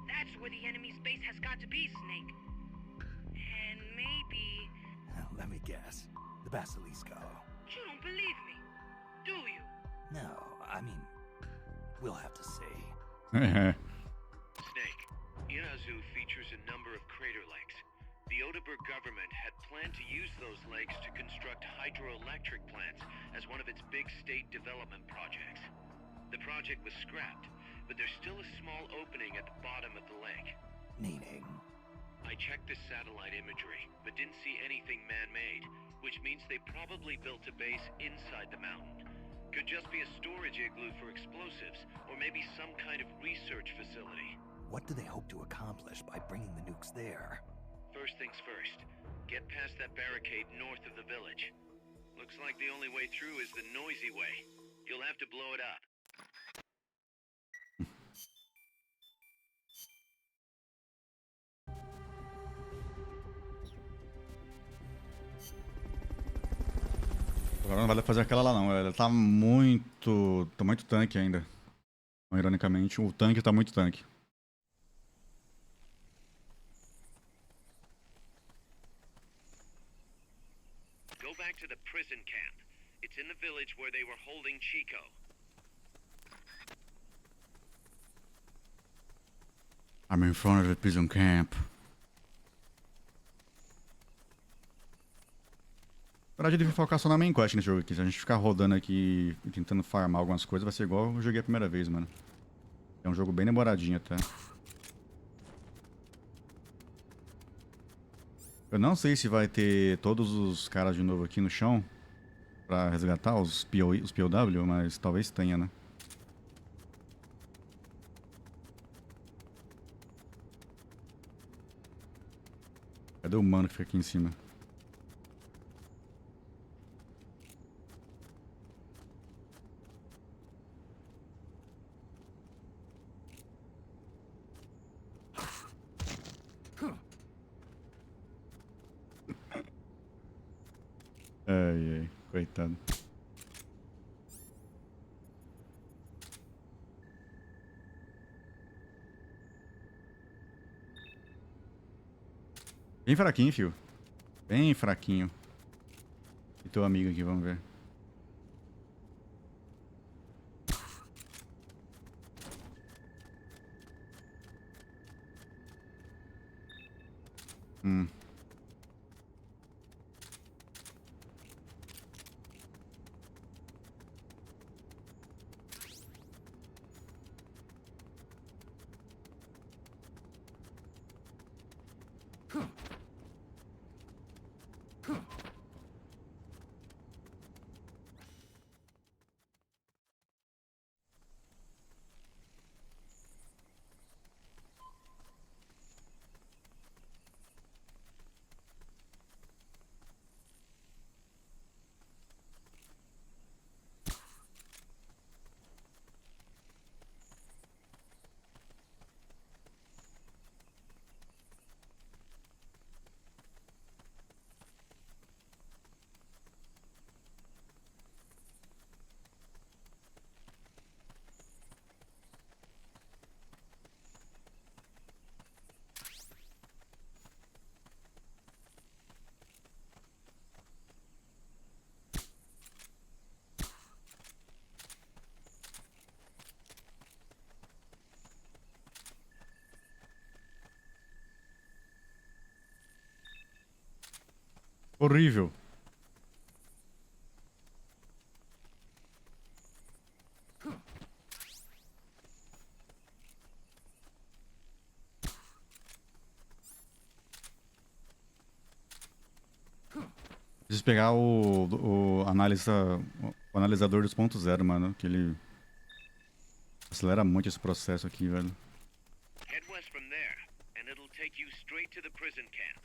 That's where the enemy's base has got to be, Snake. And maybe... Let me guess. The Basilisco. You don't believe me, do you? No, I mean, we'll have to see. Snake, Irazu features a number of crater lakes. The Odeberg government had planned to use those lakes to construct hydroelectric plants as one of its big state development projects. The project was scrapped, but there's still a small opening at the bottom of the lake. Meaning? I checked the satellite imagery, but didn't see anything man-made, which means they probably built a base inside the mountain. Could just be a storage igloo for explosives, or maybe some kind of research facility. What do they hope to accomplish by bringing the nukes there? First things first, get past that barricade north of the village. Looks like the only way through is the noisy way. You'll have to blow it up. Agora não vale fazer aquela lá não, ela tá muito tanque ainda. Então, ironicamente, o tanque tá muito tanque. Go back to the prison camp. It's in the village where they were holding Chico. I'm in front of the prison camp. Na verdade, eu devia focar só na main quest nesse jogo aqui. Se a gente ficar rodando aqui e tentando farmar algumas coisas, vai ser igual eu joguei a primeira vez, mano. É um jogo bem demoradinho até. Eu não sei se vai ter todos os caras de novo aqui no chão pra resgatar os POW, mas talvez tenha, né? Cadê o mano que fica aqui em cima? Ai, ai, coitado. Bem fraquinho, fio. Bem fraquinho. E teu amigo aqui, vamos ver. Horrível. Preciso pegar o analisador 2.0, mano, que ele acelera muito esse processo aqui, velho. Head west from there, and it'll take you straight to the prison camp.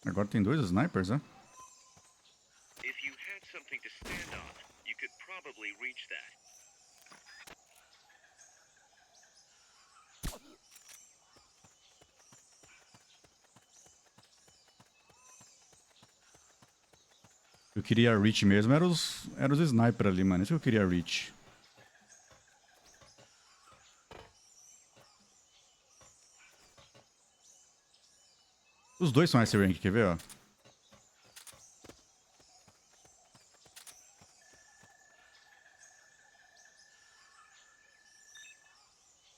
Agora tem 2 snipers, né? If you had something to stand on, you could probably reach that. Eu queria reach mesmo, eram os snipers ali, mano. Isso que eu queria reach. Os dois são S-Rank, quer ver, ó?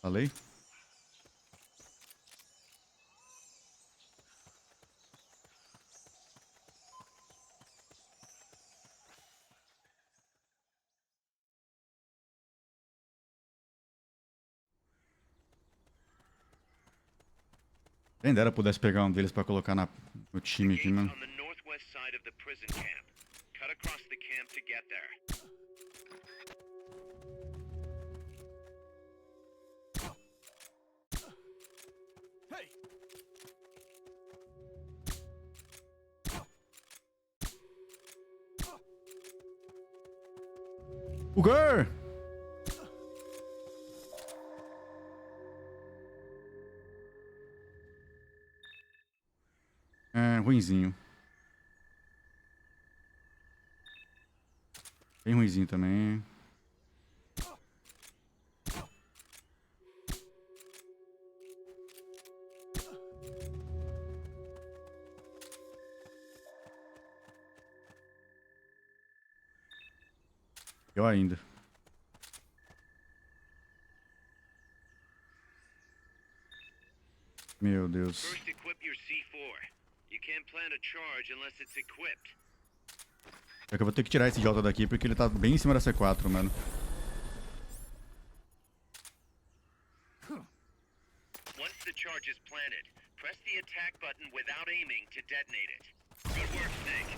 Falei? Quem dera pudesse pegar um deles pra colocar no time aqui, mano. On the northwest side of the prison camp. Cut across the camp to get there. Hey! O Gur! É, ruinzinho. Bem ruinzinho também. Eu ainda. Meu Deus. First equip your C4. You can't plant a charge unless it's equipped. É que eu vou ter que tirar esse J daqui porque ele tá bem em cima da C4, mano. Once the charge is planted, press the attack button without aiming to detonate it. Good work, Snake.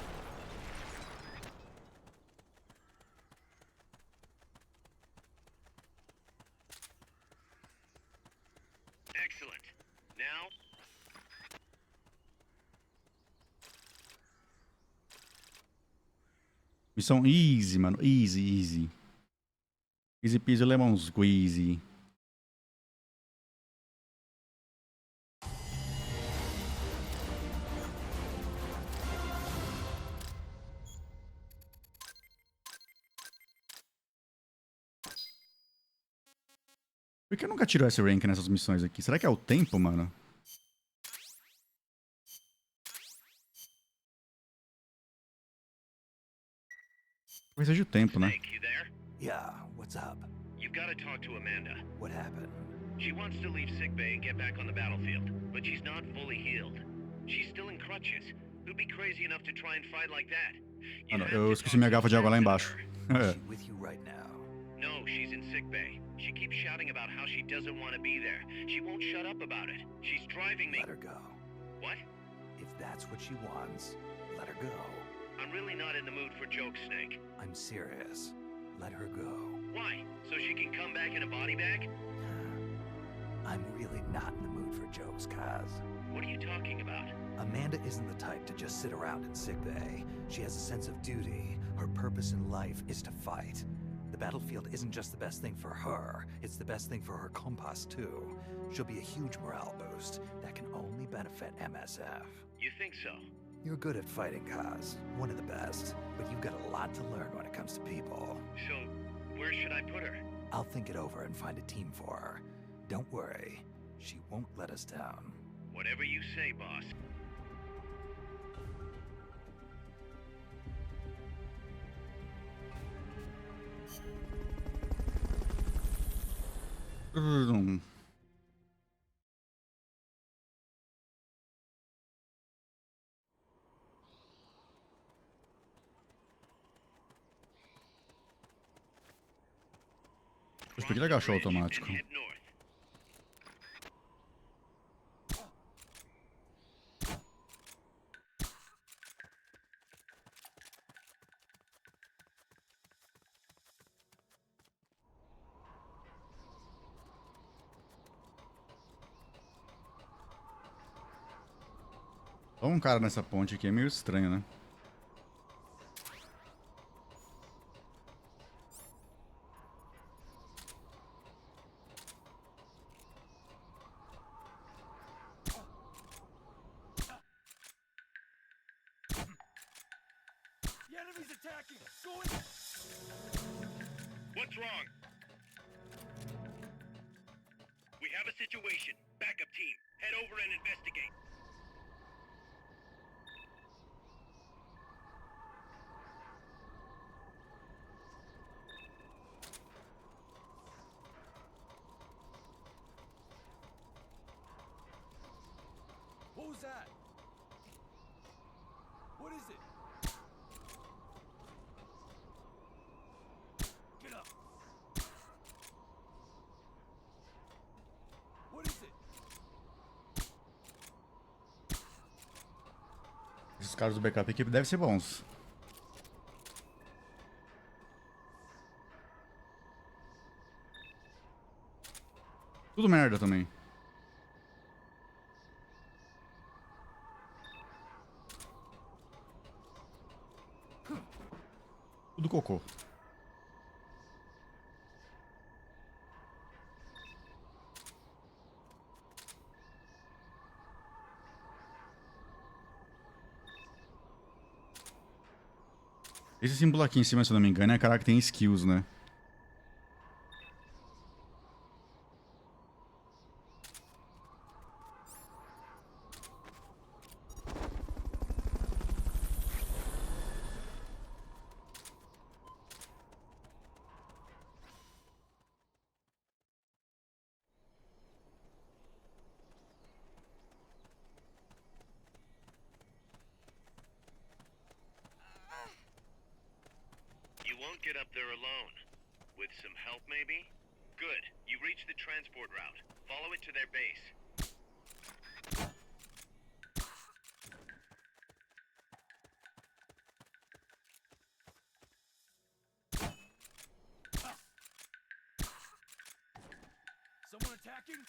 Excellent. Now, Missão easy, mano. Easy, easy. Easy peasy lemon squeezy. Por que eu nunca tiro esse rank nessas missões aqui? Será que é o tempo, mano? Talvez seja o tempo, né? Snake, you there? Yeah, what's up? You've got to talk to Amanda. What happened? She wants to leave sickbay and get back on the battlefield, but she's not fully healed. She's still in crutches. Who'd be crazy enough to try and fight like that? Ah, não, eu esqueci minha garrafa de água lá embaixo. Is she with you right now? No, she's in sickbay. She keeps shouting about how she doesn't want to be there. She won't shut up about it. She's driving me. Let her go. What? If that's what she wants, let her go. I'm really not in the mood for jokes, Snake. I'm serious. Let her go. Why? So she can come back in a body bag? I'm really not in the mood for jokes, Kaz. What are you talking about? Amanda isn't the type to just sit around in sickbay. She has a sense of duty. Her purpose in life is to fight. The battlefield isn't just the best thing for her, it's the best thing for her compass too. She'll be a huge morale boost that can only benefit MSF. You think so? You're good at fighting, Kaz. One of the best. But you've got a lot to learn when it comes to people. So, where should I put her? I'll think it over and find a team for her. Don't worry. She won't let us down. Whatever you say, boss. Por que ele agachou automático? Só um cara nessa ponte aqui é meio estranho, né? The enemy's attacking! Go in! What's wrong? We have a situation. Backup team. Head over and investigate. Who's that? What is it? Get up! What is it? Esses caras do backup aqui devem ser bons. Tudo merda também. Tudo cocô. Esse símbolo aqui em cima, se eu não me engano, é a cara que tem skills, né? You won't get up there alone. With some help, maybe? Good. You reach the transport route. Follow it to their base. Someone attacking?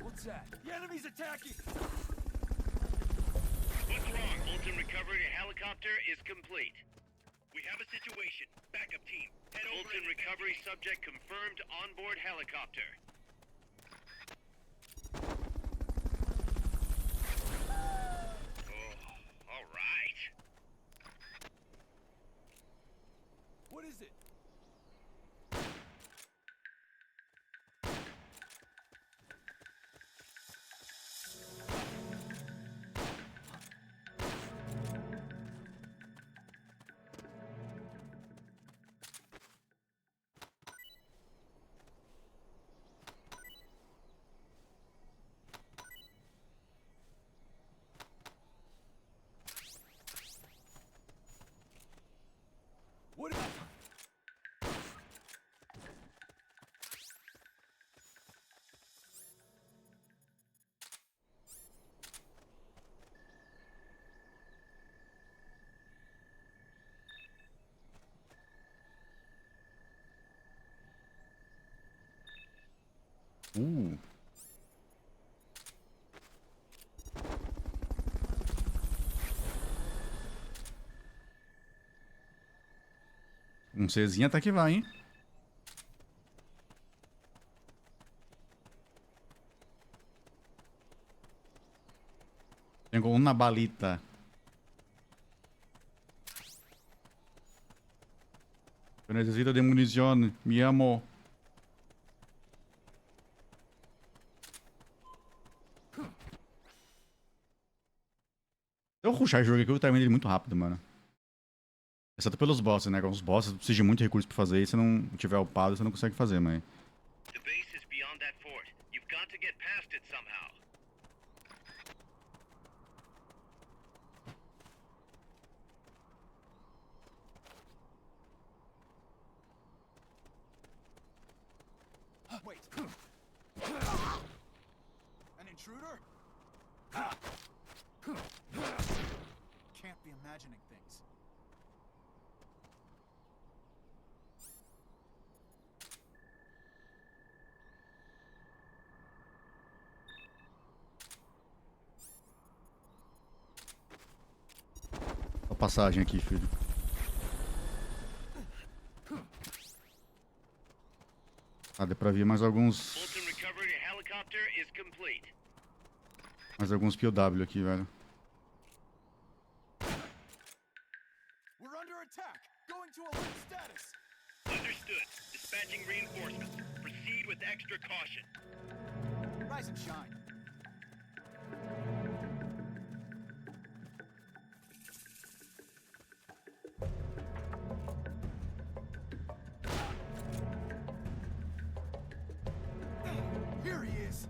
What's that? The enemy's attacking! What's wrong? Bolton recovery to helicopter is complete. We have a situation. Backup team. Head over. Bolton recovery subject confirmed onboard helicopter. Oh, all right. What is it? What? Um Czinha até que vai, hein? Tengo uma balita. Eu necesito de munición, mi amo. Eu rushar esse jogo aqui, eu termino ele muito rápido, mano. Exceto pelos bosses, né? Os bosses precisam de muito recurso pra fazer, e se não tiver upado, você não consegue fazer, mas... The base is beyond that fort. You've got to get past it somehow. Wait. An intruder? Can't be imagining things. A passagem aqui, filho. Ah, deu pra ver mais alguns... Fulton recovered a helicopter is complete. Mais alguns POW aqui, velho. We're under attack. Going to alert status. Understood. Dispatching reinforcements. Proceed with extra caution. Rise and shine. Here he is.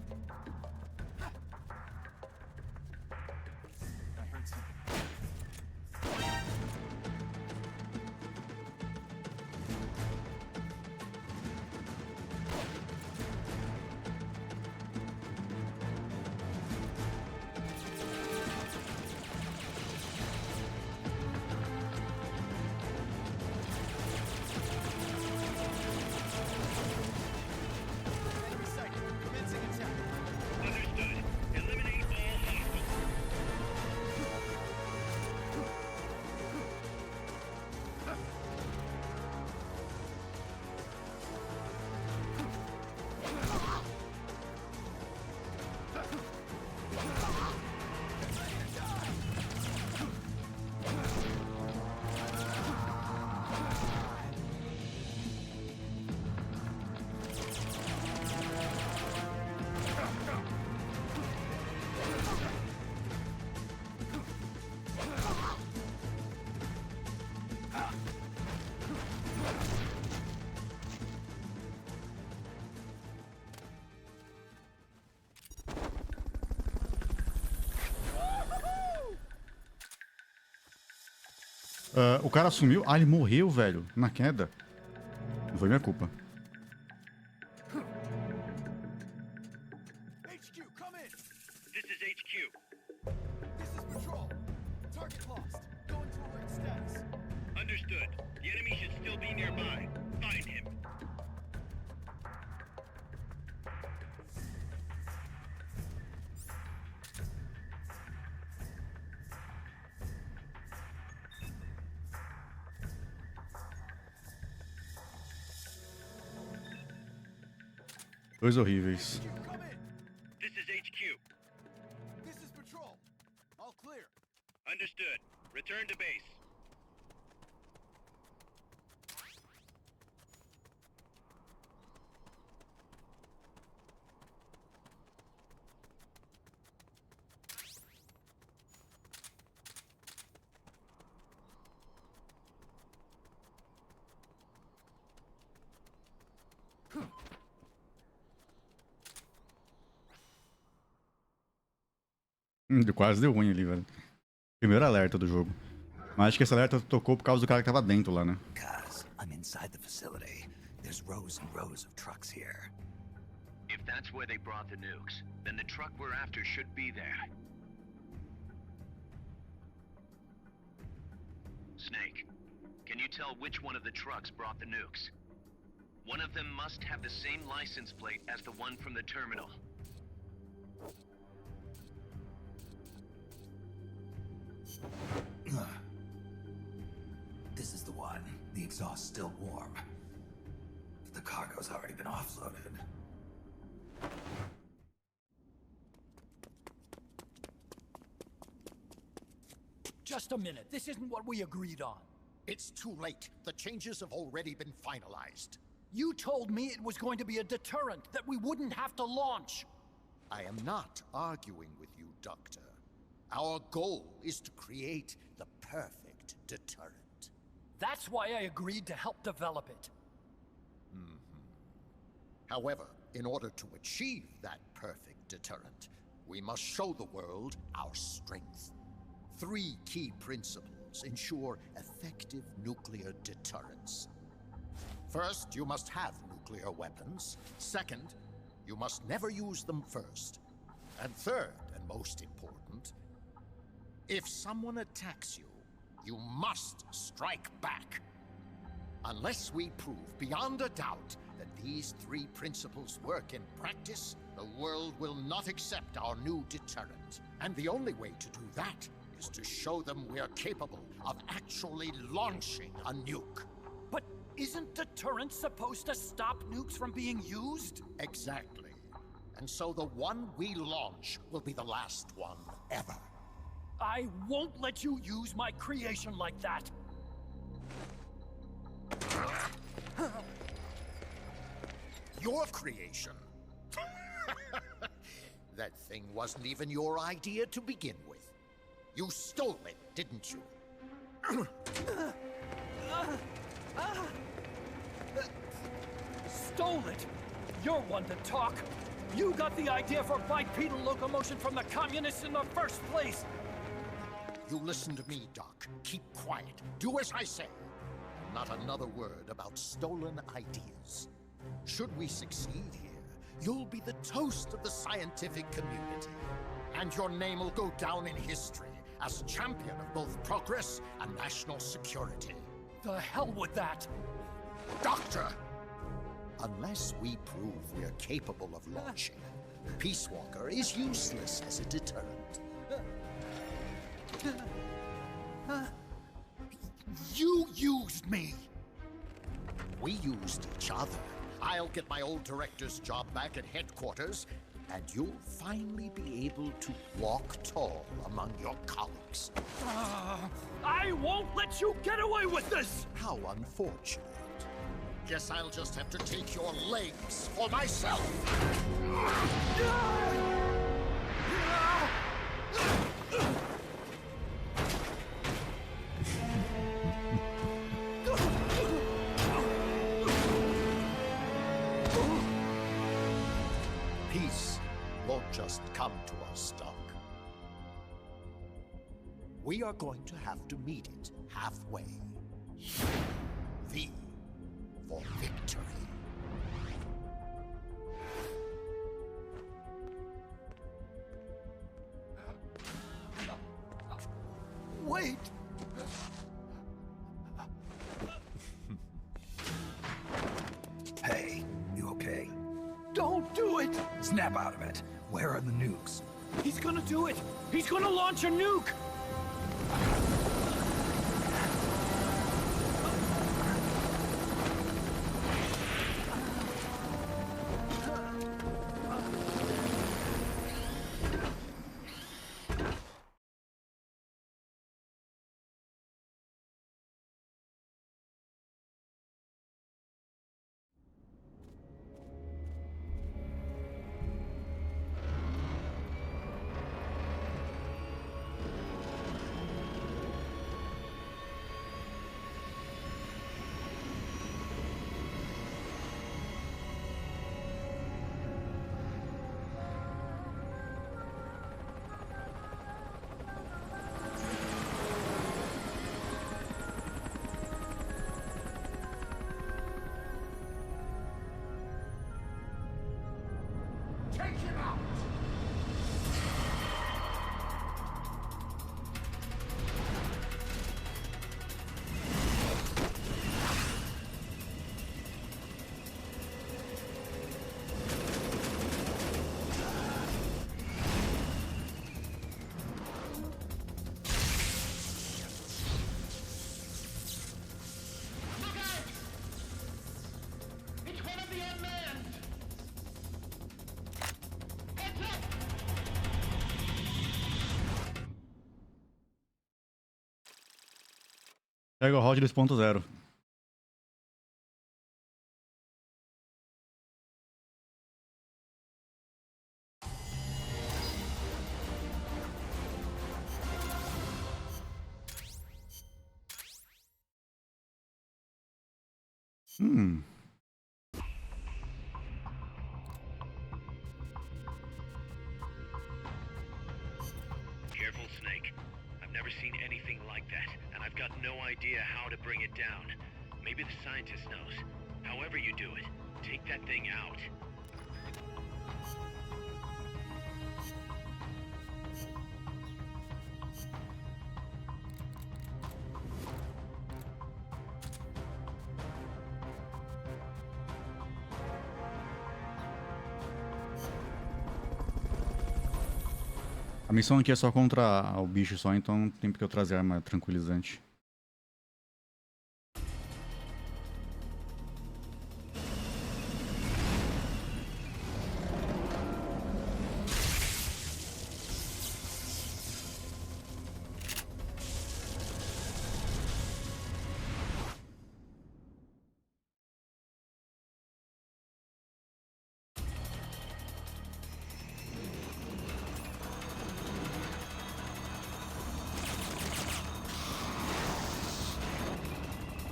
I heard something. Enemy sighted. Commencing attack. Understood. Eliminate all hostiles. O cara sumiu. Ah, ele morreu, velho. Na queda. Não foi minha culpa. HQ, come in. This is HQ. This is patrol. Target lost. Going to alert status. Understood. The enemy should still be nearby. Find him. Dois horríveis. Come in. This is HQ. This is patrol. All clear. Understood. Return to base. Quase deu ruim ali, velho. Primeiro alerta do jogo. Mas acho que esse alerta tocou por causa do cara que tava dentro lá, né? Guys, I'm inside the facility. There's rows and rows of trucks here. If that's where they brought the nukes, then the truck we're after should be there. Snake, can you tell which one of the trucks brought the nukes? One of them must have the same license plate as the one from the terminal. This is the one. The exhaust's still warm. The cargo's already been offloaded. Just a minute. This isn't what we agreed on. It's too late. The changes have already been finalized. You told me it was going to be a deterrent, that we wouldn't have to launch. I am not arguing with you, Doctor. Our goal is to create the perfect deterrent. That's why I agreed to help develop it. However, in order to achieve that perfect deterrent, we must show the world our strength. 3 key principles ensure effective nuclear deterrence. First, you must have nuclear weapons. Second, you must never use them first. And third, and most important, if someone attacks you, you must strike back. Unless we prove beyond a doubt that these 3 principles work in practice, the world will not accept our new deterrent. And the only way to do that is to show them we are capable of actually launching a nuke. But isn't deterrence supposed to stop nukes from being used? Exactly. And so the one we launch will be the last one ever. I won't let you use my creation like that. Your creation? That thing wasn't even your idea to begin with. You stole it, didn't you? Stole it? You're one to talk. You got the idea for bipedal locomotion from the communists in the first place. You listen to me, Doc. Keep quiet. Do as I say. Not another word about stolen ideas. Should we succeed here, you'll be the toast of the scientific community. And your name will go down in history as champion of both progress and national security. The hell with that! Doctor! Unless we prove we're capable of launching, Peace Walker is useless as a deterrent. You used me! We used each other. I'll get my old director's job back at headquarters, and you'll finally be able to walk tall among your colleagues. I won't let you get away with this! How unfortunate. Guess I'll just have to take your legs for myself. Peace won't just come to us, Doc. We are going to have to meet it halfway. V for victory. Wait! Hey, you okay? Don't do it! Snap out of it. Where are the nukes? He's gonna do it! He's gonna launch a nuke! Take him out! Pega o Rod 2.0. Careful, Snake. I've never seen anything like that, and I've got no idea how to bring it down. Maybe the scientist knows. However you do it, take that thing out. A missão aqui é só contra o bicho só, então tem que eu trazer arma tranquilizante.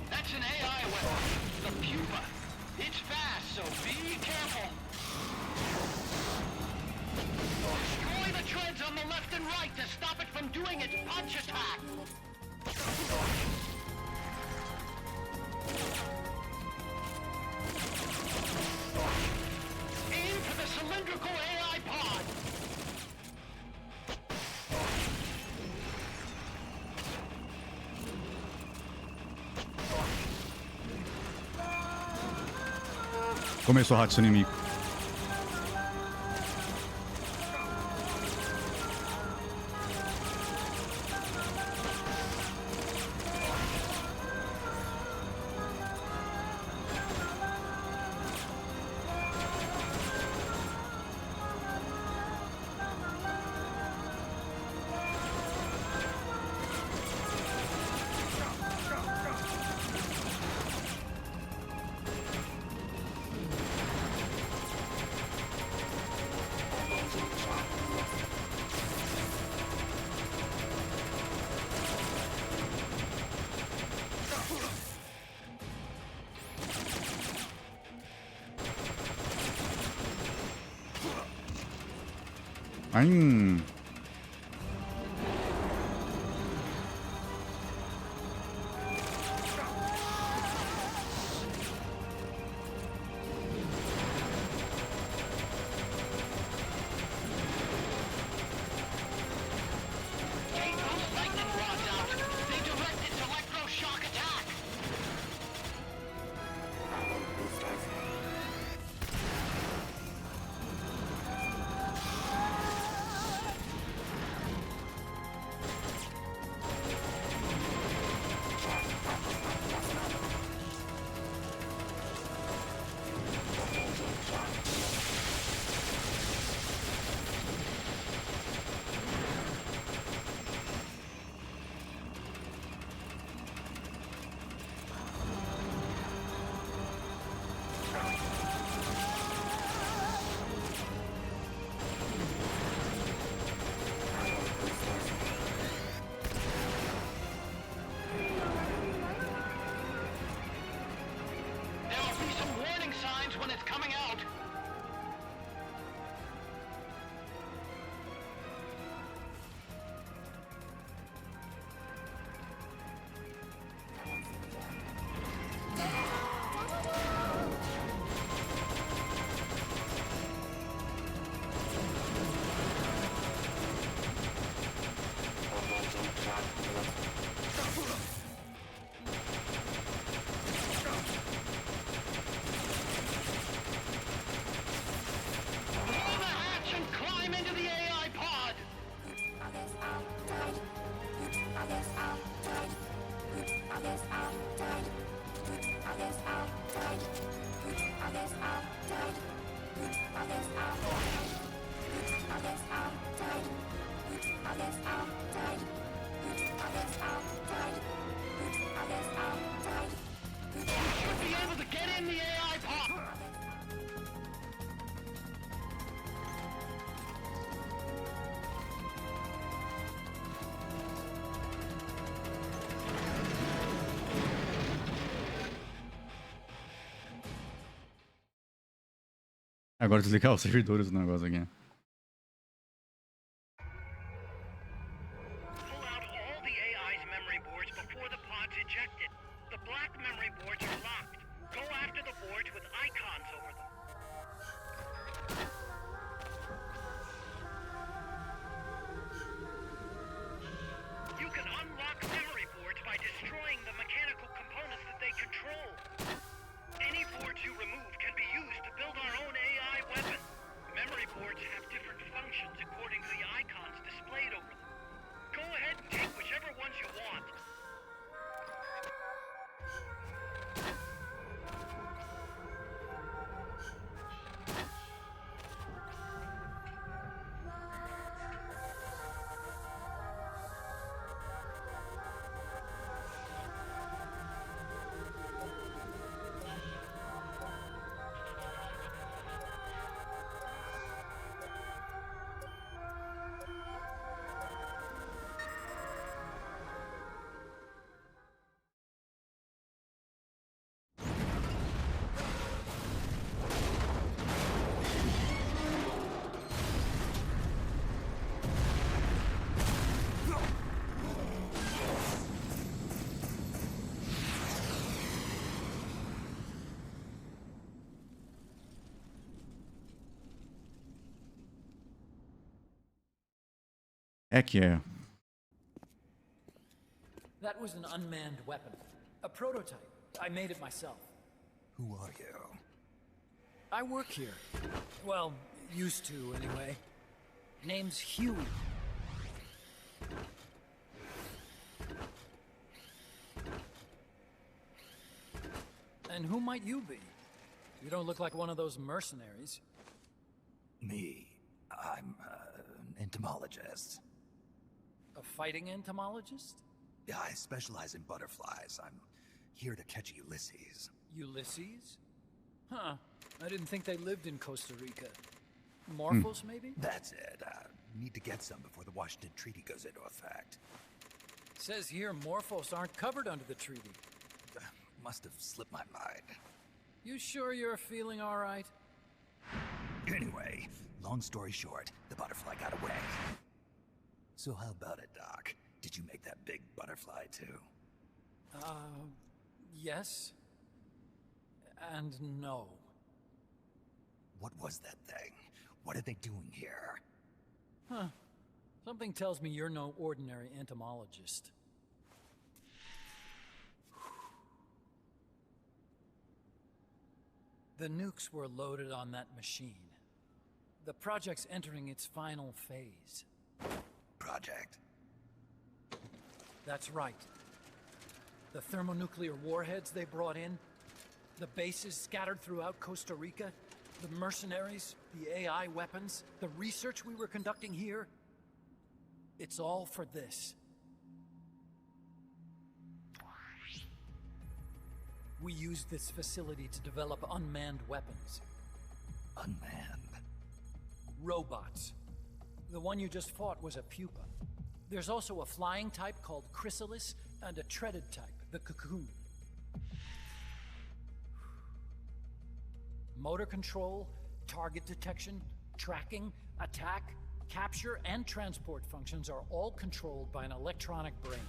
That's an AI weapon. The pupa. It's fast, so be careful. Destroy the treads on the left and right to stop it from doing its punch attack. Aim for the cylindrical AI pod. Começou o rato inimigo. Ai. When it's coming out. Agora desligar os servidores do negócio aqui. Pull out all the AI's memory boards before the pod's ejected. The black memory boards are locked. Go after the boards with icons over them. You can unlock memory boards by destroying the mechanical components that they control. Any boards you remove can be used to build our own AI weapon. Memory boards have different functions according to the icons displayed over them. Go ahead and take whichever ones you want. É que é. That was an unmanned weapon. A prototype. I made it myself. Who are you? I work here. Well, used to, anyway. Name's Huey. And who might you be? You don't look like one of those mercenaries. Me. I'm an entomologist. A fighting entomologist? Yeah, I specialize in butterflies. I'm here to catch Ulysses. Ulysses? Huh. I didn't think they lived in Costa Rica. Morphos, maybe? That's it. Need to get some before the Washington Treaty goes into effect. Says here Morphos aren't covered under the treaty. Must have slipped my mind. You sure you're feeling all right? Anyway, long story short, the butterfly got away. So how about it, Doc? Did you make that big butterfly too? Yes. And no. What was that thing? What are they doing here? Huh. Something tells me you're no ordinary entomologist. The nukes were loaded on that machine. The project's entering its final phase. Project? That's right. The thermonuclear warheads they brought in, the bases scattered throughout Costa Rica, the mercenaries, the AI weapons, the research we were conducting here. It's all for this. We used this facility to develop unmanned weapons. Unmanned? Robots. The one you just fought was a pupa. There's also a flying type called Chrysalis and a treaded type, the Cocoon. Motor control, target detection, tracking, attack, capture, and transport functions are all controlled by an electronic brain.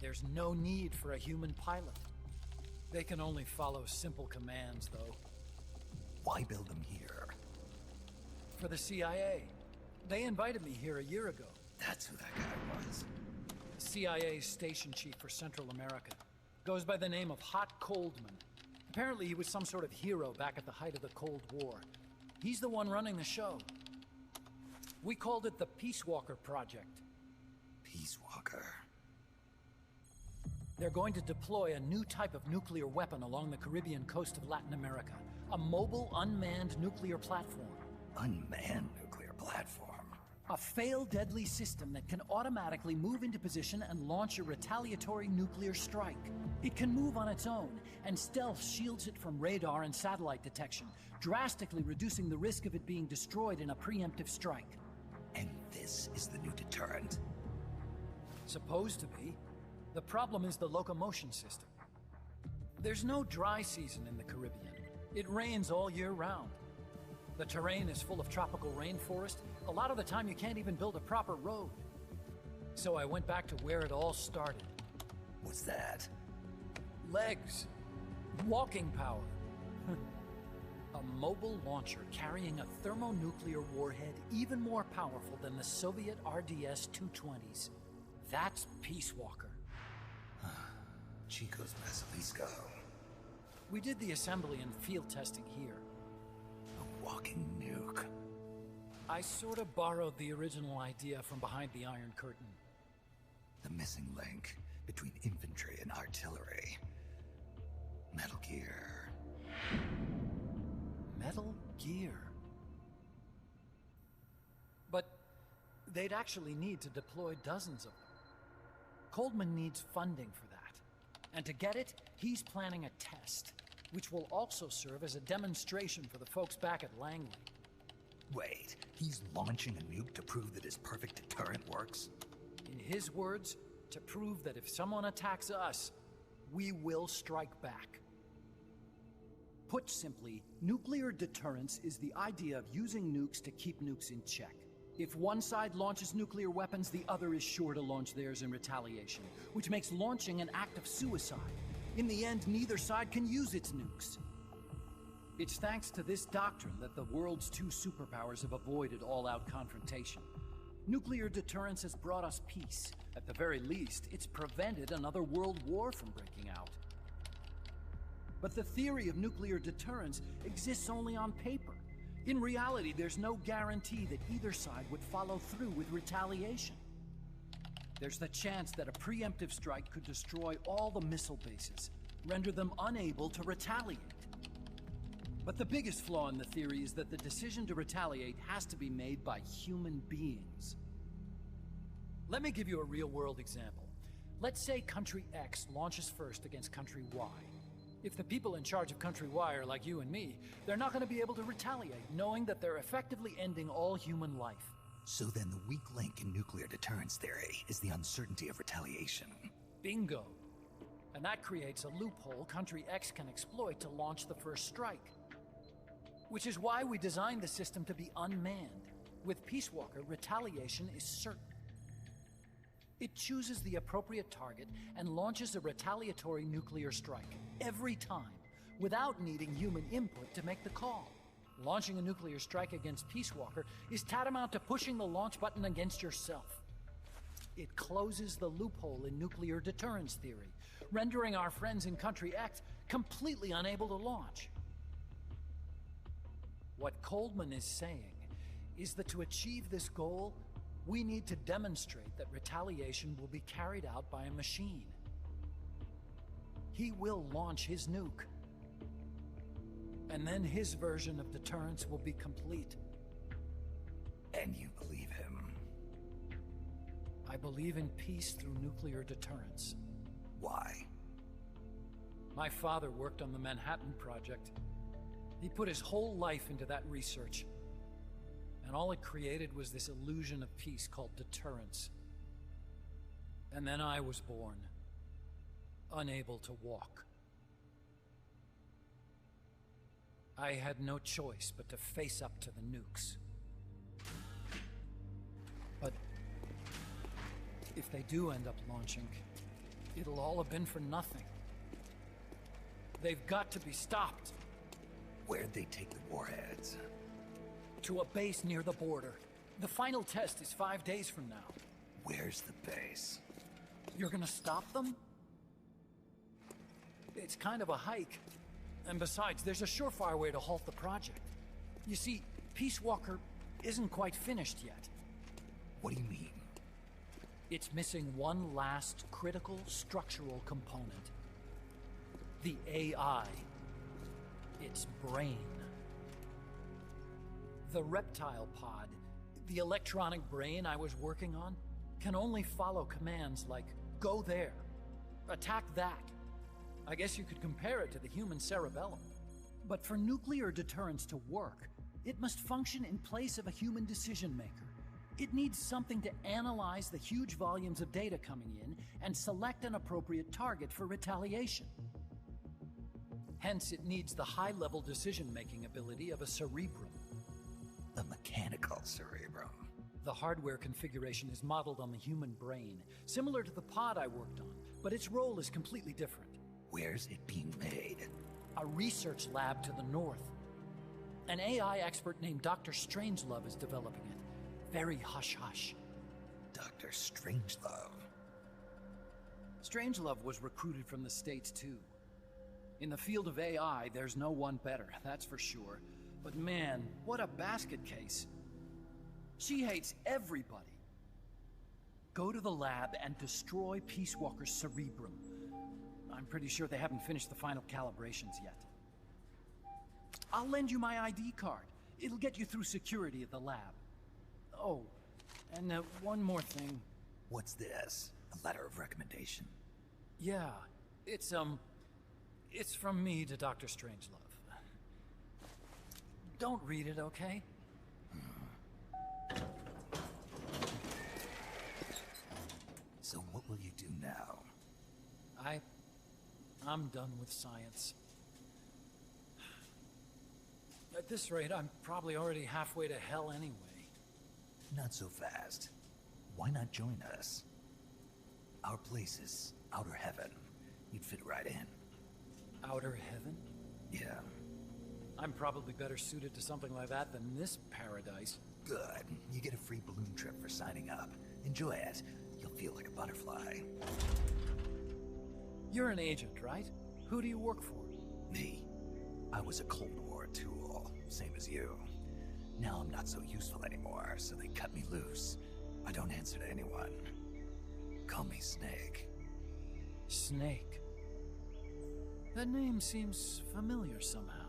There's no need for a human pilot. They can only follow simple commands, though. Why build them here? For the CIA. They invited me here a year ago. That's who that guy was. CIA's station chief for Central America. Goes by the name of Hot Coldman. Apparently he was some sort of hero back at the height of the Cold War. He's the one running the show. We called it the Peace Walker Project. Peace Walker? They're going to deploy a new type of nuclear weapon along the Caribbean coast of Latin America. A mobile, unmanned nuclear platform. Unmanned nuclear platform? A fail-deadly system that can automatically move into position and launch a retaliatory nuclear strike. It can move on its own, and stealth shields it from radar and satellite detection, drastically reducing the risk of it being destroyed in a preemptive strike. And this is the new deterrent? Supposed to be. The problem is the locomotion system. There's no dry season in the Caribbean. It rains all year round. The terrain is full of tropical rainforest. A lot of the time you can't even build a proper road. So I went back to where it all started. What's that? Legs. Walking power. A mobile launcher carrying a thermonuclear warhead even more powerful than the Soviet RDS-220s. That's Peace Walker. Chico's Basilisco. We did the assembly and field testing here. A walking nuke. I sort of borrowed the original idea from behind the Iron Curtain. The missing link between infantry and artillery. Metal Gear. Metal Gear. But they'd actually need to deploy dozens of them. Coldman needs funding for that. And to get it, he's planning a test, which will also serve as a demonstration for the folks back at Langley. Wait, he's launching a nuke to prove that his perfect deterrent works? In his words, to prove that if someone attacks us, we will strike back. Put simply, nuclear deterrence is the idea of using nukes to keep nukes in check. If one side launches nuclear weapons, the other is sure to launch theirs in retaliation, which makes launching an act of suicide. In the end, neither side can use its nukes. It's thanks to this doctrine that the world's two superpowers have avoided all-out confrontation. Nuclear deterrence has brought us peace. At the very least, it's prevented another world war from breaking out. But the theory of nuclear deterrence exists only on paper. In reality, there's no guarantee that either side would follow through with retaliation. There's the chance that a preemptive strike could destroy all the missile bases, render them unable to retaliate. But the biggest flaw in the theory is that the decision to retaliate has to be made by human beings. Let me give you a real-world example. Let's say Country X launches first against Country Y. If the people in charge of Country Y are like you and me, they're not going to be able to retaliate, knowing that they're effectively ending all human life. So then the weak link in nuclear deterrence theory is the uncertainty of retaliation. Bingo. And that creates a loophole Country X can exploit to launch the first strike. Which is why we designed the system to be unmanned. With Peace Walker, retaliation is certain. It chooses the appropriate target and launches a retaliatory nuclear strike, every time, without needing human input to make the call. Launching a nuclear strike against Peace Walker is tantamount to pushing the launch button against yourself. It closes the loophole in nuclear deterrence theory, rendering our friends in Country X completely unable to launch. What Coldman is saying is that to achieve this goal, we need to demonstrate that retaliation will be carried out by a machine. He will launch his nuke. And then his version of deterrence will be complete. And you believe him? I believe in peace through nuclear deterrence. Why? My father worked on the Manhattan Project. He put his whole life into that research. And all it created was this illusion of peace called deterrence. And then I was born, unable to walk. I had no choice but to face up to the nukes. But if they do end up launching, it'll all have been for nothing. They've got to be stopped. Where'd they take the warheads? To a base near the border. The final test is 5 days from now. Where's the base? You're gonna stop them? It's kind of a hike. And besides, there's a surefire way to halt the project. You see, Peace Walker isn't quite finished yet. What do you mean? It's missing one last critical structural component. The AI. Its brain. The reptile pod, the electronic brain I was working on, can only follow commands like, go there, attack that. I guess you could compare it to the human cerebellum. But for nuclear deterrence to work, it must function in place of a human decision maker. It needs something to analyze the huge volumes of data coming in and select an appropriate target for retaliation. Hence, it needs the high-level decision-making ability of a cerebrum. A mechanical cerebrum. The hardware configuration is modeled on the human brain, similar to the pod I worked on, but its role is completely different. Where's it being made? A research lab to the north. An AI expert named Dr. Strangelove is developing it. Very hush-hush. Dr. Strangelove? Strangelove was recruited from the States, too. In the field of AI, there's no one better, that's for sure. But man, what a basket case. She hates everybody. Go to the lab and destroy Peace Walker's cerebrum. I'm pretty sure they haven't finished the final calibrations yet. I'll lend you my ID card. It'll get you through security at the lab. Oh, and one more thing. What's this? A letter of recommendation? Yeah, it's from me to Dr. Strangelove. Don't read it, okay? So what will you do now? I'm done with science. At this rate, I'm probably already halfway to hell anyway. Not so fast. Why not join us? Our place is outer heaven. You'd fit right in. Outer heaven? Yeah. I'm probably better suited to something like that than this paradise. Good. You get a free balloon trip for signing up. Enjoy it. You'll feel like a butterfly. You're an agent, right? Who do you work for? Me. I was a Cold War tool, same as you. Now I'm not so useful anymore, so they cut me loose. I don't answer to anyone. Call me Snake. Snake? That name seems familiar somehow.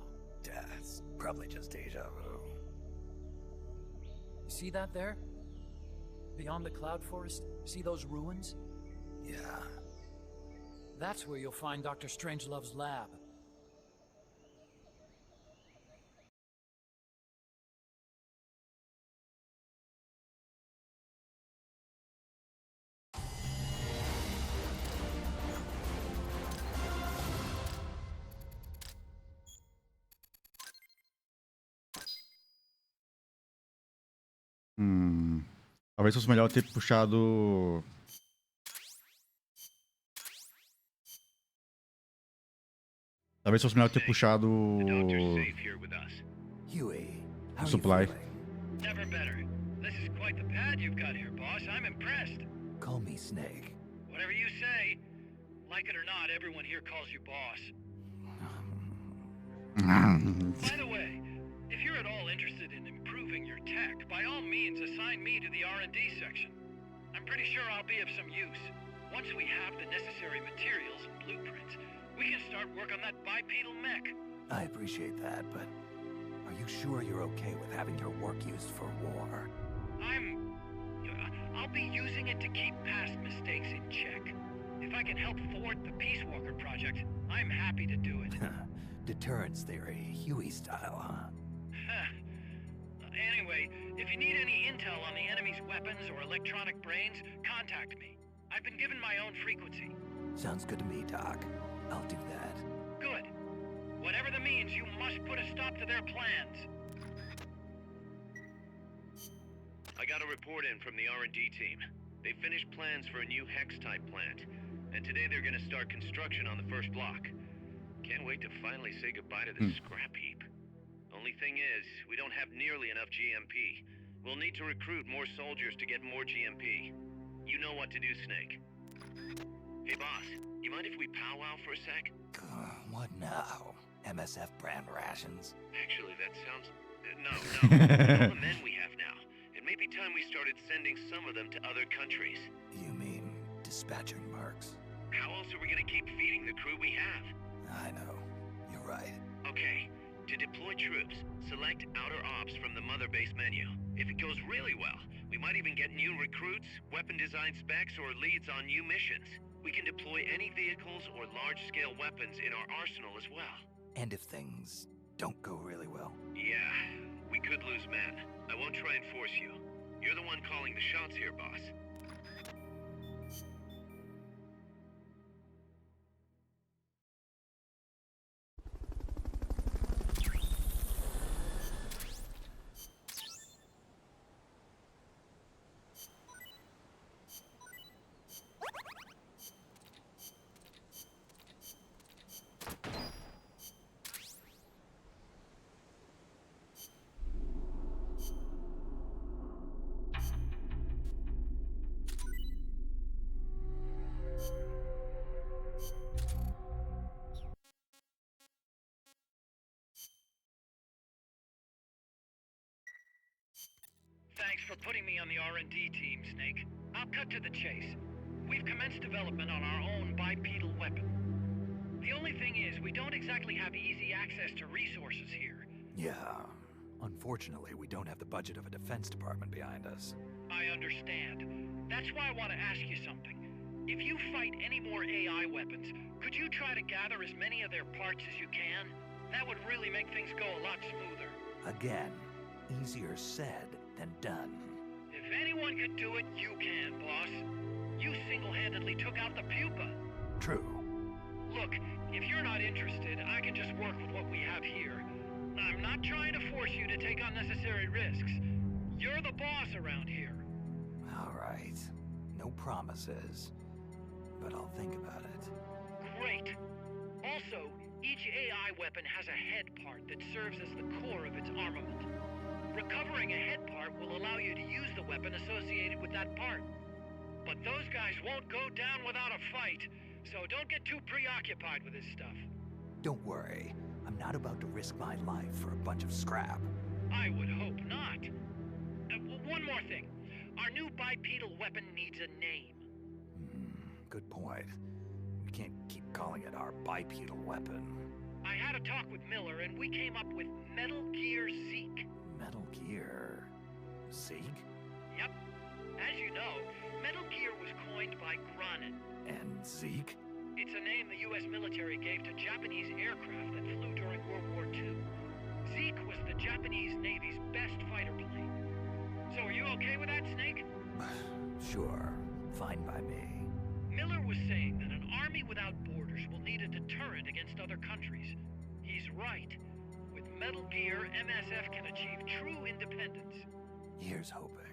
It's probably just deja vu. You see that there? Beyond the cloud forest? See those ruins? Yeah. That's where you'll find Dr. Strangelove's lab. Talvez fosse melhor ter puxado... Talvez fosse melhor ter puxado... Huey, o supply. Never better. This is quite the pad you've got here, boss. I'm impressed. Call me Snake. Whatever you say. Like it or not, everyone here calls you boss. By the way, if you're at all interested in improving your tech, by all means assign me to the R&D section. I'm pretty sure I'll be of some use. Once we have the necessary materials and blueprints, we can start work on that bipedal mech. I appreciate that, but are you sure you're okay with having your work used for war? I'll be using it to keep past mistakes in check. If I can help thwart the Peace Walker project, I'm happy to do it. Deterrence theory, Huey style, huh? Anyway, if you need any intel on the enemy's weapons or electronic brains, contact me. I've been given my own frequency. Sounds good to me, Doc. I'll do that. Good. Whatever the means, you must put a stop to their plans. I got a report in from the R&D team. They finished plans for a new Hex-type plant, and today they're gonna start construction on the first block. Can't wait to finally say goodbye to the scrap heap. Only thing is, we don't have nearly enough GMP. We'll need to recruit more soldiers to get more GMP. You know what to do, Snake. Hey, boss, you mind if we powwow for a sec? What now? MSF brand rations? Actually, that sounds... No. With all the men we have now, it may be time we started sending some of them to other countries. You mean dispatching marks? How else are we gonna keep feeding the crew we have? I know. You're right. Okay. To deploy troops, select Outer Ops from the Mother Base menu. If it goes really well, we might even get new recruits, weapon design specs, or leads on new missions. We can deploy any vehicles or large-scale weapons in our arsenal as well. And if things don't go really well? Yeah, we could lose men. I won't try and force you. You're the one calling the shots here, boss. Thanks for putting me on the R&D team, Snake. I'll cut to the chase. We've commenced development on our own bipedal weapon. The only thing is, we don't exactly have easy access to resources here. Yeah. Unfortunately, we don't have the budget of a defense department behind us. I understand. That's why I want to ask you something. If you fight any more AI weapons, could you try to gather as many of their parts as you can? That would really make things go a lot smoother. Again, easier said than done. If anyone could do it, you can, boss. You single-handedly took out the pupa. True. Look, if you're not interested, I can just work with what we have here. I'm not trying to force you to take unnecessary risks. You're the boss around here. All right. No promises. But I'll think about it. Great. Also, each AI weapon has a head part that serves as the core of its armament. Recovering a head part will allow you to use the weapon associated with that part. But those guys won't go down without a fight, so don't get too preoccupied with this stuff. Don't worry. I'm not about to risk my life for a bunch of scrap. I would hope not. One more thing. Our new bipedal weapon needs a name. Good point. We can't keep calling it our bipedal weapon. I had a talk with Miller, and we came up with Metal Gear Zeke. Metal Gear... Zeke? Yep. As you know, Metal Gear was coined by Granin. And Zeke? It's a name the U.S. military gave to Japanese aircraft that flew during World War II. Zeke was the Japanese Navy's best fighter plane. So are you okay with that, Snake? Sure. Fine by me. Miller was saying that an army without borders will need a deterrent against other countries. He's right. With Metal Gear, MSF can achieve true independence. Here's hoping.